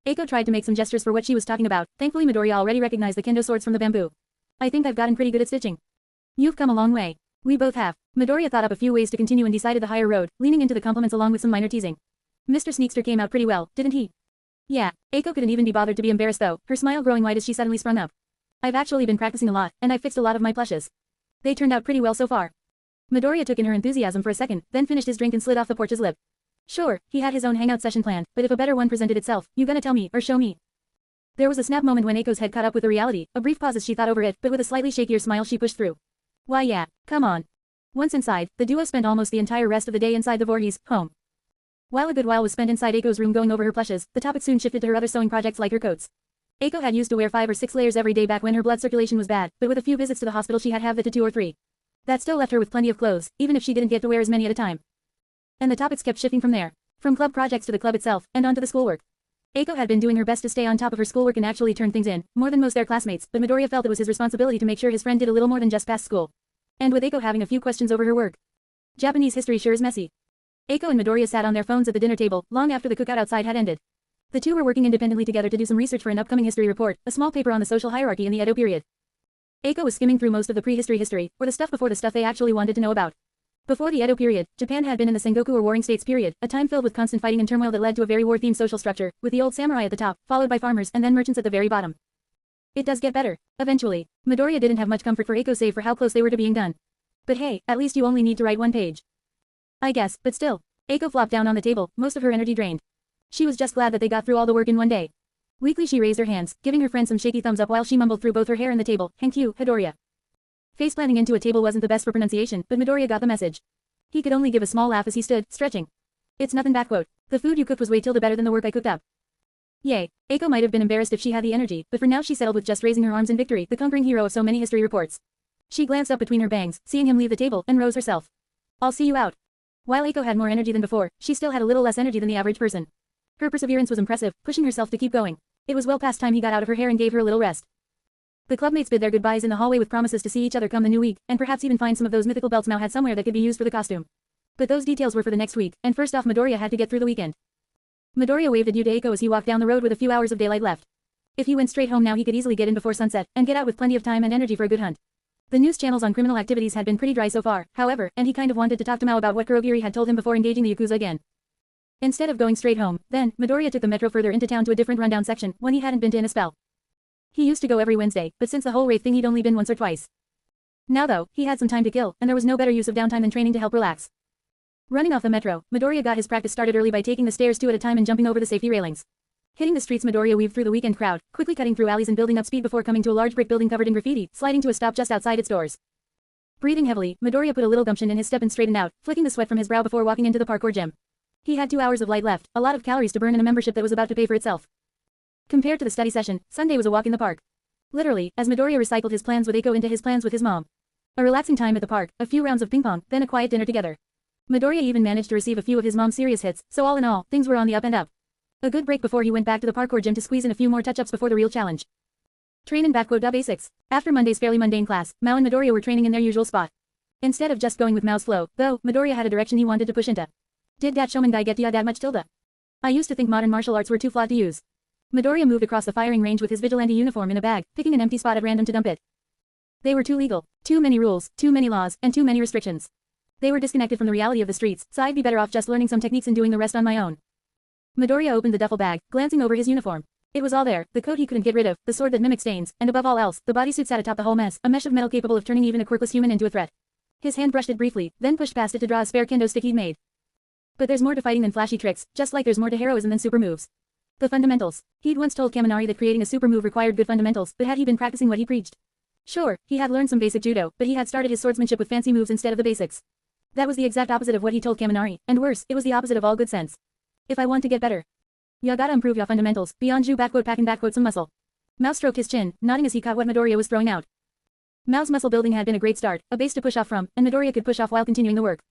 S1: Eiko tried to make some gestures for what she was talking about, thankfully Midoriya already recognized the kendo swords from the bamboo. I think I've gotten pretty good at stitching. You've come a long way. We both have. Midoriya thought up a few ways to continue and decided the higher road, leaning into the compliments along with some minor teasing. Mr. Sneakster came out pretty well, didn't he? Yeah. Eiko couldn't even be bothered to be embarrassed though, her smile growing wide as she suddenly sprung up. I've actually been practicing a lot, and I've fixed a lot of my plushes. They turned out pretty well so far. Midoriya took in her enthusiasm for a second, then finished his drink and slid off the porch's lip. Sure, he had his own hangout session planned, but if a better one presented itself, you gonna tell me, or show me? There was a snap moment when Eiko's head caught up with the reality, a brief pause as she thought over it, but with a slightly shakier smile she pushed through. Why yeah, come on. Once inside, the duo spent almost the entire rest of the day inside the Voorhees' home. While a good while was spent inside Eiko's room going over her plushes, the topic soon shifted to her other sewing projects like her coats. Eiko had used to wear 5 or 6 layers every day back when her blood circulation was bad, but with a few visits to the hospital she had halved it to 2 or 3. That still left her with plenty of clothes, even if she didn't get to wear as many at a time. And the topics kept shifting from there. From club projects to the club itself, and on to the schoolwork. Eiko had been doing her best to stay on top of her schoolwork and actually turn things in, more than most their classmates, but Midoriya felt it was his responsibility to make sure his friend did a little more than just pass school. And with Eiko having a few questions over her work. Japanese history sure is messy. Eiko and Midoriya sat on their phones at the dinner table, long after the cookout outside had ended. The two were working independently together to do some research for an upcoming history report, a small paper on the social hierarchy in the Edo period. Eiko was skimming through most of the prehistory history, or the stuff before the stuff they actually wanted to know about. Before the Edo period, Japan had been in the Sengoku or Warring States period, a time filled with constant fighting and turmoil that led to a very war-themed social structure, with the old samurai at the top, followed by farmers and then merchants at the very bottom. It does get better. Eventually. Midoriya didn't have much comfort for Eiko save for how close they were to being done. But hey, at least you only need to write 1 page. I guess, but still. Eiko flopped down on the table, most of her energy drained. She was just glad that they got through all the work in 1 day. Weakly she raised her hands, giving her friend some shaky thumbs up while she mumbled through both her hair and the table, "Thank you, Midoriya." Faceplanting into a table wasn't the best for pronunciation, but Midoriya got the message. He could only give a small laugh as he stood, stretching. It's nothing back quote. The food you cooked was way tilde better than the work I cooked up. Yay. Eiko might have been embarrassed if she had the energy, but for now she settled with just raising her arms in victory, the conquering hero of so many history reports. She glanced up between her bangs, seeing him leave the table, and rose herself. I'll see you out. While Eiko had more energy than before, she still had a little less energy than the average person. Her perseverance was impressive, pushing herself to keep going. It was well past time he got out of her hair and gave her a little rest. The clubmates bid their goodbyes in the hallway with promises to see each other come the new week, and perhaps even find some of those mythical belts Mao had somewhere that could be used for the costume. But those details were for the next week, and first off Midoriya had to get through the weekend. Midoriya waved adieu to Eiko as he walked down the road with a few hours of daylight left. If he went straight home now he could easily get in before sunset, and get out with plenty of time and energy for a good hunt. The news channels on criminal activities had been pretty dry so far, however, and he kind of wanted to talk to Mao about what Kurogiri had told him before engaging the Yakuza again. Instead of going straight home, then, Midoriya took the metro further into town to a different rundown section, one he hadn't been to in a spell. He used to go every Wednesday, but since the whole Wraith thing he'd only been once or twice. Now though, he had some time to kill, and there was no better use of downtime than training to help relax. Running off the metro, Midoriya got his practice started early by taking the stairs 2 at a time and jumping over the safety railings. Hitting the streets, Midoriya weaved through the weekend crowd, quickly cutting through alleys and building up speed before coming to a large brick building covered in graffiti, sliding to a stop just outside its doors. Breathing heavily, Midoriya put a little gumption in his step and straightened out, flicking the sweat from his brow before walking into the parkour gym. He had 2 hours of light left, a lot of calories to burn and a membership that was about to pay for itself. Compared to the study session, Sunday was a walk in the park. Literally, as Midoriya recycled his plans with Eiko into his plans with his mom. A relaxing time at the park, a few rounds of ping pong, then a quiet dinner together. Midoriya even managed to receive a few of his mom's serious hits, so all in all, things were on the up and up. A good break before he went back to the parkour gym to squeeze in a few more touch-ups before the real challenge. Train in basics. After Monday's fairly mundane class, Mao and Midoriya were training in their usual spot. Instead of just going with Mao's flow, though, Midoriya had a direction he wanted to push into. Did that Shoman guy get ya that much tilde? I used to think modern martial arts were too flawed to use. Midoriya moved across the firing range with his vigilante uniform in a bag, picking an empty spot at random to dump it. They were too legal, too many rules, too many laws, and too many restrictions. They were disconnected from the reality of the streets, so I'd be better off just learning some techniques and doing the rest on my own. Midoriya opened the duffel bag, glancing over his uniform. It was all there, the coat he couldn't get rid of, the sword that mimicked stains, and above all else, the bodysuit sat atop the whole mess, a mesh of metal capable of turning even a quirkless human into a threat. His hand brushed it briefly, then pushed past it to draw a spare kendo stick he'd made. But there's more to fighting than flashy tricks, just like there's more to heroism than super moves. The fundamentals. He'd once told Kaminari that creating a super move required good fundamentals, but had he been practicing what he preached? Sure, he had learned some basic judo, but he had started his swordsmanship with fancy moves instead of the basics. That was the exact opposite of what he told Kaminari, and worse, it was the opposite of all good sense. If I want to get better, ya gotta improve ya fundamentals, beyond you pack and some muscle. Mao stroked his chin, nodding as he caught what Midoriya was throwing out. Mao's muscle building had been a great start, a base to push off from, and Midoriya could push off while continuing the work.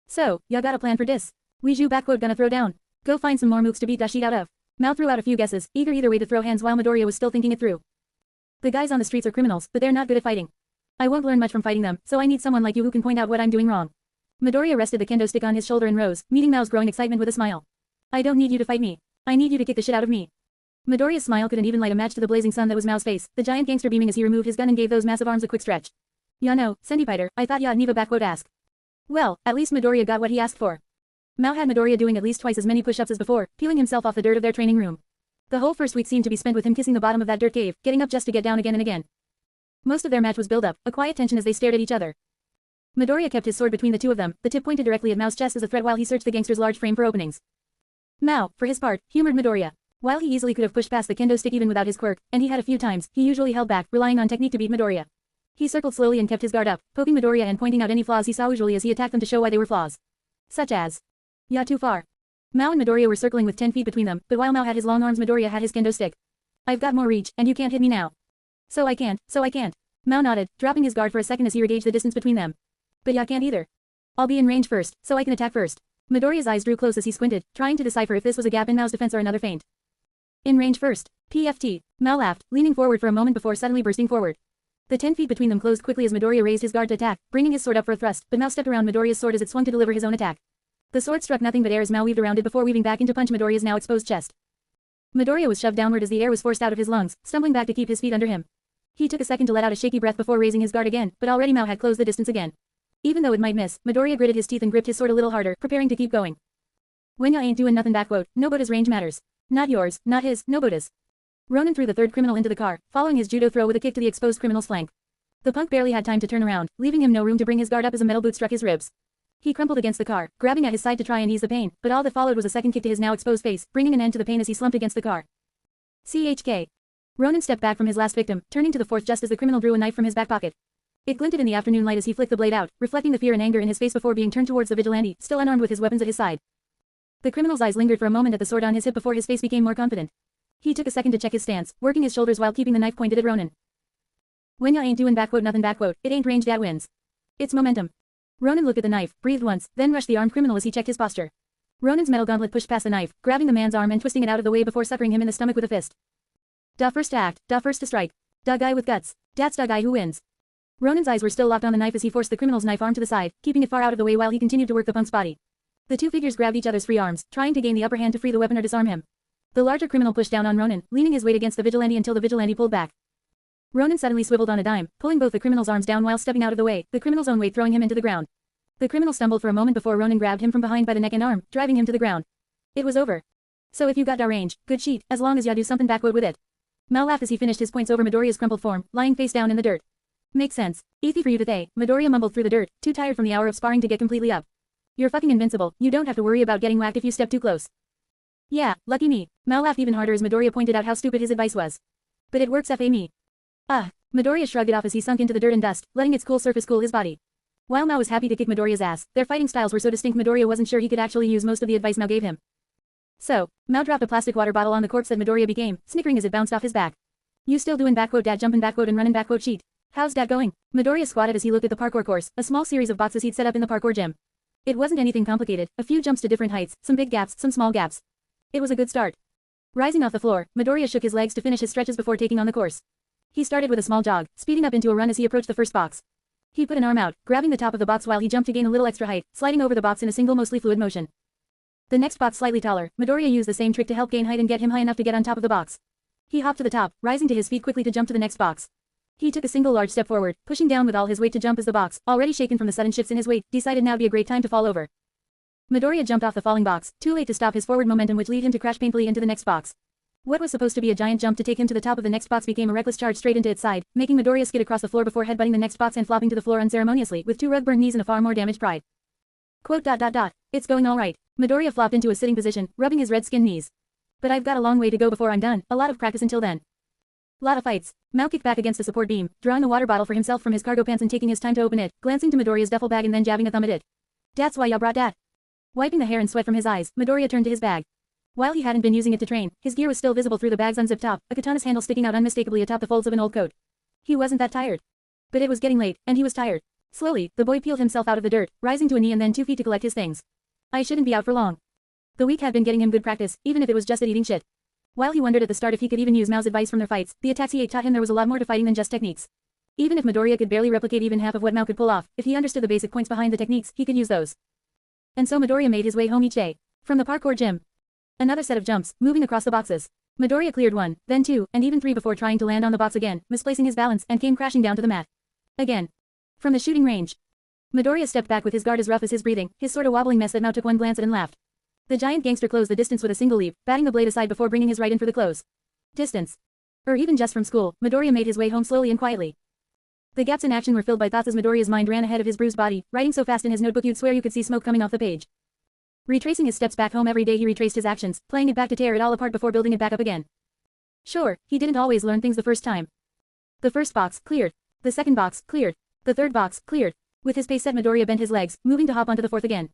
S1: So, ya got a plan for this. We ju gonna throw down. Go find some more mooks to beat that sheet out of. Mao threw out a few guesses, eager either way to throw hands while Midoriya was still thinking it through. The guys on the streets are criminals, but they're not good at fighting. I won't learn much from fighting them, so I need someone like you who can point out what I'm doing wrong. Midoriya rested the kendo stick on his shoulder and rose, meeting Mao's growing excitement with a smile. I don't need you to fight me. I need you to kick the shit out of me. Midoriya's smile couldn't even light a match to the blazing sun that was Mao's face, the giant gangster beaming as he removed his gun and gave those massive arms a quick stretch. Ya no, Sendipeiter, I thought ya never ask. Well, at least Midoriya got what he asked for. Mao had Midoriya doing at least twice as many push-ups as before, peeling himself off the dirt of their training room. The whole first week seemed to be spent with him kissing the bottom of that dirt cave, getting up just to get down again and again. Most of their match was build-up, a quiet tension as they stared at each other. Midoriya kept his sword between the two of them, the tip pointed directly at Mao's chest as a threat while he searched the gangster's large frame for openings. Mao, for his part, humored Midoriya. While he easily could have pushed past the kendo stick even without his quirk, and he had a few times, he usually held back, relying on technique to beat Midoriya. He circled slowly and kept his guard up, poking Midoriya and pointing out any flaws he saw usually as he attacked them to show why they were flaws. Such as, "Ya too far." Mao and Midoriya were circling with 10 feet between them, but while Mao had his long arms, Midoriya had his kendo stick. "I've got more reach, and you can't hit me now." So I can't. Mao nodded, dropping his guard for a second as he regauged the distance between them. "But ya can't either." "I'll be in range first, so I can attack first." Midoriya's eyes drew close as he squinted, trying to decipher if this was a gap in Mao's defense or another feint. "In range first. PFT. Mao laughed, leaning forward for a moment before suddenly bursting forward. The 10 feet between them closed quickly as Midoriya raised his guard to attack, bringing his sword up for a thrust, but Mao stepped around Midoriya's sword as it swung to deliver his own attack. The sword struck nothing but air as Mao weaved around it before weaving back into punch Midoriya's now exposed chest. Midoriya was shoved downward as the air was forced out of his lungs, stumbling back to keep his feet under him. He took a second to let out a shaky breath before raising his guard again, but already Mao had closed the distance again. Even though it might miss, Midoriya gritted his teeth and gripped his sword a little harder, preparing to keep going. "When ya ain't doing nothing nobody's range matters. Not yours, not his, nobody's." Ronin threw the third criminal into the car, following his judo throw with a kick to the exposed criminal's flank. The punk barely had time to turn around, leaving him no room to bring his guard up as a metal boot struck his ribs. He crumpled against the car, grabbing at his side to try and ease the pain, but all that followed was a second kick to his now exposed face, bringing an end to the pain as he slumped against the car. CHK. Ronin stepped back from his last victim, turning to the fourth just as the criminal drew a knife from his back pocket. It glinted in the afternoon light as he flicked the blade out, reflecting the fear and anger in his face before being turned towards the vigilante, still unarmed with his weapons at his side. The criminal's eyes lingered for a moment at the sword on his hip before his face became more confident. He took a second to check his stance, working his shoulders while keeping the knife pointed at Ronin. "When ya ain't doing nothing it ain't range that wins. It's momentum." Ronin looked at the knife, breathed once, then rushed the armed criminal as he checked his posture. Ronin's metal gauntlet pushed past the knife, grabbing the man's arm and twisting it out of the way before suckering him in the stomach with a fist. "Da first to act, da first to strike. Da guy with guts. That's da guy who wins." Ronin's eyes were still locked on the knife as he forced the criminal's knife arm to the side, keeping it far out of the way while he continued to work the punk's body. The two figures grabbed each other's free arms, trying to gain the upper hand to free the weapon or disarm him. The larger criminal pushed down on Ronin, leaning his weight against the vigilante until the vigilante pulled back. Ronin suddenly swiveled on a dime, pulling both the criminal's arms down while stepping out of the way, the criminal's own weight throwing him into the ground. The criminal stumbled for a moment before Ronin grabbed him from behind by the neck and arm, driving him to the ground. It was over. "So if you got da range, good sheet, as long as ya do something backward with it." Mao laughed as he finished his points over Midoriya's crumpled form, lying face down in the dirt. Makes sense. Easy for you to say, Midoriya mumbled through the dirt, too tired from the hour of sparring to get completely up. You're fucking invincible, you don't have to worry about getting whacked if you step too close. Yeah, lucky me. Mao laughed even harder as Midoriya pointed out how stupid his advice was. But it works fa me. Midoriya shrugged it off as he sunk into the dirt and dust, letting its cool surface cool his body. While Mao was happy to kick Midoriya's ass, their fighting styles were so distinct Midoriya wasn't sure he could actually use most of the advice Mao gave him. So, Mao dropped a plastic water bottle on the corpse that Midoriya became, snickering as it bounced off his back. You still doing backquote dad jumping backquote and running backquote sheet. How's that going? Midoriya squatted as he looked at the parkour course, a small series of boxes he'd set up in the parkour gym. It wasn't anything complicated, a few jumps to different heights, some big gaps, some small gaps. It was a good start. Rising off the floor, Midoriya shook his legs to finish his stretches before taking on the course. He started with a small jog, speeding up into a run as he approached the first box. He put an arm out, grabbing the top of the box while he jumped to gain a little extra height, sliding over the box in a single mostly fluid motion. The next box slightly taller, Midoriya used the same trick to help gain height and get him high enough to get on top of the box. He hopped to the top, rising to his feet quickly to jump to the next box. He took a single large step forward, pushing down with all his weight to jump as the box, already shaken from the sudden shifts in his weight, decided now to be a great time to fall over. Midoriya jumped off the falling box, too late to stop his forward momentum which led him to crash painfully into the next box. What was supposed to be a giant jump to take him to the top of the next box became a reckless charge straight into its side, making Midoriya skid across the floor before headbutting the next box and flopping to the floor unceremoniously with 2 rug-burned knees and a far more damaged pride. Quote. It's going alright. Midoriya flopped into a sitting position, rubbing his red-skinned knees. But I've got a long way to go before I'm done, a lot of practice until then. Lot of fights. Mao kicked back against the support beam, drawing a water bottle for himself from his cargo pants and taking his time to open it, glancing to Midoriya's duffel bag and then jabbing a thumb at it. That's why ya brought that. Wiping the hair and sweat from his eyes, Midoriya turned to his bag. While he hadn't been using it to train, his gear was still visible through the bag's unzipped top, a katana's handle sticking out unmistakably atop the folds of an old coat. He wasn't that tired. But it was getting late, and he was tired. Slowly, the boy peeled himself out of the dirt, rising to a knee and then 2 feet to collect his things. I shouldn't be out for long. The week had been getting him good practice, even if it was just at eating shit. While he wondered at the start if he could even use Mao's advice from their fights, the attacks he ate taught him there was a lot more to fighting than just techniques. Even if Midoriya could barely replicate even half of what Mao could pull off, if he understood the basic points behind the techniques, he could use those. And so Midoriya made his way home each day. From the parkour gym. Another set of jumps, moving across the boxes. Midoriya cleared 1, then 2, and even 3 before trying to land on the box again, misplacing his balance, and came crashing down to the mat. Again. From the shooting range. Midoriya stepped back with his guard as rough as his breathing, his sorta wobbling mess that Mao took one glance at and laughed. The giant gangster closed the distance with a single leap, batting the blade aside before bringing his right in for the close. Distance. Or even just from school, Midoriya made his way home slowly and quietly. The gaps in action were filled by thoughts as Midoriya's mind ran ahead of his bruised body, writing so fast in his notebook you'd swear you could see smoke coming off the page. Retracing his steps back home every day he retraced his actions, playing it back to tear it all apart before building it back up again. Sure, he didn't always learn things the first time. The first box, cleared. The second box, cleared. The third box, cleared. With his pace set Midoriya bent his legs, moving to hop onto the fourth again.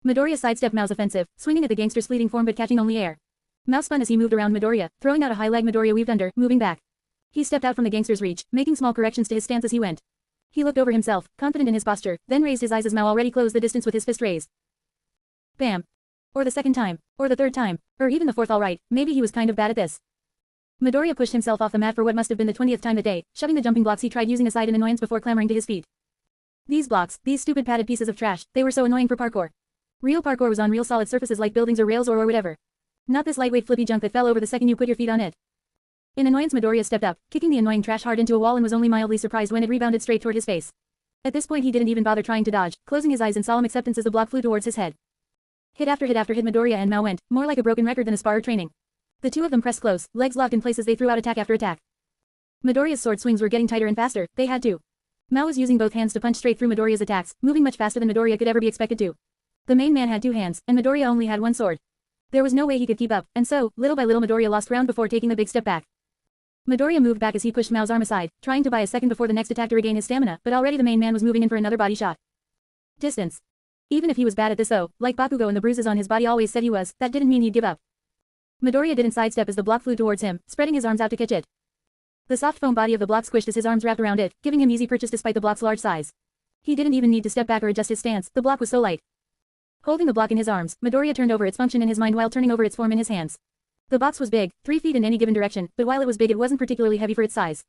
S1: Midoriya sidestepped Mao's offensive, swinging at the gangster's fleeting form but catching only air. Mao spun as he moved around Midoriya, throwing out a high leg Midoriya weaved under, moving back. He stepped out from the gangster's reach, making small corrections to his stance as he went. He looked over himself, confident in his posture, then raised his eyes as Mao already closed the distance with his fist raised. Bam. Or the second time, or the third time, or even the fourth alright, maybe he was kind of bad at this. Midoriya pushed himself off the mat for what must have been the 20th time that day, shoving the jumping blocks he tried using aside in annoyance before clambering to his feet. These blocks, these stupid padded pieces of trash, they were so annoying for parkour. Real parkour was on real solid surfaces like buildings or rails or whatever. Not this lightweight flippy junk that fell over the second you put your feet on it. In annoyance Midoriya stepped up, kicking the annoying trash hard into a wall and was only mildly surprised when it rebounded straight toward his face. At this point he didn't even bother trying to dodge, closing his eyes in solemn acceptance as the block flew towards his head. Hit after hit after hit Midoriya and Mao went, more like a broken record than a sparrer training. The two of them pressed close, legs locked in place as they threw out attack after attack. Midoriya's sword swings were getting tighter and faster, they had to. Mao was using both hands to punch straight through Midoriya's attacks, moving much faster than Midoriya could ever be expected to. The main man had 2 hands, and Midoriya only had 1 sword. There was no way he could keep up, and so, little by little Midoriya lost ground before taking the big step back. Midoriya moved back as he pushed Mao's arm aside, trying to buy a second before the next attack to regain his stamina, but already the main man was moving in for another body shot. Distance. Even if he was bad at this though, like Bakugo and the bruises on his body always said he was, that didn't mean he'd give up. Midoriya didn't sidestep as the block flew towards him, spreading his arms out to catch it. The soft foam body of the block squished as his arms wrapped around it, giving him easy purchase despite the block's large size. He didn't even need to step back or adjust his stance, the block was so light. Holding the block in his arms, Midoriya turned over its function in his mind while turning over its form in his hands. The box was big, 3 feet in any given direction, but while it was big it wasn't particularly heavy for its size.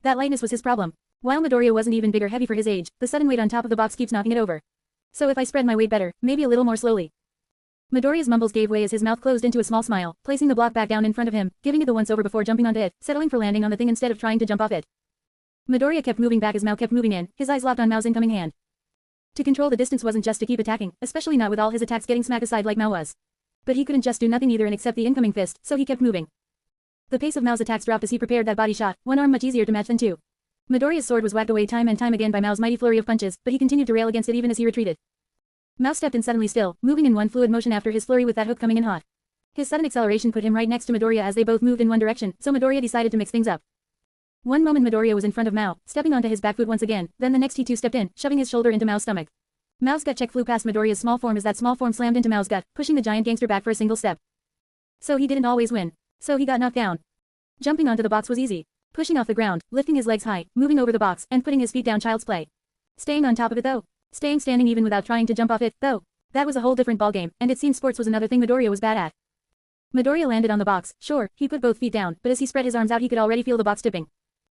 S1: That lightness was his problem. While Midoriya wasn't even big or heavy for his age, the sudden weight on top of the box keeps knocking it over. So if I spread my weight better, maybe a little more slowly. Midoriya's mumbles gave way as his mouth closed into a small smile, placing the block back down in front of him, giving it the once over before jumping onto it, settling for landing on the thing instead of trying to jump off it. Midoriya kept moving back as Mao kept moving in, his eyes locked on Mao's incoming hand. To control the distance wasn't just to keep attacking, especially not with all his attacks getting smacked aside like Mao was. But he couldn't just do nothing either and accept the incoming fist, so he kept moving. The pace of Mao's attacks dropped as he prepared that body shot, one arm much easier to match than two. Midoriya's sword was whacked away time and time again by Mao's mighty flurry of punches, but he continued to rail against it even as he retreated. Mao stepped in suddenly still, moving in one fluid motion after his flurry with that hook coming in hot. His sudden acceleration put him right next to Midoriya as they both moved in one direction, so Midoriya decided to mix things up. One moment Midoriya was in front of Mao, stepping onto his back foot once again, then the next he too stepped in, shoving his shoulder into Mao's stomach. Mao's gut check flew past Midoriya's small form as that small form slammed into Mao's gut, pushing the giant gangster back for a single step. So he didn't always win. So he got knocked down. Jumping onto the box was easy. Pushing off the ground, lifting his legs high, moving over the box, and putting his feet down child's play. Staying on top of it though. Staying standing even without trying to jump off it, though. That was a whole different ballgame, and it seemed sports was another thing Midoriya was bad at. Midoriya landed on the box, sure, he put both feet down, but as he spread his arms out he could already feel the box tipping.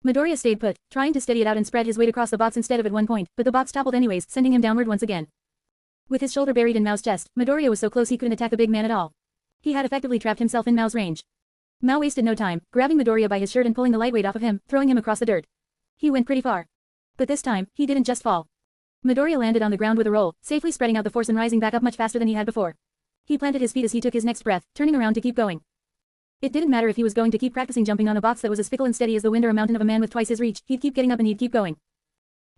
S1: Midoriya stayed put, trying to steady it out and spread his weight across the box instead of at one point, but the box toppled anyways, sending him downward once again. With his shoulder buried in Mao's chest, Midoriya was so close he couldn't attack the big man at all. He had effectively trapped himself in Mao's range. Mao wasted no time, grabbing Midoriya by his shirt and pulling the lightweight off of him, throwing him across the dirt. He went pretty far. But this time, he didn't just fall. Midoriya landed on the ground with a roll, safely spreading out the force and rising back up much faster than he had before. He planted his feet as he took his next breath, turning around to keep going. It didn't matter if he was going to keep practicing jumping on a box that was as fickle and steady as the wind or a mountain of a man with twice his reach, he'd keep getting up and he'd keep going.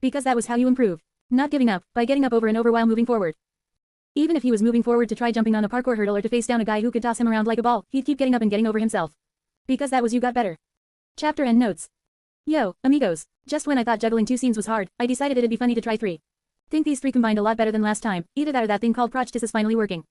S1: Because that was how you improve. Not giving up, by getting up over and over while moving forward. Even if he was moving forward to try jumping on a parkour hurdle or to face down a guy who could toss him around like a ball, he'd keep getting up and getting over himself. Because that was you got better. Chapter end notes. Yo, amigos. Just when I thought juggling 2 scenes was hard, I decided it'd be funny to try 3. Think these 3 combined a lot better than last time, either that or that thing called Prochtis is finally working.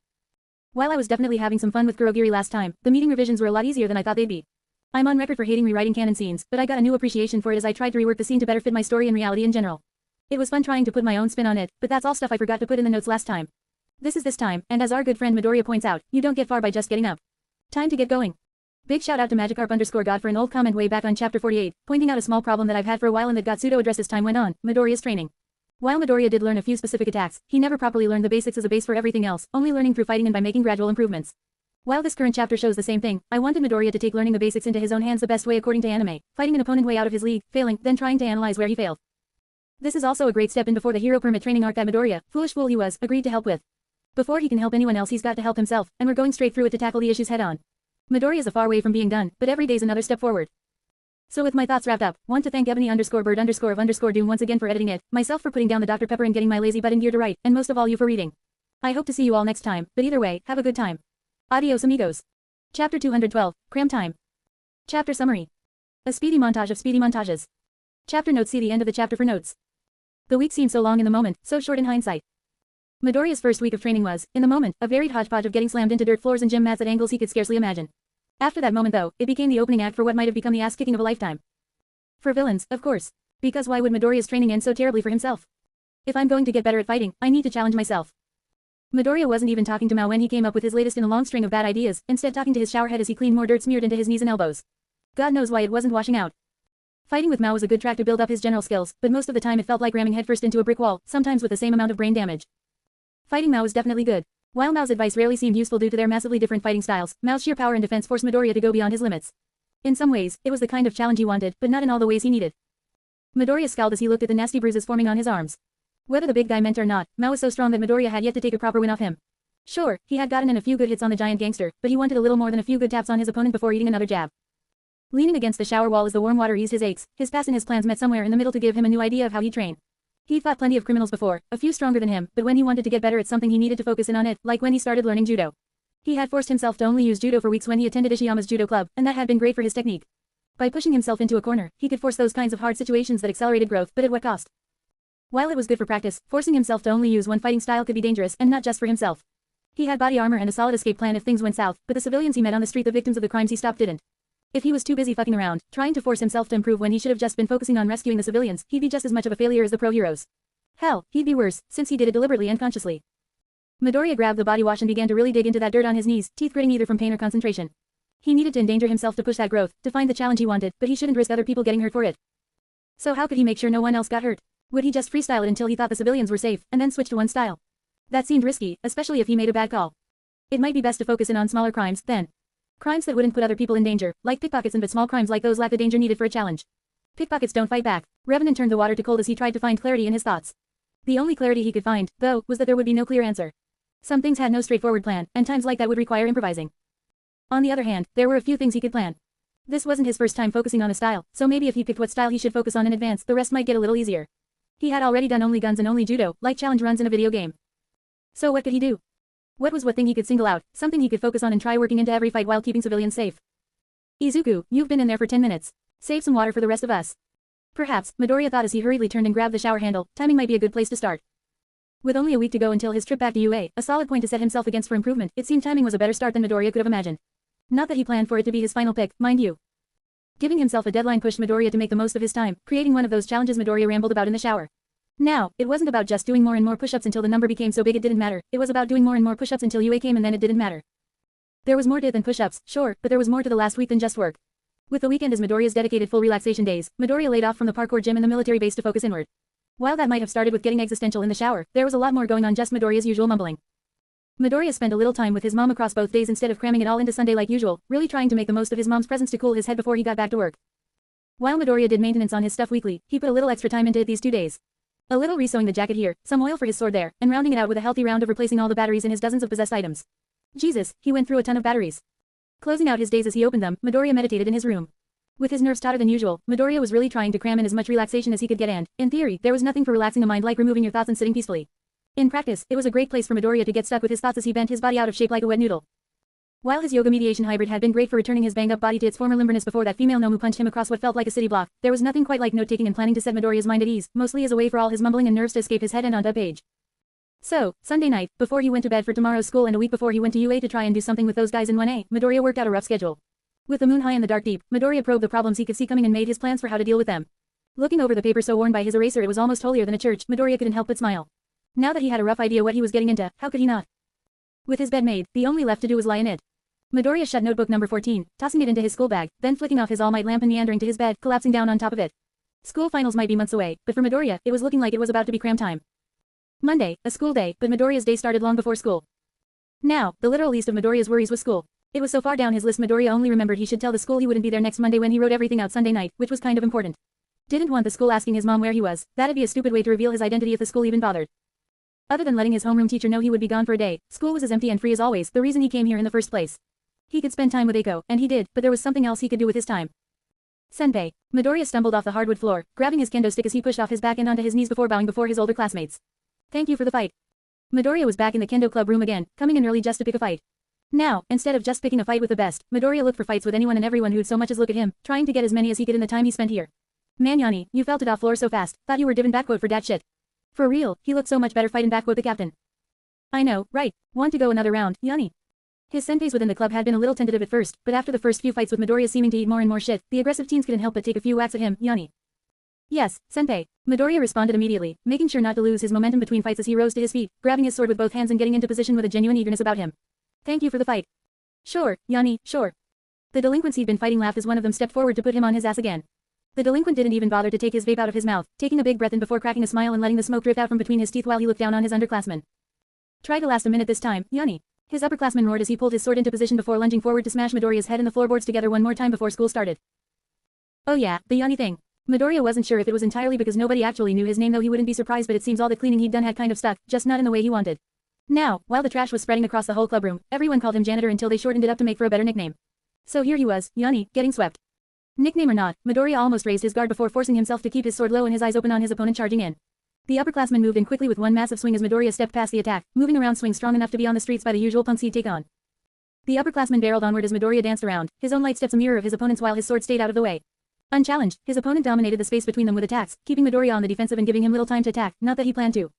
S1: While I was definitely having some fun with Kurogiri last time, the meeting revisions were a lot easier than I thought they'd be. I'm on record for hating rewriting canon scenes, but I got a new appreciation for it as I tried to rework the scene to better fit my story and reality in general. It was fun trying to put my own spin on it, but that's all stuff I forgot to put in the notes last time. This is this time, and as our good friend Midoriya points out, you don't get far by just getting up. Time to get going. Big shout out to Magikarp_God for an old comment way back on chapter 48, pointing out a small problem that I've had for a while and that got pseudo-addressed as time went on, Midoriya's training. While Midoriya did learn a few specific attacks, he never properly learned the basics as a base for everything else, only learning through fighting and by making gradual improvements. While this current chapter shows the same thing, I wanted Midoriya to take learning the basics into his own hands the best way according to anime, fighting an opponent way out of his league, failing, then trying to analyze where he failed. This is also a great step in before the hero permit training arc that Midoriya, foolish fool he was, agreed to help with. Before he can help anyone else he's got to help himself, and we're going straight through it to tackle the issues head on. Midoriya's a far way from being done, but every day's another step forward. So with my thoughts wrapped up, want to thank Ebony_bird_of_doom once again for editing it, myself for putting down the Dr. Pepper and getting my lazy butt in gear to write, and most of all you for reading. I hope to see you all next time, but either way, have a good time. Adios amigos. Chapter 212, Cram Time. Chapter Summary. A speedy montage of speedy montages. Chapter notes. See the end of the chapter for notes. The week seemed so long in the moment, so short in hindsight. Midoriya's first week of training was, in the moment, a varied hodgepodge of getting slammed into dirt floors and gym mats at angles he could scarcely imagine. After that moment though, it became the opening act for what might have become the ass-kicking of a lifetime. For villains, of course. Because why would Midoriya's training end so terribly for himself? If I'm going to get better at fighting, I need to challenge myself. Midoriya wasn't even talking to Mao when he came up with his latest in a long string of bad ideas, instead talking to his shower head as he cleaned more dirt smeared into his knees and elbows. God knows why it wasn't washing out. Fighting with Mao was a good track to build up his general skills, but most of the time it felt like ramming headfirst into a brick wall, sometimes with the same amount of brain damage. Fighting Mao was definitely good. While Mao's advice rarely seemed useful due to their massively different fighting styles, Mao's sheer power and defense forced Midoriya to go beyond his limits. In some ways, it was the kind of challenge he wanted, but not in all the ways he needed. Midoriya scowled as he looked at the nasty bruises forming on his arms. Whether the big guy meant or not, Mao was so strong that Midoriya had yet to take a proper win off him. Sure, he had gotten in a few good hits on the giant gangster, but he wanted a little more than a few good taps on his opponent before eating another jab. Leaning against the shower wall as the warm water eased his aches, his past and his plans met somewhere in the middle to give him a new idea of how he'd train. He'd fought plenty of criminals before, a few stronger than him, but when he wanted to get better at something he needed to focus in on it, like when he started learning judo. He had forced himself to only use judo for weeks when he attended Ishiyama's judo club, and that had been great for his technique. By pushing himself into a corner, he could force those kinds of hard situations that accelerated growth, but at what cost? While it was good for practice, forcing himself to only use one fighting style could be dangerous, and not just for himself. He had body armor and a solid escape plan if things went south, but the civilians he met on the street, the victims of the crimes he stopped, didn't. If he was too busy fucking around, trying to force himself to improve when he should have just been focusing on rescuing the civilians, he'd be just as much of a failure as the pro heroes. Hell, he'd be worse, since he did it deliberately and consciously. Midoriya grabbed the body wash and began to really dig into that dirt on his knees, teeth gritting either from pain or concentration. He needed to endanger himself to push that growth, to find the challenge he wanted, but he shouldn't risk other people getting hurt for it. So how could he make sure no one else got hurt? Would he just freestyle it until he thought the civilians were safe, and then switch to one style? That seemed risky, especially if he made a bad call. It might be best to focus in on smaller crimes, then. Crimes that wouldn't put other people in danger, like pickpockets, but small crimes like those lack the danger needed for a challenge. Pickpockets don't fight back. Revenant turned the water to cold as he tried to find clarity in his thoughts. The only clarity he could find, though, was that there would be no clear answer. Some things had no straightforward plan, and times like that would require improvising. On the other hand, there were a few things he could plan. This wasn't his first time focusing on a style, so maybe if he picked what style he should focus on in advance, the rest might get a little easier. He had already done only guns and only judo, like challenge runs in a video game. So what could he do? What was one thing he could single out, something he could focus on and try working into every fight while keeping civilians safe? Izuku, you've been in there for 10 minutes. Save some water for the rest of us. Perhaps, Midoriya thought as he hurriedly turned and grabbed the shower handle, timing might be a good place to start. With only a week to go until his trip back to UA, a solid point to set himself against for improvement, it seemed timing was a better start than Midoriya could have imagined. Not that he planned for it to be his final pick, mind you. Giving himself a deadline pushed Midoriya to make the most of his time, creating one of those challenges Midoriya rambled about in the shower. Now, it wasn't about just doing more and more push-ups until the number became so big it didn't matter, it was about doing more and more push-ups until UA came and then it didn't matter. There was more to it than push-ups, sure, but there was more to the last week than just work. With the weekend as Midoriya's dedicated full relaxation days, Midoriya laid off from the parkour gym and the military base to focus inward. While that might have started with getting existential in the shower, there was a lot more going on just Midoriya's usual mumbling. Midoriya spent a little time with his mom across both days instead of cramming it all into Sunday like usual, really trying to make the most of his mom's presence to cool his head before he got back to work. While Midoriya did maintenance on his stuff weekly, he put a little extra time into it these 2 days. A little resewing the jacket here, some oil for his sword there, and rounding it out with a healthy round of replacing all the batteries in his dozens of possessed items. Jesus, he went through a ton of batteries. Closing out his days as he opened them, Midoriya meditated in his room. With his nerves tauter than usual, Midoriya was really trying to cram in as much relaxation as he could get and, in theory, there was nothing for relaxing a mind like removing your thoughts and sitting peacefully. In practice, it was a great place for Midoriya to get stuck with his thoughts as he bent his body out of shape like a wet noodle. While his yoga mediation hybrid had been great for returning his banged-up body to its former limberness before that female Nomu punched him across what felt like a city block, there was nothing quite like note-taking and planning to set Midoriya's mind at ease, mostly as a way for all his mumbling and nerves to escape his head and onto a page. So, Sunday night, before he went to bed for tomorrow's school and a week before he went to UA to try and do something with those guys in 1A, Midoriya worked out a rough schedule. With the moon high and the dark deep, Midoriya probed the problems he could see coming and made his plans for how to deal with them. Looking over the paper so worn by his eraser it was almost holier than a church, Midoriya couldn't help but smile. Now that he had a rough idea what he was getting into, how could he not? With his bed made, the only left to do was lie in it. Midoriya shut notebook number 14, tossing it into his school bag, then flicking off his all-might lamp and meandering to his bed, collapsing down on top of it. School finals might be months away, but for Midoriya, it was looking like it was about to be cram time. Monday, a school day, but Midoriya's day started long before school. Now, the literal least of Midoriya's worries was school. It was so far down his list Midoriya only remembered he should tell the school he wouldn't be there next Monday when he wrote everything out Sunday night, which was kind of important. Didn't want the school asking his mom where he was, that'd be a stupid way to reveal his identity if the school even bothered. Other than letting his homeroom teacher know he would be gone for a day, school was as empty and free as always, the reason he came here in the first place. He could spend time with Eiko, and he did, but there was something else he could do with his time. Senpai. Midoriya stumbled off the hardwood floor, grabbing his kendo stick as he pushed off his back end onto his knees before bowing before his older classmates. Thank you for the fight. Midoriya was back in the kendo club room again, coming in early just to pick a fight. Now, instead of just picking a fight with the best, Midoriya looked for fights with anyone and everyone who'd so much as look at him, trying to get as many as he could in the time he spent here. Man Yanni, you felt it off floor so fast, thought you were divin backquote for dat shit. For real, he looked so much better fighting backquote the captain. I know, right, want to go another round, Yanni. His senpais within the club had been a little tentative at first, but after the first few fights with Midoriya seeming to eat more and more shit, the aggressive teens couldn't help but take a few whacks at him, Yanni. Yes, senpai. Midoriya responded immediately, making sure not to lose his momentum between fights as he rose to his feet, grabbing his sword with both hands and getting into position with a genuine eagerness about him. Thank you for the fight. Sure, Yanni, sure. The delinquents he'd been fighting laughed as one of them stepped forward to put him on his ass again. The delinquent didn't even bother to take his vape out of his mouth, taking a big breath in before cracking a smile and letting the smoke drift out from between his teeth while he looked down on his underclassmen. Try to last a minute this time, Yanni. His upperclassman roared as he pulled his sword into position before lunging forward to smash Midoriya's head and the floorboards together one more time before school started. Oh yeah, the Yanni thing. Midoriya wasn't sure if it was entirely because nobody actually knew his name though he wouldn't be surprised but it seems all the cleaning he'd done had kind of stuck, just not in the way he wanted. Now, while the trash was spreading across the whole clubroom, everyone called him janitor until they shortened it up to make for a better nickname. So here he was, Yanni, getting swept. Nickname or not, Midoriya almost raised his guard before forcing himself to keep his sword low and his eyes open on his opponent charging in. The upperclassman moved in quickly with one massive swing as Midoriya stepped past the attack, moving around swing strong enough to be on the streets by the usual punks he'd take on. The upperclassman barreled onward as Midoriya danced around, his own light steps a mirror of his opponent's while his sword stayed out of the way. Unchallenged, his opponent dominated the space between them with attacks, keeping Midoriya on the defensive and giving him little time to attack, not that he planned to.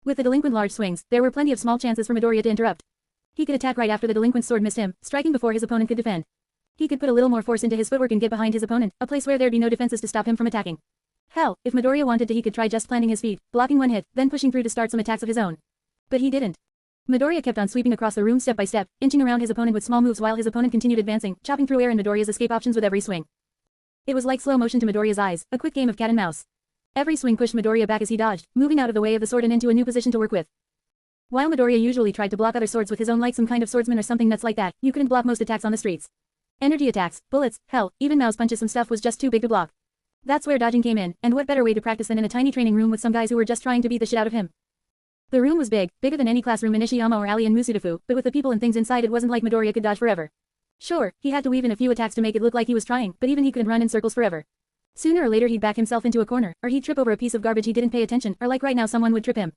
S1: With the delinquent large swings, there were plenty of small chances for Midoriya to interrupt. He could attack right after the delinquent's sword missed him, striking before his opponent could defend. He could put a little more force into his footwork and get behind his opponent, a place where there'd be no defenses to stop him from attacking. Hell, if Midoriya wanted to he could try just planting his feet, blocking one hit, then pushing through to start some attacks of his own. But he didn't. Midoriya kept on sweeping across the room step by step, inching around his opponent with small moves while his opponent continued advancing, chopping through air and Midoriya's escape options with every swing. It was like slow motion to Midoriya's eyes, a quick game of cat and mouse. Every swing pushed Midoriya back as he dodged, moving out of the way of the sword and into a new position to work with. While Midoriya usually tried to block other swords with his own like some kind of swordsman or something nuts like that, you couldn't block most attacks on the streets. Energy attacks, bullets, hell, even mouse punches some stuff was just too big to block. That's where dodging came in, and what better way to practice than in a tiny training room with some guys who were just trying to beat the shit out of him. The room was big, bigger than any classroom in Ishiyama or Ali and Musudafu, but with the people and things inside it wasn't like Midoriya could dodge forever. Sure, he had to weave in a few attacks to make it look like he was trying, but even he couldn't run in circles forever. Sooner or later he'd back himself into a corner, or he'd trip over a piece of garbage he didn't pay attention, or like right now someone would trip him.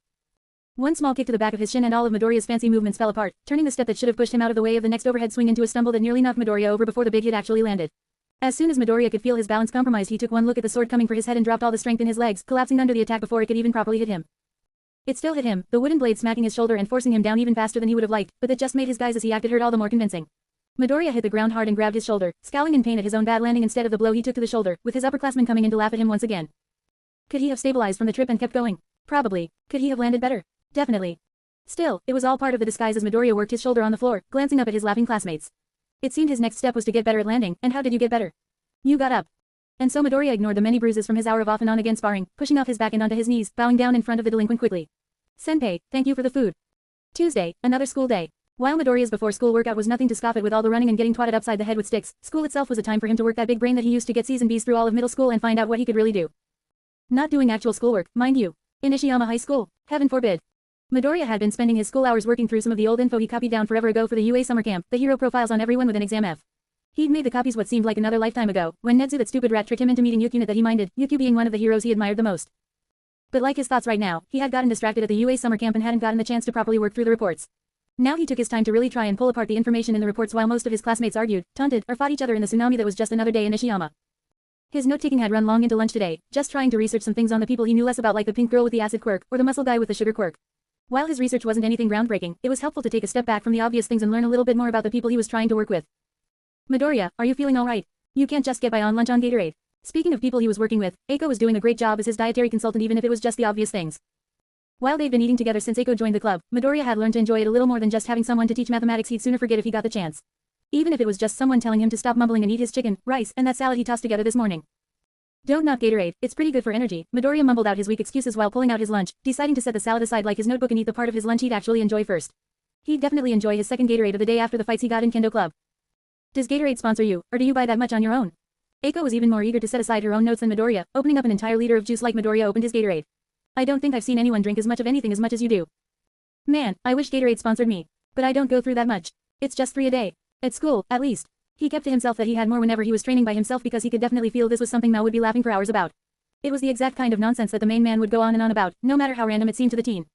S1: One small kick to the back of his shin and all of Midoriya's fancy movements fell apart, turning the step that should have pushed him out of the way of the next overhead swing into a stumble that nearly knocked Midoriya over before the big hit actually landed. As soon as Midoriya could feel his balance compromised, he took one look at the sword coming for his head and dropped all the strength in his legs, collapsing under the attack before it could even properly hit him. It still hit him, the wooden blade smacking his shoulder and forcing him down even faster than he would have liked, but that just made his guise as he acted hurt all the more convincing. Midoriya hit the ground hard and grabbed his shoulder, scowling in pain at his own bad landing instead of the blow he took to the shoulder, with his upperclassmen coming in to laugh at him once again. Could he have stabilized from the trip and kept going? Probably. Could he have landed better? Definitely. Still, it was all part of the disguise as Midoriya worked his shoulder on the floor, glancing up at his laughing classmates. It seemed his next step was to get better at landing, and how did you get better? You got up. And so Midoriya ignored the many bruises from his hour of off and on again sparring, pushing off his back and onto his knees, bowing down in front of the delinquent quickly. Senpai, thank you for the food. Tuesday, another school day. While Midoriya's before-school workout was nothing to scoff at with all the running and getting twatted upside the head with sticks, school itself was a time for him to work that big brain that he used to get C's and B's through all of middle school and find out what he could really do. Not doing actual schoolwork, mind you. In Ishiyama High School. Heaven forbid. Midoriya had been spending his school hours working through some of the old info he copied down forever ago for the UA summer camp, the hero profiles on everyone with an exam F. He'd made the copies what seemed like another lifetime ago, when Nedzu that stupid rat tricked him into meeting Yukina that he minded, Yuki being one of the heroes he admired the most. But like his thoughts right now, he had gotten distracted at the UA summer camp and hadn't gotten the chance to properly work through the reports. Now he took his time to really try and pull apart the information in the reports while most of his classmates argued, taunted, or fought each other in the tsunami that was just another day in Ishiyama. His note-taking had run long into lunch today, just trying to research some things on the people he knew less about like the pink girl with the acid quirk, or the muscle guy with the sugar quirk. While his research wasn't anything groundbreaking, it was helpful to take a step back from the obvious things and learn a little bit more about the people he was trying to work with. Midoriya, are you feeling alright? You can't just get by on lunch on Gatorade. Speaking of people he was working with, Eiko was doing a great job as his dietary consultant even if it was just the obvious things. While they'd been eating together since Eiko joined the club, Midoriya had learned to enjoy it a little more than just having someone to teach mathematics he'd sooner forget if he got the chance. Even if it was just someone telling him to stop mumbling and eat his chicken, rice, and that salad he tossed together this morning. Don't knock Gatorade, it's pretty good for energy. Midoriya mumbled out his weak excuses while pulling out his lunch, deciding to set the salad aside like his notebook and eat the part of his lunch he'd actually enjoy first. He'd definitely enjoy his second Gatorade of the day after the fights he got in Kendo Club. Does Gatorade sponsor you, or do you buy that much on your own? Eiko was even more eager to set aside her own notes than Midoriya, opening up an entire liter of juice like Midoriya opened his Gatorade. I don't think I've seen anyone drink as much of anything as much as you do. Man, I wish Gatorade sponsored me. But I don't go through that much. It's just 3 a day. At school, at least. He kept to himself that he had more whenever he was training by himself because he could definitely feel this was something Mao would be laughing for hours about. It was the exact kind of nonsense that the main man would go on and on about, no matter how random it seemed to the teen.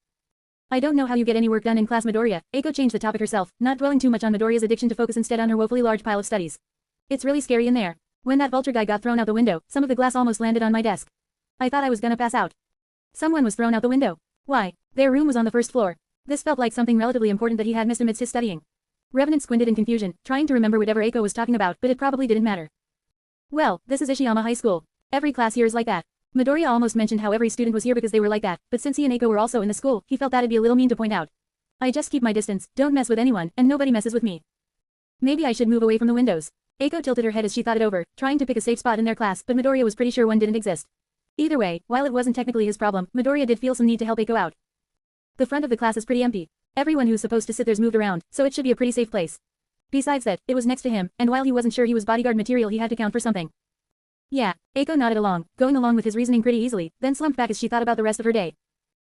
S1: I don't know how you get any work done in class, Midoriya. Eiko changed the topic herself, not dwelling too much on Midoriya's addiction to focus instead on her woefully large pile of studies. It's really scary in there. When that vulture guy got thrown out the window, some of the glass almost landed on my desk. I thought I was gonna pass out. Someone was thrown out the window. Why? Their room was on the first floor. This felt like something relatively important that he had missed amidst his studying. Revenant squinted in confusion, trying to remember whatever Eiko was talking about, but it probably didn't matter. Well, this is Ishiyama High School. Every class here is like that. Midoriya almost mentioned how every student was here because they were like that, but since he and Eiko were also in the school, he felt that'd be a little mean to point out. I just keep my distance, don't mess with anyone, and nobody messes with me. Maybe I should move away from the windows. Eiko tilted her head as she thought it over, trying to pick a safe spot in their class, but Midoriya was pretty sure one didn't exist. Either way, while it wasn't technically his problem, Midoriya did feel some need to help Eiko out. The front of the class is pretty empty. Everyone who's supposed to sit there's moved around, so it should be a pretty safe place. Besides that, it was next to him, and while he wasn't sure he was bodyguard material he had to count for something. Yeah, Eiko nodded along, going along with his reasoning pretty easily, then slumped back as she thought about the rest of her day.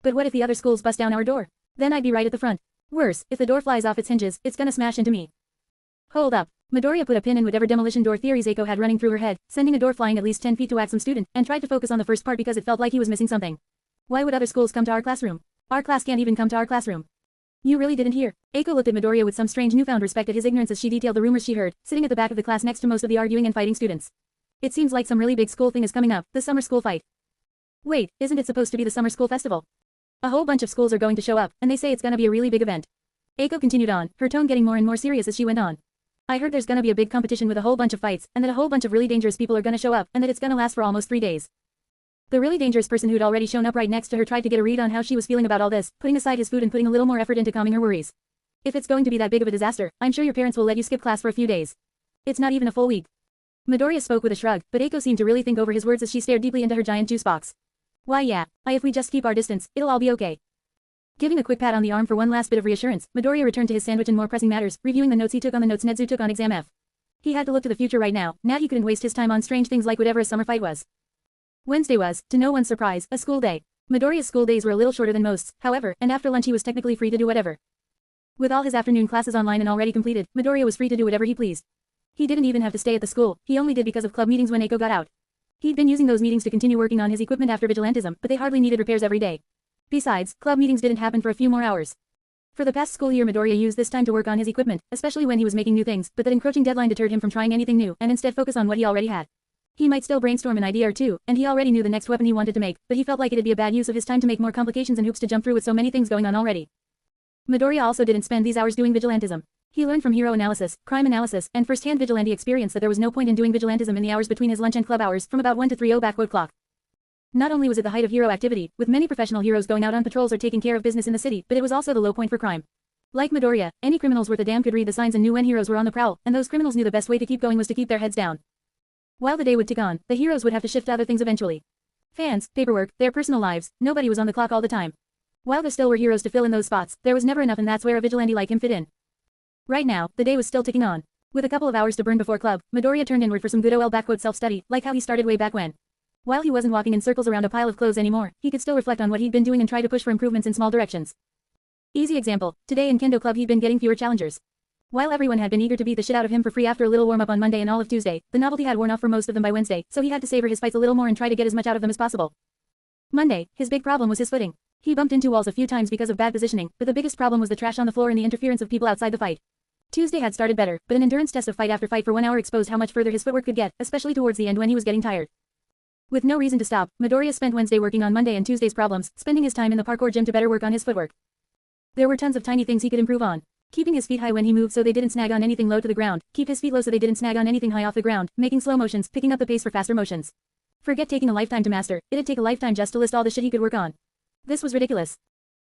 S1: But what if the other schools bust down our door? Then I'd be right at the front. Worse, if the door flies off its hinges, it's gonna smash into me. Hold up. Midoriya put a pin in whatever demolition door theories Eiko had running through her head, sending a door flying at least 10 feet to whack some student, and tried to focus on the first part because it felt like he was missing something. Why would other schools come to our classroom? Our class can't even come to our classroom. You really didn't hear? Eiko looked at Midoriya with some strange newfound respect at his ignorance as she detailed the rumors she heard, sitting at the back of the class next to most of the arguing and fighting students. It seems like some really big school thing is coming up, the summer school fight. Wait, isn't it supposed to be the summer school festival? A whole bunch of schools are going to show up, and they say it's gonna be a really big event. Eiko continued on, her tone getting more and more serious as she went on. I heard there's gonna be a big competition with a whole bunch of fights, and that a whole bunch of really dangerous people are gonna show up, and that it's gonna last for almost 3 days. The really dangerous person who'd already shown up right next to her tried to get a read on how she was feeling about all this, putting aside his food and putting a little more effort into calming her worries. If it's going to be that big of a disaster, I'm sure your parents will let you skip class for a few days. It's not even a full week. Midoriya spoke with a shrug, but Eiko seemed to really think over his words as she stared deeply into her giant juice box. Why yeah, if we just keep our distance, it'll all be okay. Giving a quick pat on the arm for one last bit of reassurance, Midoriya returned to his sandwich and more pressing matters, reviewing the notes he took on the notes Nedzu took on exam F. He had to look to the future right now he couldn't waste his time on strange things like whatever a summer fight was. Wednesday was, to no one's surprise, a school day. Midoriya's school days were a little shorter than most, however, and after lunch he was technically free to do whatever. With all his afternoon classes online and already completed, Midoriya was free to do whatever he pleased. He didn't even have to stay at the school, he only did because of club meetings when Eiko got out. He'd been using those meetings to continue working on his equipment after vigilantism, but they hardly needed repairs every day. Besides, club meetings didn't happen for a few more hours. For the past school year Midoriya used this time to work on his equipment, especially when he was making new things, but that encroaching deadline deterred him from trying anything new, and instead focus on what he already had. He might still brainstorm an idea or two, and he already knew the next weapon he wanted to make, but he felt like it'd be a bad use of his time to make more complications and hoops to jump through with so many things going on already. Midoriya also didn't spend these hours doing vigilantism. He learned from hero analysis, crime analysis, and first-hand vigilante experience that there was no point in doing vigilantism in the hours between his lunch and club hours from about 1 to 3:00 clock. Not only was it the height of hero activity, with many professional heroes going out on patrols or taking care of business in the city, but it was also the low point for crime. Like Midoriya, any criminals worth a damn could read the signs and knew when heroes were on the prowl, and those criminals knew the best way to keep going was to keep their heads down. While the day would tick on, the heroes would have to shift to other things eventually. Fans, paperwork, their personal lives, nobody was on the clock all the time. While there still were heroes to fill in those spots, there was never enough, and that's where a vigilante like him fit in. Right now, the day was still ticking on. With a couple of hours to burn before club, Midoriya turned inward for some good old self-study, like how he started way back when. While he wasn't walking in circles around a pile of clothes anymore, he could still reflect on what he'd been doing and try to push for improvements in small directions. Easy example, today in Kendo Club he'd been getting fewer challengers. While everyone had been eager to beat the shit out of him for free after a little warm-up on Monday and all of Tuesday, the novelty had worn off for most of them by Wednesday, so he had to savor his fights a little more and try to get as much out of them as possible. Monday, his big problem was his footing. He bumped into walls a few times because of bad positioning, but the biggest problem was the trash on the floor and the interference of people outside the fight. Tuesday had started better, but an endurance test of fight after fight for 1 hour exposed how much further his footwork could get, especially towards the end when he was getting tired. With no reason to stop, Midoriya spent Wednesday working on Monday and Tuesday's problems, spending his time in the parkour gym to better work on his footwork. There were tons of tiny things he could improve on. Keeping his feet high when he moved so they didn't snag on anything low to the ground, keep his feet low so they didn't snag on anything high off the ground, making slow motions, picking up the pace for faster motions. Forget taking a lifetime to master, it'd take a lifetime just to list all the shit he could work on. This was ridiculous.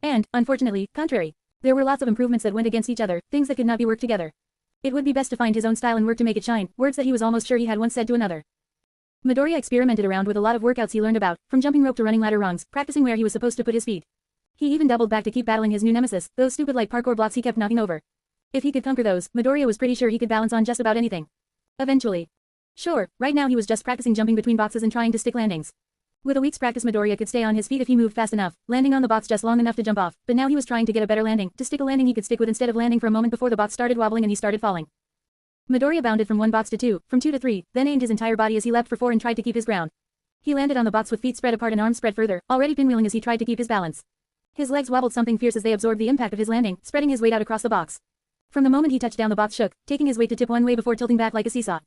S1: And, unfortunately, contrary. There were lots of improvements that went against each other, things that could not be worked together. It would be best to find his own style and work to make it shine, words that he was almost sure he had once said to another. Midoriya experimented around with a lot of workouts he learned about, from jumping rope to running ladder rungs, practicing where he was supposed to put his feet. He even doubled back to keep battling his new nemesis, those stupid like parkour blocks he kept knocking over. If he could conquer those, Midoriya was pretty sure he could balance on just about anything. Eventually. Sure, right now he was just practicing jumping between boxes and trying to stick landings. With a week's practice Midoriya could stay on his feet if he moved fast enough, landing on the box just long enough to jump off, but now he was trying to get a better landing, to stick a landing he could stick with instead of landing for a moment before the box started wobbling and he started falling. Midoriya bounded from 1 box to 2, from 2 to 3, then aimed his entire body as he leapt for 4 and tried to keep his ground. He landed on the box with feet spread apart and arms spread further, already pinwheeling as he tried to keep his balance. His legs wobbled something fierce as they absorbed the impact of his landing, spreading his weight out across the box. From the moment he touched down the box shook, taking his weight to tip one way before tilting back like a seesaw.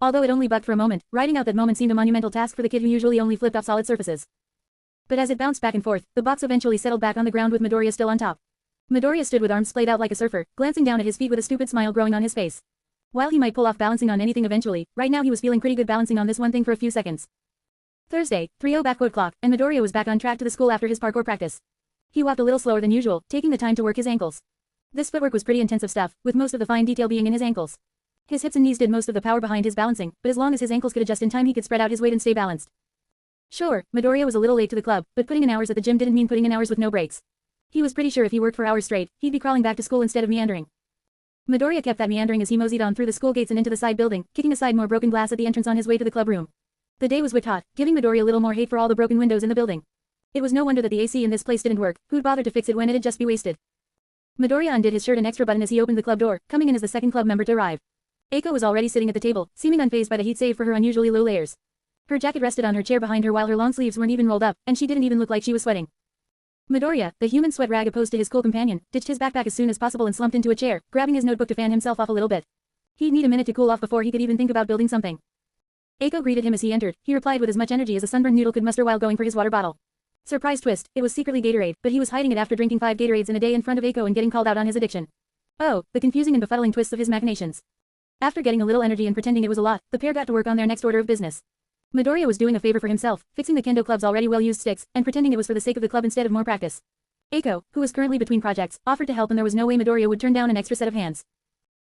S1: Although it only bucked for a moment, riding out that moment seemed a monumental task for the kid who usually only flipped off solid surfaces. But as it bounced back and forth, the box eventually settled back on the ground with Midoriya still on top. Midoriya stood with arms splayed out like a surfer, glancing down at his feet with a stupid smile growing on his face. While he might pull off balancing on anything eventually, right now he was feeling pretty good balancing on this one thing for a few seconds. Thursday, 3:00 clock, and Midoriya was back on track to the school after his parkour practice. He walked a little slower than usual, taking the time to work his ankles. This footwork was pretty intensive stuff, with most of the fine detail being in his ankles. His hips and knees did most of the power behind his balancing, but as long as his ankles could adjust in time he could spread out his weight and stay balanced. Sure, Midoriya was a little late to the club, but putting in hours at the gym didn't mean putting in hours with no breaks. He was pretty sure if he worked for hours straight, he'd be crawling back to school instead of meandering. Midoriya kept that meandering as he moseyed on through the school gates and into the side building, kicking aside more broken glass at the entrance on his way to the club room. The day was wicked hot, giving Midoriya a little more hate for all the broken windows in the building. It was no wonder that the AC in this place didn't work, who'd bother to fix it when it'd just be wasted. Midoriya undid his shirt an extra button as he opened the club door, coming in as the second club member to arrive. Eiko was already sitting at the table, seeming unfazed by the heat save for her unusually low layers. Her jacket rested on her chair behind her while her long sleeves weren't even rolled up, and she didn't even look like she was sweating. Midoriya, the human sweat rag opposed to his cool companion, ditched his backpack as soon as possible and slumped into a chair, grabbing his notebook to fan himself off a little bit. He'd need a minute to cool off before he could even think about building something. Eiko greeted him as he entered. He replied with as much energy as a sunburned noodle could muster while going for his water bottle. Surprise twist, it was secretly Gatorade, but he was hiding it after drinking 5 Gatorades in a day in front of Eiko and getting called out on his addiction. Oh, the confusing and befuddling twists of his machinations. After getting a little energy and pretending it was a lot, the pair got to work on their next order of business. Midoriya was doing a favor for himself, fixing the Kendo Club's already well-used sticks, and pretending it was for the sake of the club instead of more practice. Eiko, who was currently between projects, offered to help and there was no way Midoriya would turn down an extra set of hands.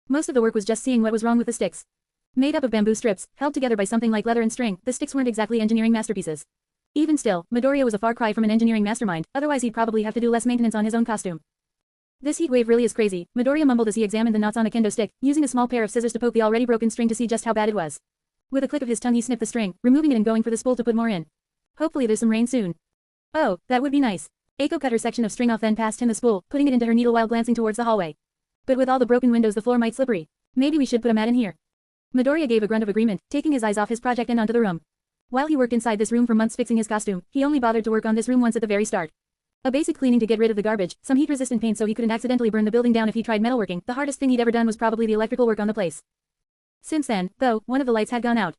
S1: Most of the work was just seeing what was wrong with the sticks. Made up of bamboo strips, held together by something like leather and string, the sticks weren't exactly engineering masterpieces. Even still, Midoriya was a far cry from an engineering mastermind, otherwise he'd probably have to do less maintenance on his own costume. This heat wave really is crazy, Midoriya mumbled as he examined the knots on a kendo stick, using a small pair of scissors to poke the already broken string to see just how bad it was. With a click of his tongue he snipped the string, removing it and going for the spool to put more in. Hopefully there's some rain soon. Oh, that would be nice. Eiko cut her section of string off then passed him the spool, putting it into her needle while glancing towards the hallway. But with all the broken windows the floor might slippery. Maybe we should put a mat in here. Midoriya gave a grunt of agreement, taking his eyes off his project and onto the room. While he worked inside this room for months fixing his costume, he only bothered to work on this room once at the very start. A basic cleaning to get rid of the garbage, some heat-resistant paint so he couldn't accidentally burn the building down if he tried metalworking. The hardest thing he'd ever done was probably the electrical work on the place. Since then, though, one of the lights had gone out.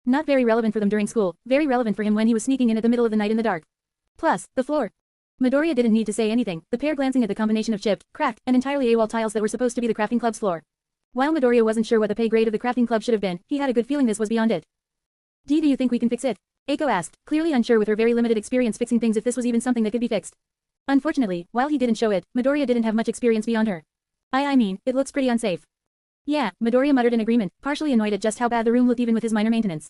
S1: Not very relevant for them during school, very relevant for him when he was sneaking in at the middle of the night in the dark. Plus, the floor. Midoriya didn't need to say anything, the pair glancing at the combination of chipped, cracked, and entirely AWOL tiles that were supposed to be the crafting club's floor. While Midoriya wasn't sure what the pay grade of the crafting club should have been, he had a good feeling this was beyond it. Do you think we can fix it? Eiko asked, clearly unsure with her very limited experience fixing things if this was even something that could be fixed. Unfortunately, while he didn't show it, Midoriya didn't have much experience beyond her. I mean, it looks pretty unsafe. Yeah, Midoriya muttered in agreement, partially annoyed at just how bad the room looked even with his minor maintenance.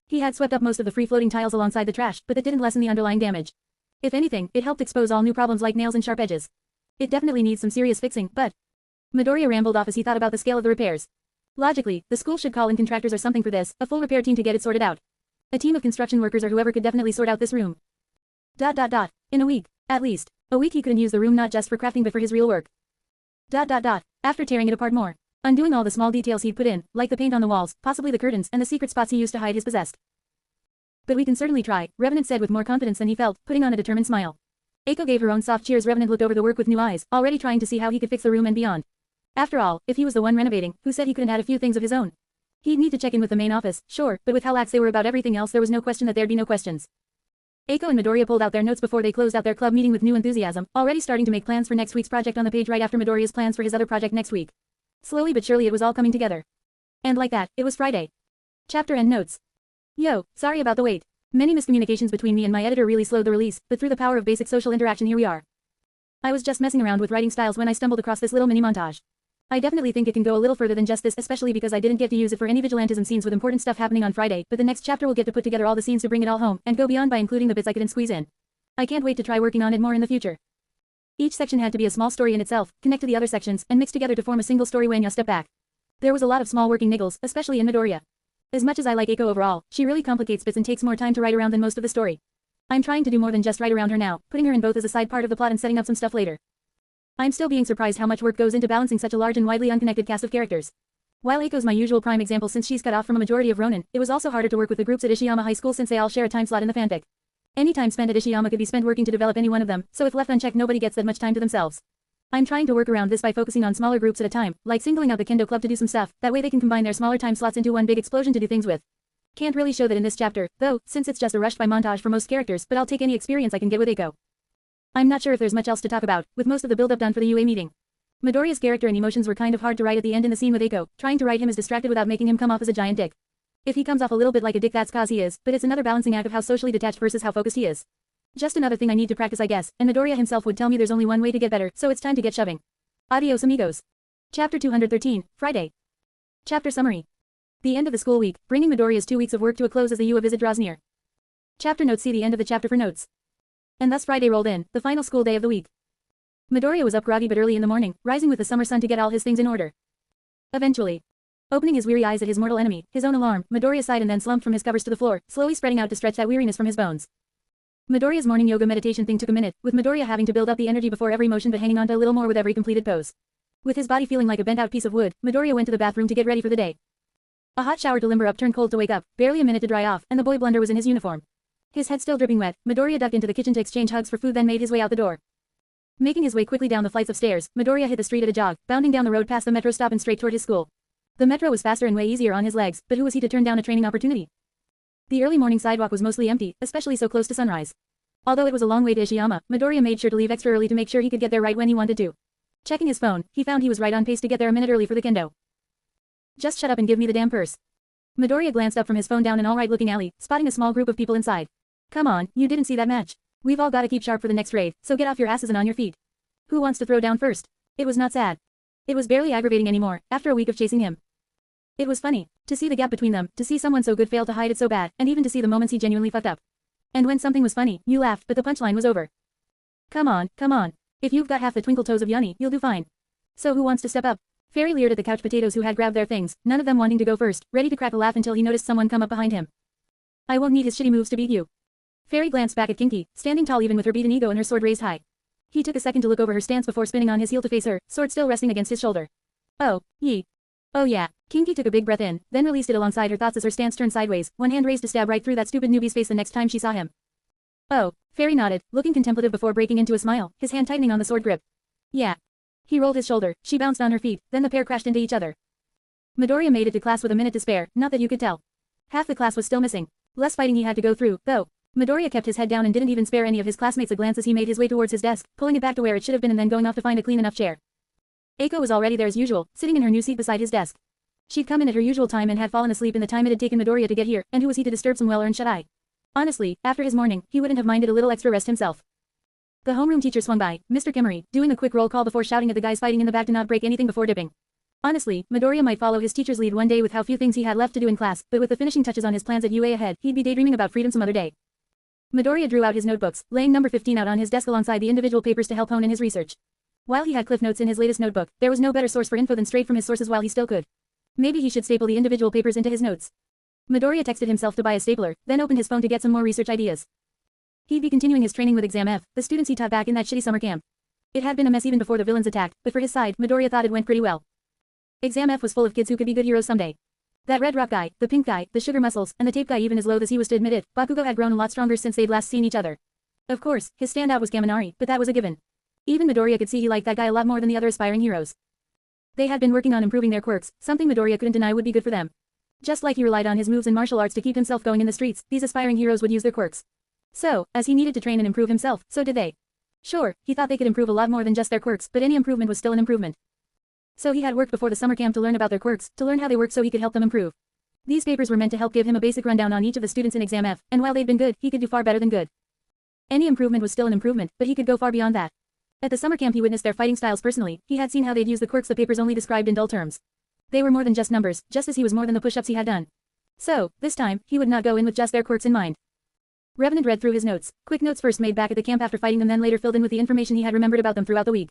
S1: He had swept up most of the free-floating tiles alongside the trash, but that didn't lessen the underlying damage. If anything, it helped expose all new problems like nails and sharp edges. It definitely needs some serious fixing, but... Midoriya rambled off as he thought about the scale of the repairs. Logically, the school should call in contractors or something for this, a full repair team to get it sorted out. A team of construction workers or whoever could definitely sort out this room. In a week. At least. A week he couldn't use the room not just for crafting but for his real work. After tearing it apart more. Undoing all the small details he'd put in, like the paint on the walls, possibly the curtains, and the secret spots he used to hide his possessed. But we can certainly try, Revenant said with more confidence than he felt, putting on a determined smile. Eiko gave her own soft cheers. Revenant looked over the work with new eyes, already trying to see how he could fix the room and beyond. After all, if he was the one renovating, who said he couldn't add a few things of his own? He'd need to check in with the main office, sure, but with how lax they were about everything else there was no question that there'd be no questions. Eiko and Midoriya pulled out their notes before they closed out their club meeting with new enthusiasm, already starting to make plans for next week's project on the page right after Midoriya's plans for his other project next week. Slowly but surely it was all coming together. And like that, it was Friday. Chapter and notes. Yo, sorry about the wait. Many miscommunications between me and my editor really slowed the release, but through the power of basic social interaction here we are. I was just messing around with writing styles when I stumbled across this little mini montage. I definitely think it can go a little further than just this, especially because I didn't get to use it for any vigilantism scenes with important stuff happening on Friday, but the next chapter will get to put together all the scenes to bring it all home, and go beyond by including the bits I couldn't squeeze in. I can't wait to try working on it more in the future. Each section had to be a small story in itself, connect to the other sections, and mix together to form a single story when you step back. There was a lot of small working niggles, especially in Midoriya. As much as I like Eiko overall, she really complicates bits and takes more time to write around than most of the story. I'm trying to do more than just write around her now, putting her in both as a side part of the plot and setting up some stuff later. I'm still being surprised how much work goes into balancing such a large and widely unconnected cast of characters. While Eiko's my usual prime example since she's cut off from a majority of Ronin, it was also harder to work with the groups at Ishiyama High School since they all share a time slot in the fanfic. Any time spent at Ishiyama could be spent working to develop any one of them, so if left unchecked nobody gets that much time to themselves. I'm trying to work around this by focusing on smaller groups at a time, like singling out the Kendo Club to do some stuff, that way they can combine their smaller time slots into one big explosion to do things with. Can't really show that in this chapter, though, since it's just a rushed by montage for most characters, but I'll take any experience I can get with Eiko. I'm not sure if there's much else to talk about, with most of the build-up done for the UA meeting. Midoriya's character and emotions were kind of hard to write at the end in the scene with Eiko, trying to write him as distracted without making him come off as a giant dick. If he comes off a little bit like a dick that's cause he is, but it's another balancing act of how socially detached versus how focused he is. Just another thing I need to practice I guess, and Midoriya himself would tell me there's only one way to get better, so it's time to get shoving. Adios amigos. Chapter 213, Friday. Chapter summary. The end of the school week, bringing Midoriya's 2 weeks of work to a close as the UA visit draws near. Chapter notes. See the end of the chapter for notes. And thus Friday rolled in, the final school day of the week. Midoriya was up groggy but early in the morning, rising with the summer sun to get all his things in order. Eventually, opening his weary eyes at his mortal enemy, his own alarm, Midoriya sighed and then slumped from his covers to the floor, slowly spreading out to stretch that weariness from his bones. Midoriya's morning yoga meditation thing took a minute, with Midoriya having to build up the energy before every motion but hanging on to a little more with every completed pose. With his body feeling like a bent-out piece of wood, Midoriya went to the bathroom to get ready for the day. A hot shower to limber up turned cold to wake up, barely a minute to dry off, and the boy blunder was in his uniform. His head still dripping wet, Midoriya ducked into the kitchen to exchange hugs for food then made his way out the door. Making his way quickly down the flights of stairs, Midoriya hit the street at a jog, bounding down the road past the metro stop and straight toward his school. The metro was faster and way easier on his legs, but who was he to turn down a training opportunity? The early morning sidewalk was mostly empty, especially so close to sunrise. Although it was a long way to Ishiyama, Midoriya made sure to leave extra early to make sure he could get there right when he wanted to. Checking his phone, he found he was right on pace to get there a minute early for the kendo. Just shut up and give me the damn purse. Midoriya glanced up from his phone down an alright-looking alley, spotting a small group of people inside. Come on, you didn't see that match. We've all gotta keep sharp for the next raid, so get off your asses and on your feet. Who wants to throw down first? It was not sad. It was barely aggravating anymore, after a week of chasing him. It was funny, to see the gap between them, to see someone so good fail to hide it so bad, and even to see the moments he genuinely fucked up. And when something was funny, you laughed but the punchline was over. Come on, come on. If you've got half the twinkle toes of Yoni, you'll do fine. So who wants to step up? Fairy leered at the couch potatoes who had grabbed their things, none of them wanting to go first, ready to crack a laugh until he noticed someone come up behind him. I won't need his shitty moves to beat you. Fairy glanced back at Kinky, standing tall even with her beaten ego and her sword raised high. He took a second to look over her stance before spinning on his heel to face her, sword still resting against his shoulder. Oh, ye. Oh yeah. Kinky took a big breath in, then released it alongside her thoughts as her stance turned sideways, one hand raised to stab right through that stupid newbie's face the next time she saw him. Oh. Fairy nodded, looking contemplative before breaking into a smile, his hand tightening on the sword grip. Yeah. He rolled his shoulder, she bounced on her feet, then the pair crashed into each other. Midoriya made it to class with a minute to spare, not that you could tell. Half the class was still missing. Less fighting he had to go through, though. Midoriya kept his head down and didn't even spare any of his classmates a glance as he made his way towards his desk, pulling it back to where it should have been and then going off to find a clean enough chair. Eiko was already there as usual, sitting in her new seat beside his desk. She'd come in at her usual time and had fallen asleep in the time it had taken Midoriya to get here, and who was he to disturb some well-earned shut-eye? Honestly, after his morning, he wouldn't have minded a little extra rest himself. The homeroom teacher swung by, Mr. Kimmery, doing a quick roll call before shouting at the guys fighting in the back to not break anything before dipping. Honestly, Midoriya might follow his teacher's lead one day with how few things he had left to do in class, but with the finishing touches on his plans at UA ahead, he'd be daydreaming about freedom some other day. Midoriya drew out his notebooks, laying number 15 out on his desk alongside the individual papers to help hone in his research. While he had cliff notes in his latest notebook, there was no better source for info than straight from his sources while he still could. Maybe he should staple the individual papers into his notes. Midoriya texted himself to buy a stapler, then opened his phone to get some more research ideas. He'd be continuing his training with Exam F, the students he taught back in that shitty summer camp. It had been a mess even before the villains attacked, but for his side, Midoriya thought it went pretty well. Exam F was full of kids who could be good heroes someday. That red rock guy, the pink guy, the sugar muscles, and the tape guy, even as loath as he was to admit it, Bakugo had grown a lot stronger since they'd last seen each other. Of course, his standout was Kaminari, but that was a given. Even Midoriya could see he liked that guy a lot more than the other aspiring heroes. They had been working on improving their quirks, something Midoriya couldn't deny would be good for them. Just like he relied on his moves and martial arts to keep himself going in the streets, these aspiring heroes would use their quirks. So, as he needed to train and improve himself, so did they. Sure, he thought they could improve a lot more than just their quirks, but any improvement was still an improvement. So he had worked before the summer camp to learn about their quirks, to learn how they work so he could help them improve. These papers were meant to help give him a basic rundown on each of the students in Exam F, and while they'd been good, he could do far better than good. Any improvement was still an improvement, but he could go far beyond that. At the summer camp he witnessed their fighting styles personally, he had seen how they'd use the quirks the papers only described in dull terms. They were more than just numbers, just as he was more than the push-ups he had done. So, this time, he would not go in with just their quirks in mind. Revenant read through his notes, quick notes first made back at the camp after fighting them, then later filled in with the information he had remembered about them throughout the week.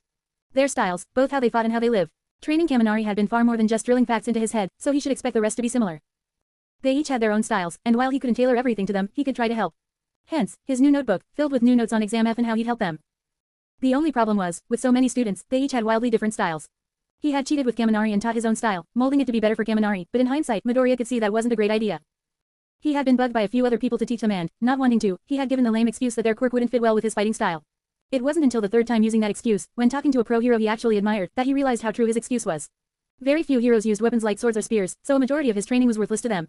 S1: Their styles, both how they fought and how they lived. Training Kaminari had been far more than just drilling facts into his head, so he should expect the rest to be similar. They each had their own styles, and while he couldn't tailor everything to them, he could try to help. Hence, his new notebook, filled with new notes on Exam F and how he'd help them. The only problem was, with so many students, they each had wildly different styles. He had cheated with Kaminari and taught his own style, molding it to be better for Kaminari, but in hindsight, Midoriya could see that wasn't a great idea. He had been bugged by a few other people to teach them and, not wanting to, he had given the lame excuse that their quirk wouldn't fit well with his fighting style. It wasn't until the third time using that excuse, when talking to a pro hero he actually admired, that he realized how true his excuse was. Very few heroes used weapons like swords or spears, so a majority of his training was worthless to them.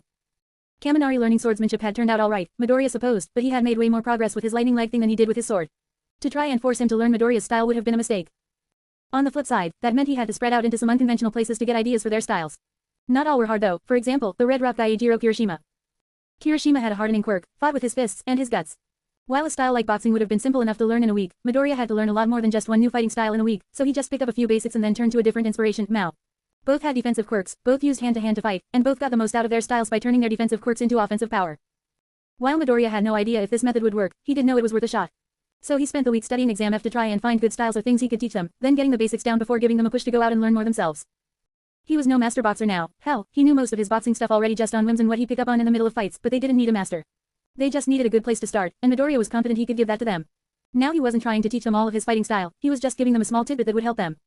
S1: Kaminari learning swordsmanship had turned out alright, Midoriya supposed, but he had made way more progress with his lightning leg thing than he did with his sword. To try and force him to learn Midoriya's style would have been a mistake. On the flip side, that meant he had to spread out into some unconventional places to get ideas for their styles. Not all were hard though, for example, the red rock guy Eijiro Kirishima. Kirishima had a hardening quirk, fought with his fists and his guts. While a style like boxing would have been simple enough to learn in a week, Midoriya had to learn a lot more than just one new fighting style in a week, so he just picked up a few basics and then turned to a different inspiration, Mao. Both had defensive quirks, both used hand-to-hand to fight, and both got the most out of their styles by turning their defensive quirks into offensive power. While Midoriya had no idea if this method would work, he did know it was worth a shot. So he spent the week studying Exam F to try and find good styles or things he could teach them, then getting the basics down before giving them a push to go out and learn more themselves. He was no master boxer now, hell, he knew most of his boxing stuff already just on whims and what he'd pick up on in the middle of fights, but they didn't need a master. They just needed a good place to start, and Midoriya was confident he could give that to them. Now he wasn't trying to teach them all of his fighting style, he was just giving them a small tidbit that would help them.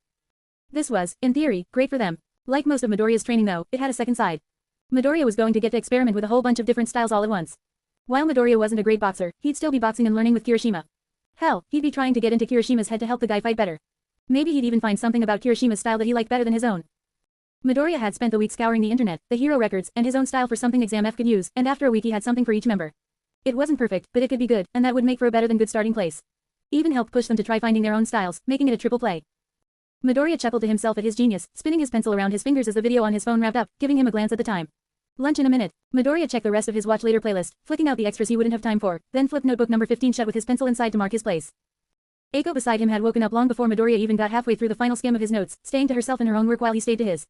S1: This was, in theory, great for them. Like most of Midoriya's training though, it had a second side. Midoriya was going to get to experiment with a whole bunch of different styles all at once. While Midoriya wasn't a great boxer, he'd still be boxing and learning with Kirishima. Hell, he'd be trying to get into Kirishima's head to help the guy fight better. Maybe he'd even find something about Kirishima's style that he liked better than his own. Midoriya had spent the week scouring the internet, the hero records, and his own style for something Exam F could use, and after a week he had something for each member. It wasn't perfect, but it could be good, and that would make for a better than good starting place. Even helped push them to try finding their own styles, making it a triple play. Midoriya chuckled to himself at his genius, spinning his pencil around his fingers as the video on his phone wrapped up, giving him a glance at the time. Lunch in a minute. Midoriya checked the rest of his watch later playlist, flicking out the extras he wouldn't have time for, then flipped notebook number 15 shut with his pencil inside to mark his place. Eiko beside him had woken up long before Midoriya even got halfway through the final skim of his notes, staying to herself in her own work while he stayed to his.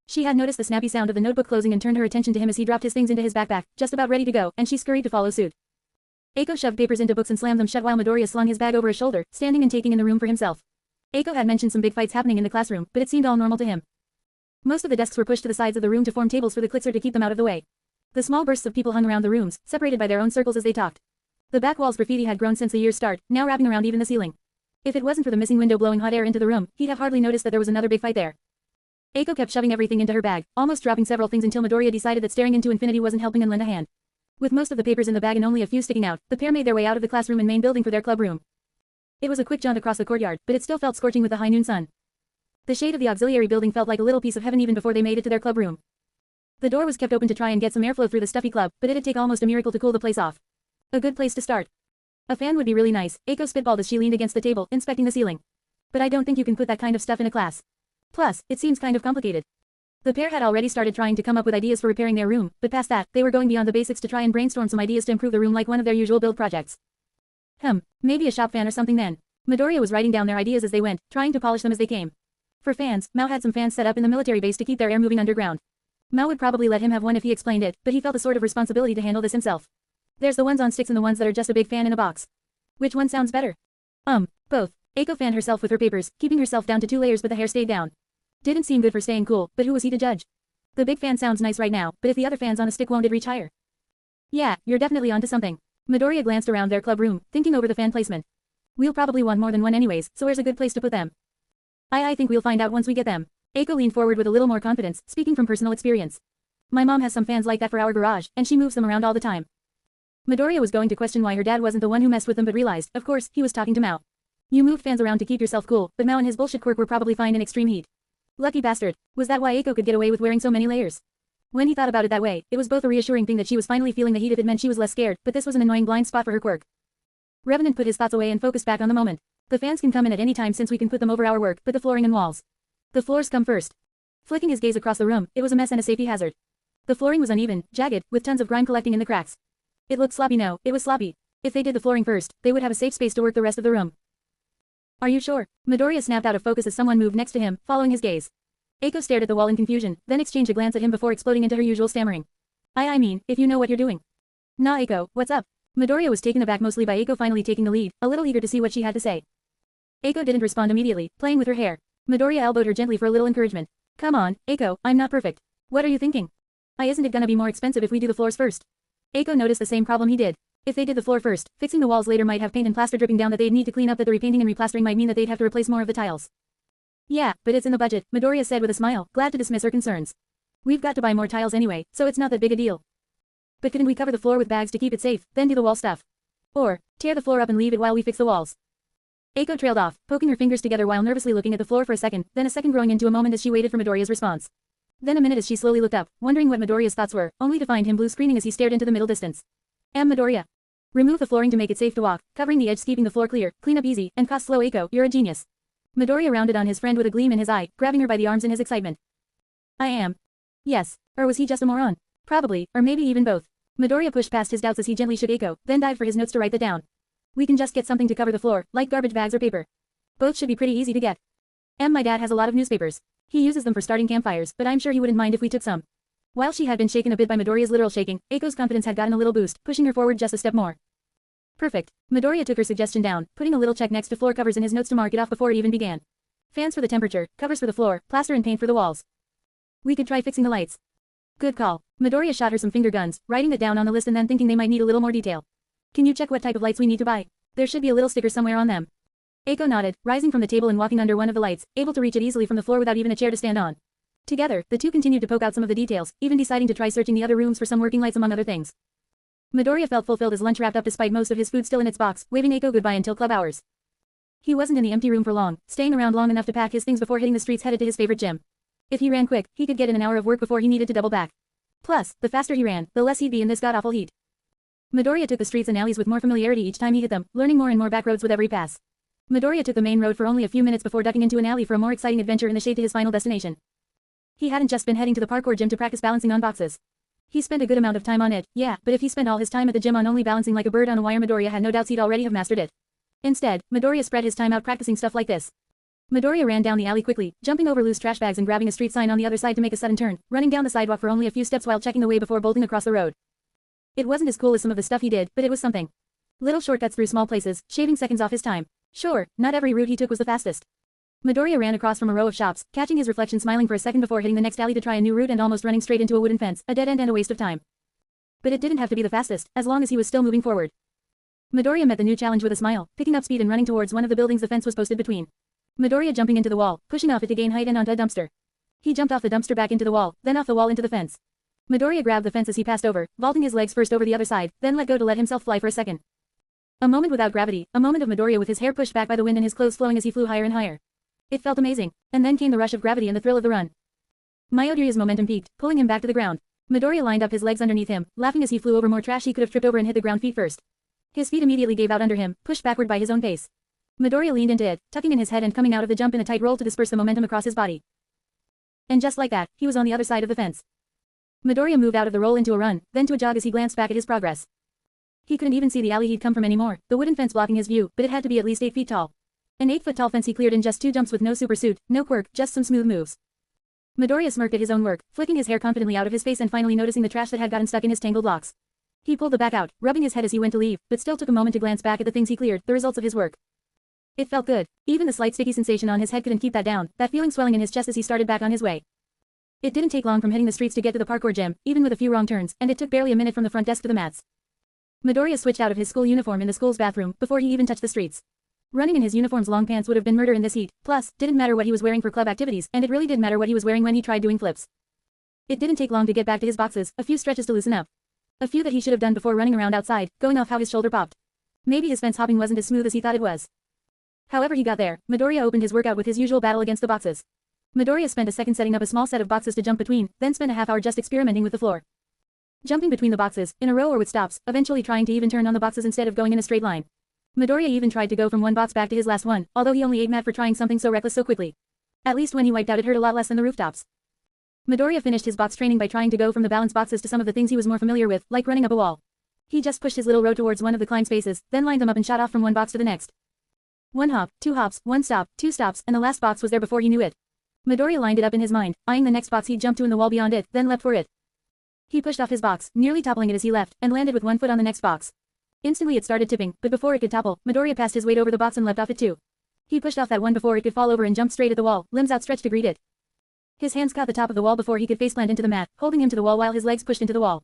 S1: She had noticed the snappy sound of the notebook closing and turned her attention to him as he dropped his things into his backpack, just about ready to go, and she scurried to follow suit. Eiko shoved papers into books and slammed them shut while Midoriya slung his bag over his shoulder, standing and taking in the room for himself. Eiko had mentioned some big fights happening in the classroom, but it seemed all normal to him. Most of the desks were pushed to the sides of the room to form tables for the Clixer to keep them out of the way. The small bursts of people hung around the rooms, separated by their own circles as they talked. The back wall's graffiti had grown since the year's start, now wrapping around even the ceiling. If it wasn't for the missing window blowing hot air into the room, he'd have hardly noticed that there was another big fight there. Eiko kept shoving everything into her bag, almost dropping several things until Midoriya decided that staring into infinity wasn't helping and lent a hand. With most of the papers in the bag and only a few sticking out, the pair made their way out of the classroom and main building for their club room. It was a quick jaunt across the courtyard, but it still felt scorching with the high noon sun. The shade of the auxiliary building felt like a little piece of heaven even before they made it to their club room. The door was kept open to try and get some airflow through the stuffy club, but it'd take almost a miracle to cool the place off. A good place to start. A fan would be really nice, Eiko spitballed as she leaned against the table, inspecting the ceiling. But I don't think you can put that kind of stuff in a class. Plus, it seems kind of complicated. The pair had already started trying to come up with ideas for repairing their room, but past that, they were going beyond the basics to try and brainstorm some ideas to improve the room like one of their usual build projects. Maybe a shop fan or something then. Midoriya was writing down their ideas as they went, trying to polish them as they came. For fans, Mao had some fans set up in the military base to keep their air moving underground. Mao would probably let him have one if he explained it, but he felt a sort of responsibility to handle this himself. There's the ones on sticks and the ones that are just a big fan in a box. Which one sounds better? Both. Eiko fanned herself with her papers, keeping herself down to 2 layers but the hair stayed down. Didn't seem good for staying cool, but who was he to judge? The big fan sounds nice right now, but if the other fans on a stick won't it reach higher? Yeah, you're definitely onto something. Midoriya glanced around their club room, thinking over the fan placement. We'll probably want more than one anyways, so where's a good place to put them? I think we'll find out once we get them. Eiko leaned forward with a little more confidence, speaking from personal experience. My mom has some fans like that for our garage, and she moves them around all the time. Midoriya was going to question why her dad wasn't the one who messed with them but realized, of course, he was talking to Mao. You moved fans around to keep yourself cool, but Mao and his bullshit quirk were probably fine in extreme heat. Lucky bastard. Was that why Eiko could get away with wearing so many layers? When he thought about it that way, it was both a reassuring thing that she was finally feeling the heat if it meant she was less scared, but this was an annoying blind spot for her quirk. Revenant put his thoughts away and focused back on the moment. The fans can come in at any time since we can put them over our work, but the flooring and walls. The floors come first. Flicking his gaze across the room, it was a mess and a safety hazard. The flooring was uneven, jagged, with tons of grime collecting in the cracks. It looked sloppy. No, it was sloppy. If they did the flooring first, they would have a safe space to work the rest of the room. Are you sure? Midoriya snapped out of focus as someone moved next to him, following his gaze. Eiko stared at the wall in confusion, then exchanged a glance at him before exploding into her usual stammering. I mean, if you know what you're doing. Nah Eiko, what's up? Midoriya was taken aback mostly by Eiko finally taking the lead, a little eager to see what she had to say. Eiko didn't respond immediately, playing with her hair. Midoriya elbowed her gently for a little encouragement. Come on, Eiko, I'm not perfect. What are you thinking? Isn't it gonna be more expensive if we do the floors first? Eiko noticed the same problem he did. If they did the floor first, fixing the walls later might have paint and plaster dripping down that they'd need to clean up, that the repainting and replastering might mean that they'd have to replace more of the tiles. Yeah, but it's in the budget, Midoriya said with a smile, glad to dismiss her concerns. We've got to buy more tiles anyway, so it's not that big a deal. But couldn't we cover the floor with bags to keep it safe, then do the wall stuff? Or, tear the floor up and leave it while we fix the walls? Eiko trailed off, poking her fingers together while nervously looking at the floor for a second, then a second growing into a moment as she waited for Midoriya's response. Then a minute as she slowly looked up, wondering what Midoriya's thoughts were, only to find him blue screening as he stared into the middle distance. Midoriya. Remove the flooring to make it safe to walk, covering the edge keeping the floor clear, clean up easy, and cost slow. Eiko, you're a genius. Midoriya rounded on his friend with a gleam in his eye, grabbing her by the arms in his excitement. I am. Yes. Or was he just a moron? Probably, or maybe even both. Midoriya pushed past his doubts as he gently shook Eiko, then dived for his notes to write that down. We can just get something to cover the floor, like garbage bags or paper. Both should be pretty easy to get. My dad has a lot of newspapers. He uses them for starting campfires, but I'm sure he wouldn't mind if we took some. While she had been shaken a bit by Midoriya's literal shaking, Eiko's confidence had gotten a little boost, pushing her forward just a step more. Perfect. Midoriya took her suggestion down, putting a little check next to floor covers in his notes to mark it off before it even began. Fans for the temperature, covers for the floor, plaster and paint for the walls. We could try fixing the lights. Good call. Midoriya shot her some finger guns, writing that down on the list and then thinking they might need a little more detail. Can you check what type of lights we need to buy? There should be a little sticker somewhere on them. Eiko nodded, rising from the table and walking under one of the lights, able to reach it easily from the floor without even a chair to stand on. Together, the two continued to poke out some of the details, even deciding to try searching the other rooms for some working lights among other things. Midoriya felt fulfilled as lunch wrapped up despite most of his food still in its box, waving Eiko goodbye until club hours. He wasn't in the empty room for long, staying around long enough to pack his things before hitting the streets headed to his favorite gym. If he ran quick, he could get in an hour of work before he needed to double back. Plus, the faster he ran, the less he'd be in this god-awful heat. Midoriya took the streets and alleys with more familiarity each time he hit them, learning more and more back roads with every pass. Midoriya took the main road for only a few minutes before ducking into an alley for a more exciting adventure in the shade to his final destination. He hadn't just been heading to the parkour gym to practice balancing on boxes. He spent a good amount of time on it, yeah, but if he spent all his time at the gym on only balancing like a bird on a wire, Midoriya had no doubts he'd already have mastered it. Instead, Midoriya spread his time out practicing stuff like this. Midoriya ran down the alley quickly, jumping over loose trash bags and grabbing a street sign on the other side to make a sudden turn, running down the sidewalk for only a few steps while checking the way before bolting across the road. It wasn't as cool as some of the stuff he did, but it was something. Little shortcuts through small places, shaving seconds off his time. Sure, not every route he took was the fastest. Midoriya ran across from a row of shops, catching his reflection smiling for a second before hitting the next alley to try a new route and almost running straight into a wooden fence, a dead end and a waste of time. But it didn't have to be the fastest, as long as he was still moving forward. Midoriya met the new challenge with a smile, picking up speed and running towards one of the buildings the fence was posted between. Midoriya jumping into the wall, pushing off it to gain height and onto a dumpster. He jumped off the dumpster back into the wall, then off the wall into the fence. Midoriya grabbed the fence as he passed over, vaulting his legs first over the other side, then let go to let himself fly for a second. A moment without gravity, a moment of Midoriya with his hair pushed back by the wind and his clothes flowing as he flew higher and higher. It felt amazing, and then came the rush of gravity and the thrill of the run. Midoriya's momentum peaked, pulling him back to the ground. Midoriya lined up his legs underneath him, laughing as he flew over more trash he could have tripped over and hit the ground feet first. His feet immediately gave out under him, pushed backward by his own pace. Midoriya leaned into it, tucking in his head and coming out of the jump in a tight roll to disperse the momentum across his body. And just like that, he was on the other side of the fence. Midoriya moved out of the roll into a run, then to a jog as he glanced back at his progress. He couldn't even see the alley he'd come from anymore, the wooden fence blocking his view, but it had to be at least 8 feet tall. An 8-foot-tall fence he cleared in just 2 jumps with no super suit, no quirk, just some smooth moves. Midoriya smirked at his own work, flicking his hair confidently out of his face and finally noticing the trash that had gotten stuck in his tangled locks. He pulled the back out, rubbing his head as he went to leave, but still took a moment to glance back at the things he cleared, the results of his work. It felt good. Even the slight sticky sensation on his head couldn't keep that down, that feeling swelling in his chest as he started back on his way. It didn't take long from hitting the streets to get to the parkour gym, even with a few wrong turns, and it took barely a minute from the front desk to the mats. Midoriya switched out of his school uniform in the school's bathroom before he even touched the streets. Running in his uniform's long pants would have been murder in this heat, plus, didn't matter what he was wearing for club activities, and it really did matter what he was wearing when he tried doing flips. It didn't take long to get back to his boxes, a few stretches to loosen up. A few that he should have done before running around outside, going off how his shoulder popped. Maybe his fence hopping wasn't as smooth as he thought it was. However he got there, Midoriya opened his workout with his usual battle against the boxes. Midoriya spent a second setting up a small set of boxes to jump between, then spent a half hour just experimenting with the floor. Jumping between the boxes, in a row or with stops, eventually trying to even turn on the boxes instead of going in a straight line. Midoriya even tried to go from one box back to his last one, although he only ate mad for trying something so reckless so quickly. At least when he wiped out it hurt a lot less than the rooftops. Midoriya finished his box training by trying to go from the balance boxes to some of the things he was more familiar with, like running up a wall. He just pushed his little row towards one of the climb spaces, then lined them up and shot off from one box to the next. 1 hop, 2 hops, 1 stop, 2 stops, and the last box was there before he knew it. Midoriya lined it up in his mind, eyeing the next box he'd jumped to in the wall beyond it, then leapt for it. He pushed off his box, nearly toppling it as he left, and landed with 1 foot on the next box. Instantly it started tipping, but before it could topple, Midoriya passed his weight over the box and leapt off it too. He pushed off that one before it could fall over and jumped straight at the wall, limbs outstretched to greet it. His hands caught the top of the wall before he could faceplant into the mat, holding him to the wall while his legs pushed into the wall.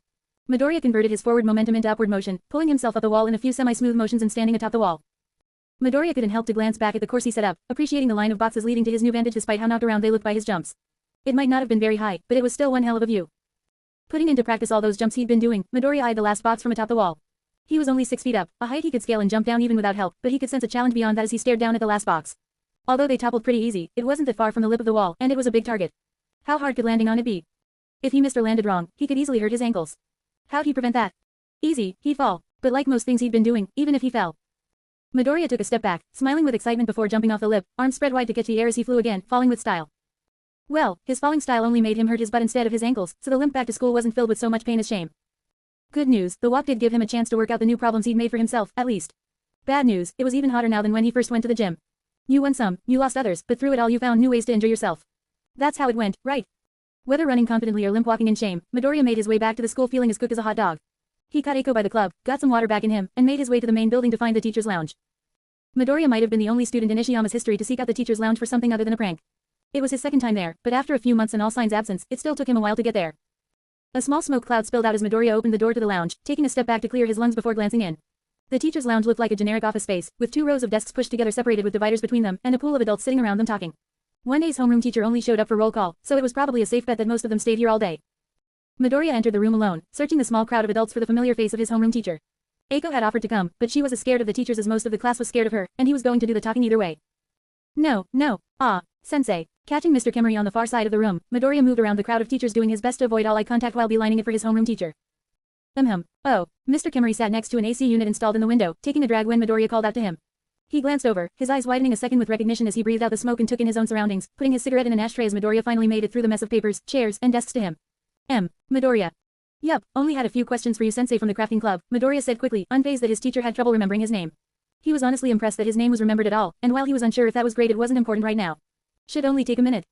S1: Midoriya converted his forward momentum into upward motion, pulling himself up the wall in a few semi-smooth motions and standing atop the wall. Midoriya couldn't help to glance back at the course he set up, appreciating the line of boxes leading to his new vantage despite how knocked around they looked by his jumps. It might not have been very high, but it was still one hell of a view. Putting into practice all those jumps he'd been doing, Midoriya eyed the last box from atop the wall. He was only 6 feet up, a height he could scale and jump down even without help, but he could sense a challenge beyond that as he stared down at the last box. Although they toppled pretty easy, it wasn't that far from the lip of the wall, and it was a big target. How hard could landing on it be? If he missed or landed wrong, he could easily hurt his ankles. How'd he prevent that? Easy, he'd fall. But like most things he'd been doing, even if he fell. Midoriya took a step back, smiling with excitement before jumping off the lip, arms spread wide to catch the air as he flew again, falling with style. Well, his falling style only made him hurt his butt instead of his ankles, so the limp back to school wasn't filled with so much pain as shame. Good news, the walk did give him a chance to work out the new problems he'd made for himself, at least. Bad news, it was even hotter now than when he first went to the gym. You won some, you lost others, but through it all you found new ways to enjoy yourself. That's how it went, right? Whether running confidently or limp walking in shame, Midoriya made his way back to the school feeling as cooked as a hot dog. He caught Eiko by the club, got some water back in him, and made his way to the main building to find the teacher's lounge. Midoriya might have been the only student in Ishiyama's history to seek out the teacher's lounge for something other than a prank. It was his second time there, but after a few months and all signs absence, it still took him a while to get there. A small smoke cloud spilled out as Midoriya opened the door to the lounge, taking a step back to clear his lungs before glancing in. The teacher's lounge looked like a generic office space, with 2 rows of desks pushed together separated with dividers between them, and a pool of adults sitting around them talking. One day's homeroom teacher only showed up for roll call, so it was probably a safe bet that most of them stayed here all day. Midoriya entered the room alone, searching the small crowd of adults for the familiar face of his homeroom teacher. Eiko had offered to come, but she was as scared of the teachers as most of the class was scared of her, and he was going to do the talking either way. No, sensei. Catching Mr. Kemery on the far side of the room, Midoriya moved around the crowd of teachers doing his best to avoid all eye contact while beelining it for his homeroom teacher. Oh, Mr. Kemery sat next to an AC unit installed in the window, taking a drag when Midoriya called out to him. He glanced over, his eyes widening a second with recognition as he breathed out the smoke and took in his own surroundings, putting his cigarette in an ashtray as Midoriya finally made it through the mess of papers, chairs, and desks to him. Midoriya. Yup, only had a few questions for you sensei from the crafting club, Midoriya said quickly, unfazed that his teacher had trouble remembering his name. He was honestly impressed that his name was remembered at all, and while he was unsure if that was great it wasn't important right now. Should only take a minute.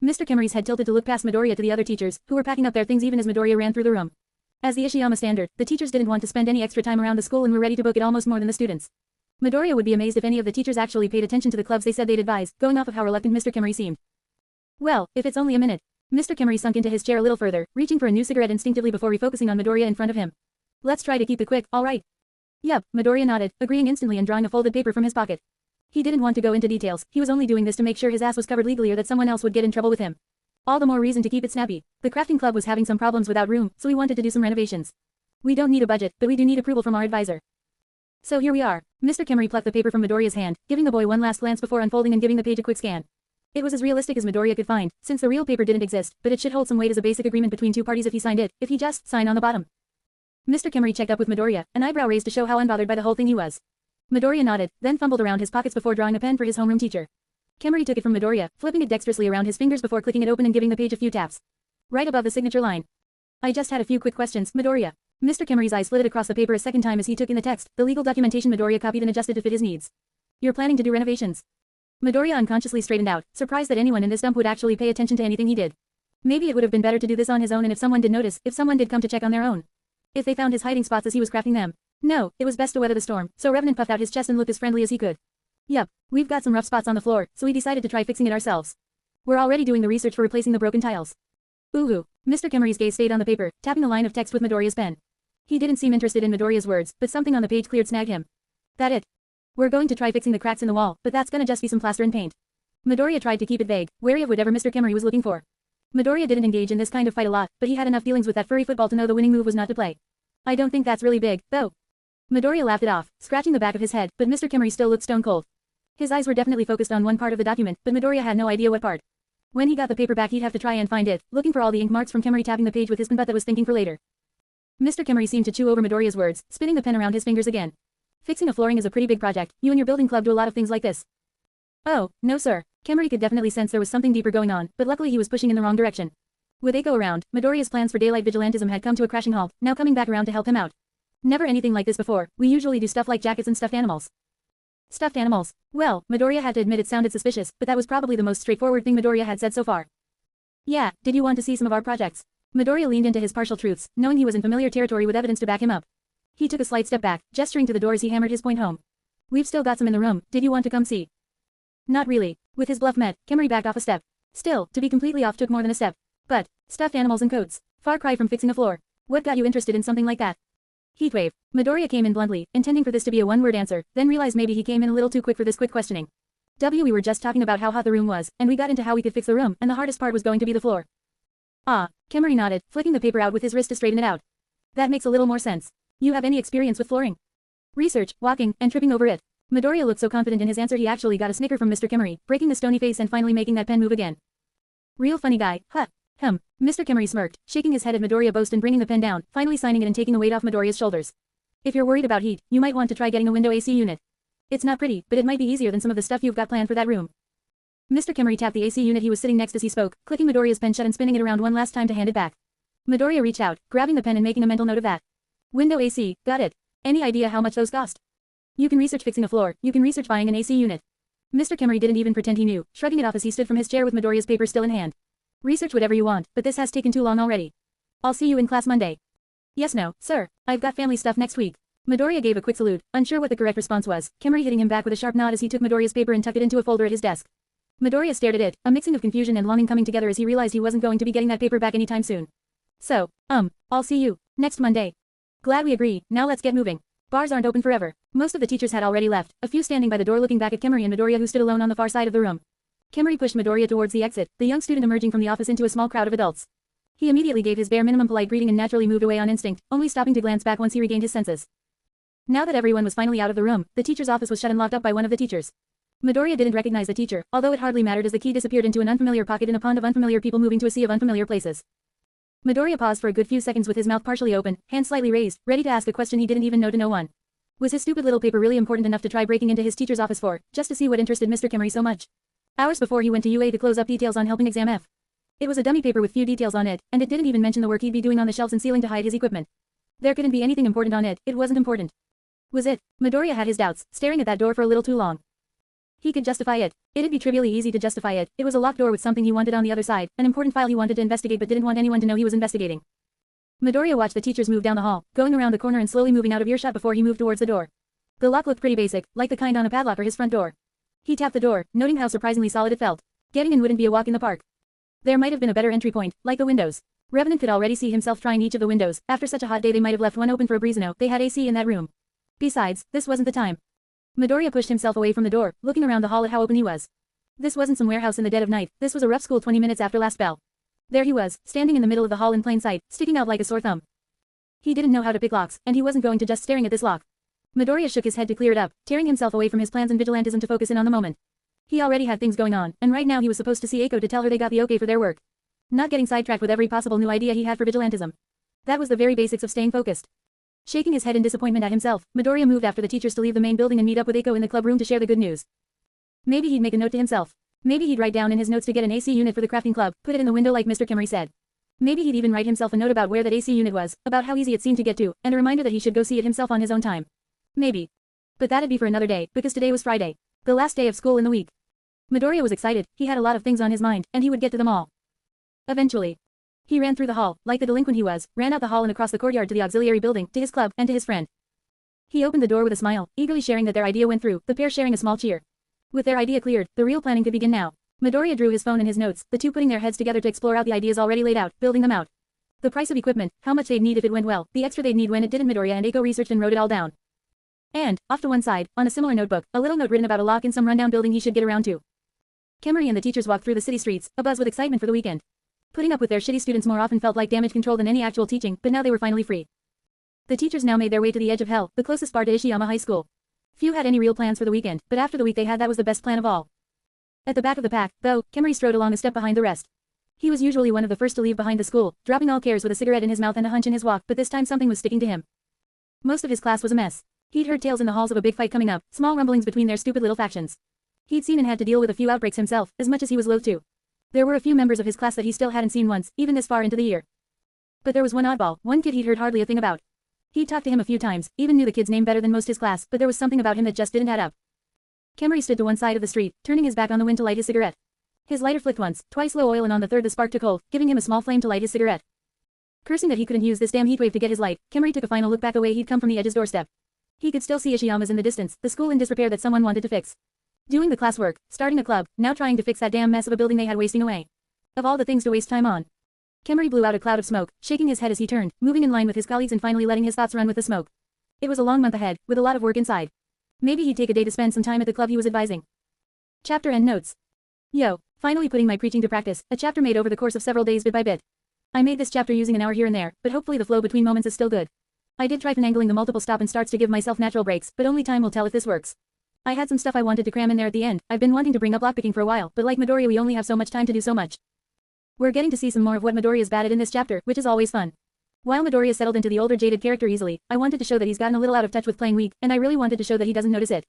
S1: Mr. Kemery's head tilted to look past Midoriya to the other teachers, who were packing up their things even as Midoriya ran through the room. As the Ishiyama standard, the teachers didn't want to spend any extra time around the school and were ready to book it almost more than the students. Midoriya would be amazed if any of the teachers actually paid attention to the clubs they said they'd advise, going off of how reluctant Mr. Kemery seemed. Well, if it's only a minute. Mr. Kemery sunk into his chair a little further, reaching for a new cigarette instinctively before refocusing on Midoriya in front of him. Let's try to keep it quick, alright? Yup, Midoriya nodded, agreeing instantly and drawing a folded paper from his pocket. He didn't want to go into details, he was only doing this to make sure his ass was covered legally or that someone else would get in trouble with him. All the more reason to keep it snappy. The crafting club was having some problems without room, so we wanted to do some renovations. We don't need a budget, but we do need approval from our advisor. So here we are. Mr. Kemery plucked the paper from Midoriya's hand, giving the boy one last glance before unfolding and giving the page a quick scan. It was as realistic as Midoriya could find, since the real paper didn't exist, but it should hold some weight as a basic agreement between two parties if he signed it, if he just signed on the bottom. Mr. Kemery checked up with Midoriya, an eyebrow raised to show how unbothered by the whole thing he was. Midoriya nodded, then fumbled around his pockets before drawing a pen for his homeroom teacher. Kemery took it from Midoriya, flipping it dexterously around his fingers before clicking it open and giving the page a few taps. Right above the signature line. I just had a few quick questions, Midoriya. Mr. Kemery's eyes flitted across the paper a second time as he took in the text, the legal documentation Midoriya copied and adjusted to fit his needs. You're planning to do renovations. Midoriya unconsciously straightened out, surprised that anyone in this dump would actually pay attention to anything he did. Maybe it would have been better to do this on his own, and if someone did notice, if someone did come to check on their own. If they found his hiding spots as he was crafting them. No, it was best to weather the storm, so Revenant puffed out his chest and looked as friendly as he could. Yup, we've got some rough spots on the floor, so we decided to try fixing it ourselves. We're already doing the research for replacing the broken tiles. Ooh. Mr. Kemery's gaze stayed on the paper, tapping the line of text with Midoriya's pen. He didn't seem interested in Midoriya's words, but something on the page cleared snagged him. That it. We're going to try fixing the cracks in the wall, but that's gonna just be some plaster and paint. Midoriya tried to keep it vague, wary of whatever Mr. Kemery was looking for. Midoriya didn't engage in this kind of fight a lot, but he had enough dealings with that furry football to know the winning move was not to play. I don't think that's really big, though. Midoriya laughed it off, scratching the back of his head, but Mr. Kemery still looked stone cold. His eyes were definitely focused on one part of the document, but Midoriya had no idea what part. When he got the paper back, he'd have to try and find it, looking for all the ink marks from Kemery tapping the page with his pen, but that was thinking for later. Mr. Kemery seemed to chew over Midoriya's words, spinning the pen around his fingers again. Fixing a flooring is a pretty big project. You and your building club do a lot of things like this. Oh, no sir. Kemery could definitely sense there was something deeper going on, but luckily he was pushing in the wrong direction. With a go-around, Midoriya's plans for daylight vigilantism had come to a crashing halt, now coming back around to help him out. Never anything like this before. We usually do stuff like jackets and stuffed animals. Stuffed animals. Well, Midoriya had to admit it sounded suspicious, but that was probably the most straightforward thing Midoriya had said so far. Yeah, did you want to see some of our projects? Midoriya leaned into his partial truths, knowing he was in familiar territory with evidence to back him up. He took a slight step back, gesturing to the door as he hammered his point home. We've still got some in the room, did you want to come see? Not really. With his bluff met, Kemery backed off a step. Still, to be completely off took more than a step. But, stuffed animals and coats. Far cry from fixing a floor. What got you interested in something like that? Heatwave. Midoriya came in bluntly, intending for this to be a one-word answer, then realized maybe he came in a little too quick for this quick questioning. We were just talking about how hot the room was, and we got into how we could fix the room, and the hardest part was going to be the floor. Ah, Kemery nodded, flicking the paper out with his wrist to straighten it out. That makes a little more sense. You have any experience with flooring? Research, walking, and tripping over it. Midoriya looked so confident in his answer he actually got a snicker from Mr. Kemery, breaking the stony face and finally making that pen move again. Real funny guy, huh? Mr. Kemery smirked, shaking his head at Midoriya boast and bringing the pen down, finally signing it and taking the weight off Midoriya's shoulders. If you're worried about heat, you might want to try getting a window AC unit. It's not pretty, but it might be easier than some of the stuff you've got planned for that room. Mr. Kemery tapped the AC unit he was sitting next as he spoke, clicking Midoriya's pen shut and spinning it around one last time to hand it back. Midoriya reached out, grabbing the pen and making a mental note of that. Window AC, got it. Any idea how much those cost? You can research fixing a floor, you can research buying an AC unit. Mr. Kemery didn't even pretend he knew, shrugging it off as he stood from his chair with Midoriya's paper still in hand. Research whatever you want, but this has taken too long already. I'll see you in class Monday. Yes no, sir, I've got family stuff next week. Midoriya gave a quick salute, unsure what the correct response was, Kemery hitting him back with a sharp nod as he took Midoriya's paper and tucked it into a folder at his desk. Midoriya stared at it, a mixing of confusion and longing coming together as he realized he wasn't going to be getting that paper back anytime soon. So, I'll see you next Monday. Glad we agree, now let's get moving. Bars aren't open forever. Most of the teachers had already left, a few standing by the door looking back at Kemery and Midoriya who stood alone on the far side of the room. Kemery pushed Midoriya towards the exit, the young student emerging from the office into a small crowd of adults. He immediately gave his bare minimum polite greeting and naturally moved away on instinct, only stopping to glance back once he regained his senses. Now that everyone was finally out of the room, the teacher's office was shut and locked up by one of the teachers. Midoriya didn't recognize the teacher, although it hardly mattered as the key disappeared into an unfamiliar pocket in a pond of unfamiliar people moving to a sea of unfamiliar places. Midoriya paused for a good few seconds with his mouth partially open, hands slightly raised, ready to ask a question he didn't even know to no one. Was his stupid little paper really important enough to try breaking into his teacher's office for, just to see what interested Mr. Kemery so much? Hours before he went to UA to close up details on helping exam F. It was a dummy paper with few details on it, and it didn't even mention the work he'd be doing on the shelves and ceiling to hide his equipment. There couldn't be anything important on it, it wasn't important. Was it? Midoriya had his doubts, staring at that door for a little too long. He could justify it. It'd be trivially easy to justify it. It was a locked door with something he wanted on the other side, an important file he wanted to investigate but didn't want anyone to know he was investigating. Midoriya watched the teachers move down the hall, going around the corner and slowly moving out of earshot before he moved towards the door. The lock looked pretty basic, like the kind on a padlock for his front door. He tapped the door, noting how surprisingly solid it felt. Getting in wouldn't be a walk in the park. There might have been a better entry point, like the windows. Revenant could already see himself trying each of the windows. After such a hot day they might have left one open for a breeze. No, they had AC in that room. Besides, this wasn't the time. Midoriya pushed himself away from the door, looking around the hall at how open he was. This wasn't some warehouse in the dead of night, this was a rough school 20 minutes after last bell. There he was, standing in the middle of the hall in plain sight, sticking out like a sore thumb. He didn't know how to pick locks, and he wasn't going to just staring at this lock. Midoriya shook his head to clear it up, tearing himself away from his plans and vigilantism to focus in on the moment. He already had things going on, and right now he was supposed to see Eiko to tell her they got the okay for their work. Not getting sidetracked with every possible new idea he had for vigilantism. That was the very basics of staying focused. Shaking his head in disappointment at himself, Midoriya moved after the teachers to leave the main building and meet up with Eiko in the club room to share the good news. Maybe he'd make a note to himself. Maybe he'd write down in his notes to get an AC unit for the crafting club, put it in the window like Mr. Kimmery said. Maybe he'd even write himself a note about where that AC unit was, about how easy it seemed to get to, and a reminder that he should go see it himself on his own time. Maybe. But that'd be for another day, because today was Friday. The last day of school in the week. Midoriya was excited, he had a lot of things on his mind, and he would get to them all. Eventually. He ran through the hall, like the delinquent he was, ran out the hall and across the courtyard to the auxiliary building, to his club, and to his friend. He opened the door with a smile, eagerly sharing that their idea went through, the pair sharing a small cheer. With their idea cleared, the real planning could begin now. Midoriya drew his phone and his notes, the two putting their heads together to explore out the ideas already laid out, building them out. The price of equipment, how much they'd need if it went well, the extra they'd need when it didn't. Midoriya and Eiko researched and wrote it all down. And, off to one side, on a similar notebook, a little note written about a lock in some rundown building he should get around to. Kimmery and the teachers walked through the city streets, abuzz with excitement for the weekend. Putting up with their shitty students more often felt like damage control than any actual teaching, but now they were finally free. The teachers now made their way to the edge of hell, the closest bar to Ishiyama High School. Few had any real plans for the weekend, but after the week they had, that was the best plan of all. At the back of the pack, though, Kimmery strode along a step behind the rest. He was usually one of the first to leave behind the school, dropping all cares with a cigarette in his mouth and a hunch in his walk, but this time something was sticking to him. Most of his class was a mess. He'd heard tales in the halls of a big fight coming up, small rumblings between their stupid little factions. He'd seen and had to deal with a few outbreaks himself, as much as he was loath to. There were a few members of his class that he still hadn't seen once, even this far into the year. But there was one oddball, one kid he'd heard hardly a thing about. He'd talked to him a few times, even knew the kid's name better than most his class, but there was something about him that just didn't add up. Kimmery stood to one side of the street, turning his back on the wind to light his cigarette. His lighter flicked once, twice low oil, and on the third the spark took hold, giving him a small flame to light his cigarette. Cursing that he couldn't use this damn heatwave to get his light, Kimmery took a final look back the way he'd come from the edge's doorstep. He could still see Ishiyama's in the distance, the school in disrepair that someone wanted to fix. Doing the classwork, starting a club, now trying to fix that damn mess of a building they had wasting away. Of all the things to waste time on. Kimmery blew out a cloud of smoke, shaking his head as he turned, moving in line with his colleagues and finally letting his thoughts run with the smoke. It was a long month ahead, with a lot of work inside. Maybe he'd take a day to spend some time at the club he was advising. Chapter End Notes. Yo, finally putting my preaching to practice, a chapter made over the course of several days bit by bit. I made this chapter using an hour here and there, but hopefully the flow between moments is still good. I did try finagling the multiple stop and starts to give myself natural breaks, but only time will tell if this works. I had some stuff I wanted to cram in there at the end. I've been wanting to bring up lockpicking for a while, but like Midoriya we only have so much time to do so much. We're getting to see some more of what Midoriya's bad at in this chapter, which is always fun. While Midoriya settled into the older jaded character easily, I wanted to show that he's gotten a little out of touch with playing weak, and I really wanted to show that he doesn't notice it.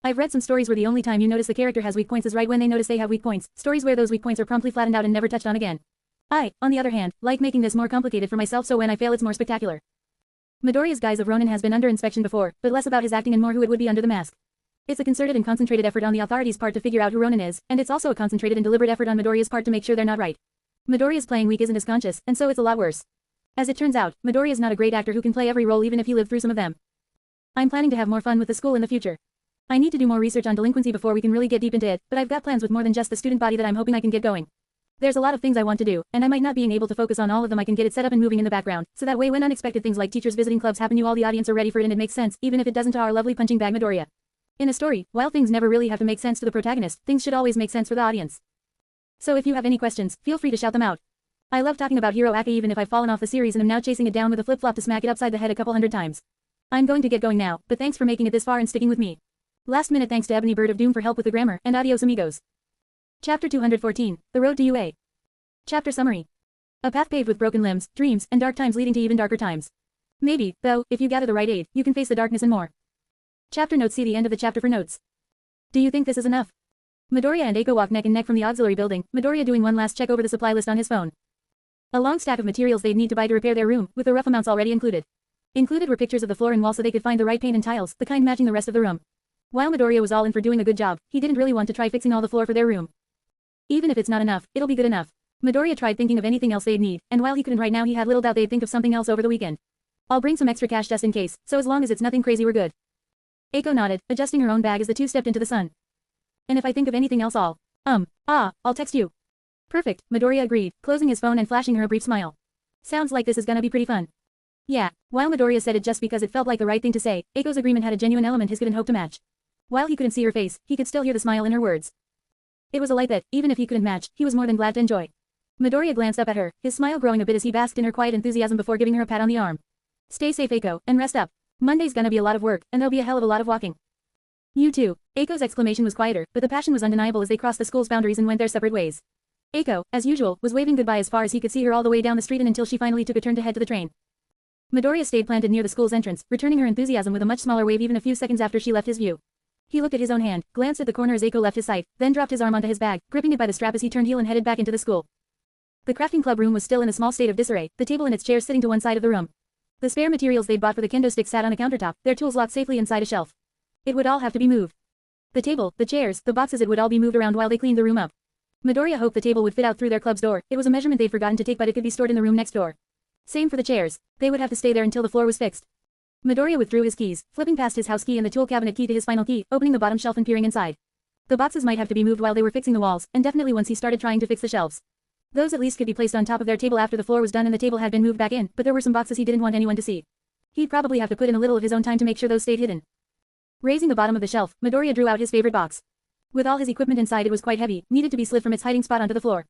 S1: I've read some stories where the only time you notice the character has weak points is right when they notice they have weak points, stories where those weak points are promptly flattened out and never touched on again. I, on the other hand, like making this more complicated for myself so when I fail it's more spectacular. Midoriya's guise of Ronin has been under inspection before, but less about his acting and more who it would be under the mask. It's a concerted and concentrated effort on the authorities' part to figure out who Ronin is, and it's also a concentrated and deliberate effort on Midoriya's part to make sure they're not right. Midoriya's playing weak isn't as conscious, and so it's a lot worse. As it turns out, Midoriya's not a great actor who can play every role even if he lived through some of them. I'm planning to have more fun with the school in the future. I need to do more research on delinquency before we can really get deep into it, but I've got plans with more than just the student body that I'm hoping I can get going. There's a lot of things I want to do, and I might not being able to focus on all of them. I can get it set up and moving in the background, so that way when unexpected things like teachers visiting clubs happen you all the audience are ready for it and it makes sense, even if it doesn't to our lovely punching bag Midoriya. In a story, while things never really have to make sense to the protagonist, things should always make sense for the audience. So if you have any questions, feel free to shout them out. I love talking about Hero Aka even if I've fallen off the series and am now chasing it down with a flip-flop to smack it upside the head a couple hundred times. I'm going to get going now, but thanks for making it this far and sticking with me. Last minute thanks to Ebony Bird of Doom for help with the grammar, and adios amigos. Chapter 214, The Road to UA. Chapter Summary. A path paved with broken limbs, dreams, and dark times leading to even darker times. Maybe, though, if you gather the right aid, you can face the darkness and more. Chapter notes. See the end of the chapter for notes. Do you think this is enough? Midoriya and Eiko walked neck and neck from the auxiliary building, Midoriya doing one last check over the supply list on his phone. A long stack of materials they'd need to buy to repair their room, with the rough amounts already included. Included were pictures of the floor and wall so they could find the right paint and tiles, the kind matching the rest of the room. While Midoriya was all in for doing a good job, he didn't really want to try fixing all the floor for their room. Even if it's not enough, it'll be good enough. Midoriya tried thinking of anything else they'd need, and while he couldn't right now he had little doubt they'd think of something else over the weekend. I'll bring some extra cash just in case, so as long as it's nothing crazy we're good. Eiko nodded, adjusting her own bag as the two stepped into the sun. And if I think of anything else I'll text you. Perfect, Midoriya agreed, closing his phone and flashing her a brief smile. Sounds like this is gonna be pretty fun. Yeah, while Midoriya said it just because it felt like the right thing to say, Eiko's agreement had a genuine element his couldn't hope to match. While he couldn't see her face, he could still hear the smile in her words. It was a light that, even if he couldn't match, he was more than glad to enjoy. Midoriya glanced up at her, his smile growing a bit as he basked in her quiet enthusiasm before giving her a pat on the arm. Stay safe, Eiko, and rest up. Monday's gonna be a lot of work, and there'll be a hell of a lot of walking. You too. Eiko's exclamation was quieter, but the passion was undeniable as they crossed the school's boundaries and went their separate ways. Eiko, as usual, was waving goodbye as far as he could see her all the way down the street and until she finally took a turn to head to the train. Midoriya stayed planted near the school's entrance, returning her enthusiasm with a much smaller wave even a few seconds after she left his view. He looked at his own hand, glanced at the corner as Eiko left his sight, then dropped his arm onto his bag, gripping it by the strap as he turned heel and headed back into the school. The crafting club room was still in a small state of disarray, the table and its chairs sitting to one side of the room. The spare materials they'd bought for the kendo sticks sat on a countertop, their tools locked safely inside a shelf. It would all have to be moved. The table, the chairs, the boxes, it would all be moved around while they cleaned the room up. Midoriya hoped the table would fit out through their club's door. It was a measurement they'd forgotten to take, but it could be stored in the room next door. Same for the chairs. They would have to stay there until the floor was fixed. Midoriya withdrew his keys, flipping past his house key and the tool cabinet key to his final key, opening the bottom shelf and peering inside. The boxes might have to be moved while they were fixing the walls, and definitely once he started trying to fix the shelves. Those at least could be placed on top of their table after the floor was done and the table had been moved back in, but there were some boxes he didn't want anyone to see. He'd probably have to put in a little of his own time to make sure those stayed hidden. Raising the bottom of the shelf, Midoriya drew out his favorite box. With all his equipment inside, it was quite heavy, needed to be slid from its hiding spot onto the floor.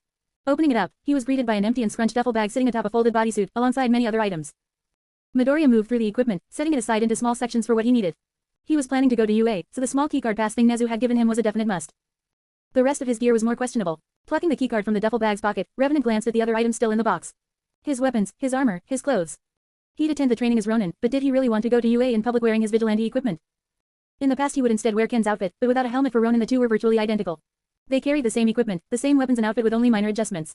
S1: Opening it up, he was greeted by an empty and scrunched duffel bag sitting atop a folded bodysuit, alongside many other items. Midoriya moved through the equipment, setting it aside into small sections for what he needed. He was planning to go to UA, so the small keycard pass thing Nezu had given him was a definite must. The rest of his gear was more questionable. Plucking the keycard from the duffel bag's pocket, Revenant glanced at the other items still in the box. His weapons, his armor, his clothes. He'd attend the training as Ronin, but did he really want to go to UA in public wearing his vigilante equipment? In the past he would instead wear Ken's outfit, but without a helmet for Ronin the two were virtually identical. They carried the same equipment, the same weapons and outfit with only minor adjustments.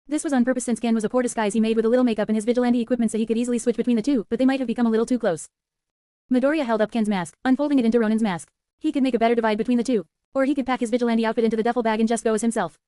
S1: This was on purpose since Ken was a poor disguise he made with a little makeup and his vigilante equipment so he could easily switch between the two, but they might have become a little too close. Midoriya held up Ken's mask, unfolding it into Ronin's mask. He could make a better divide between the two. Or he could pack his vigilante outfit into the duffel bag and just go as himself.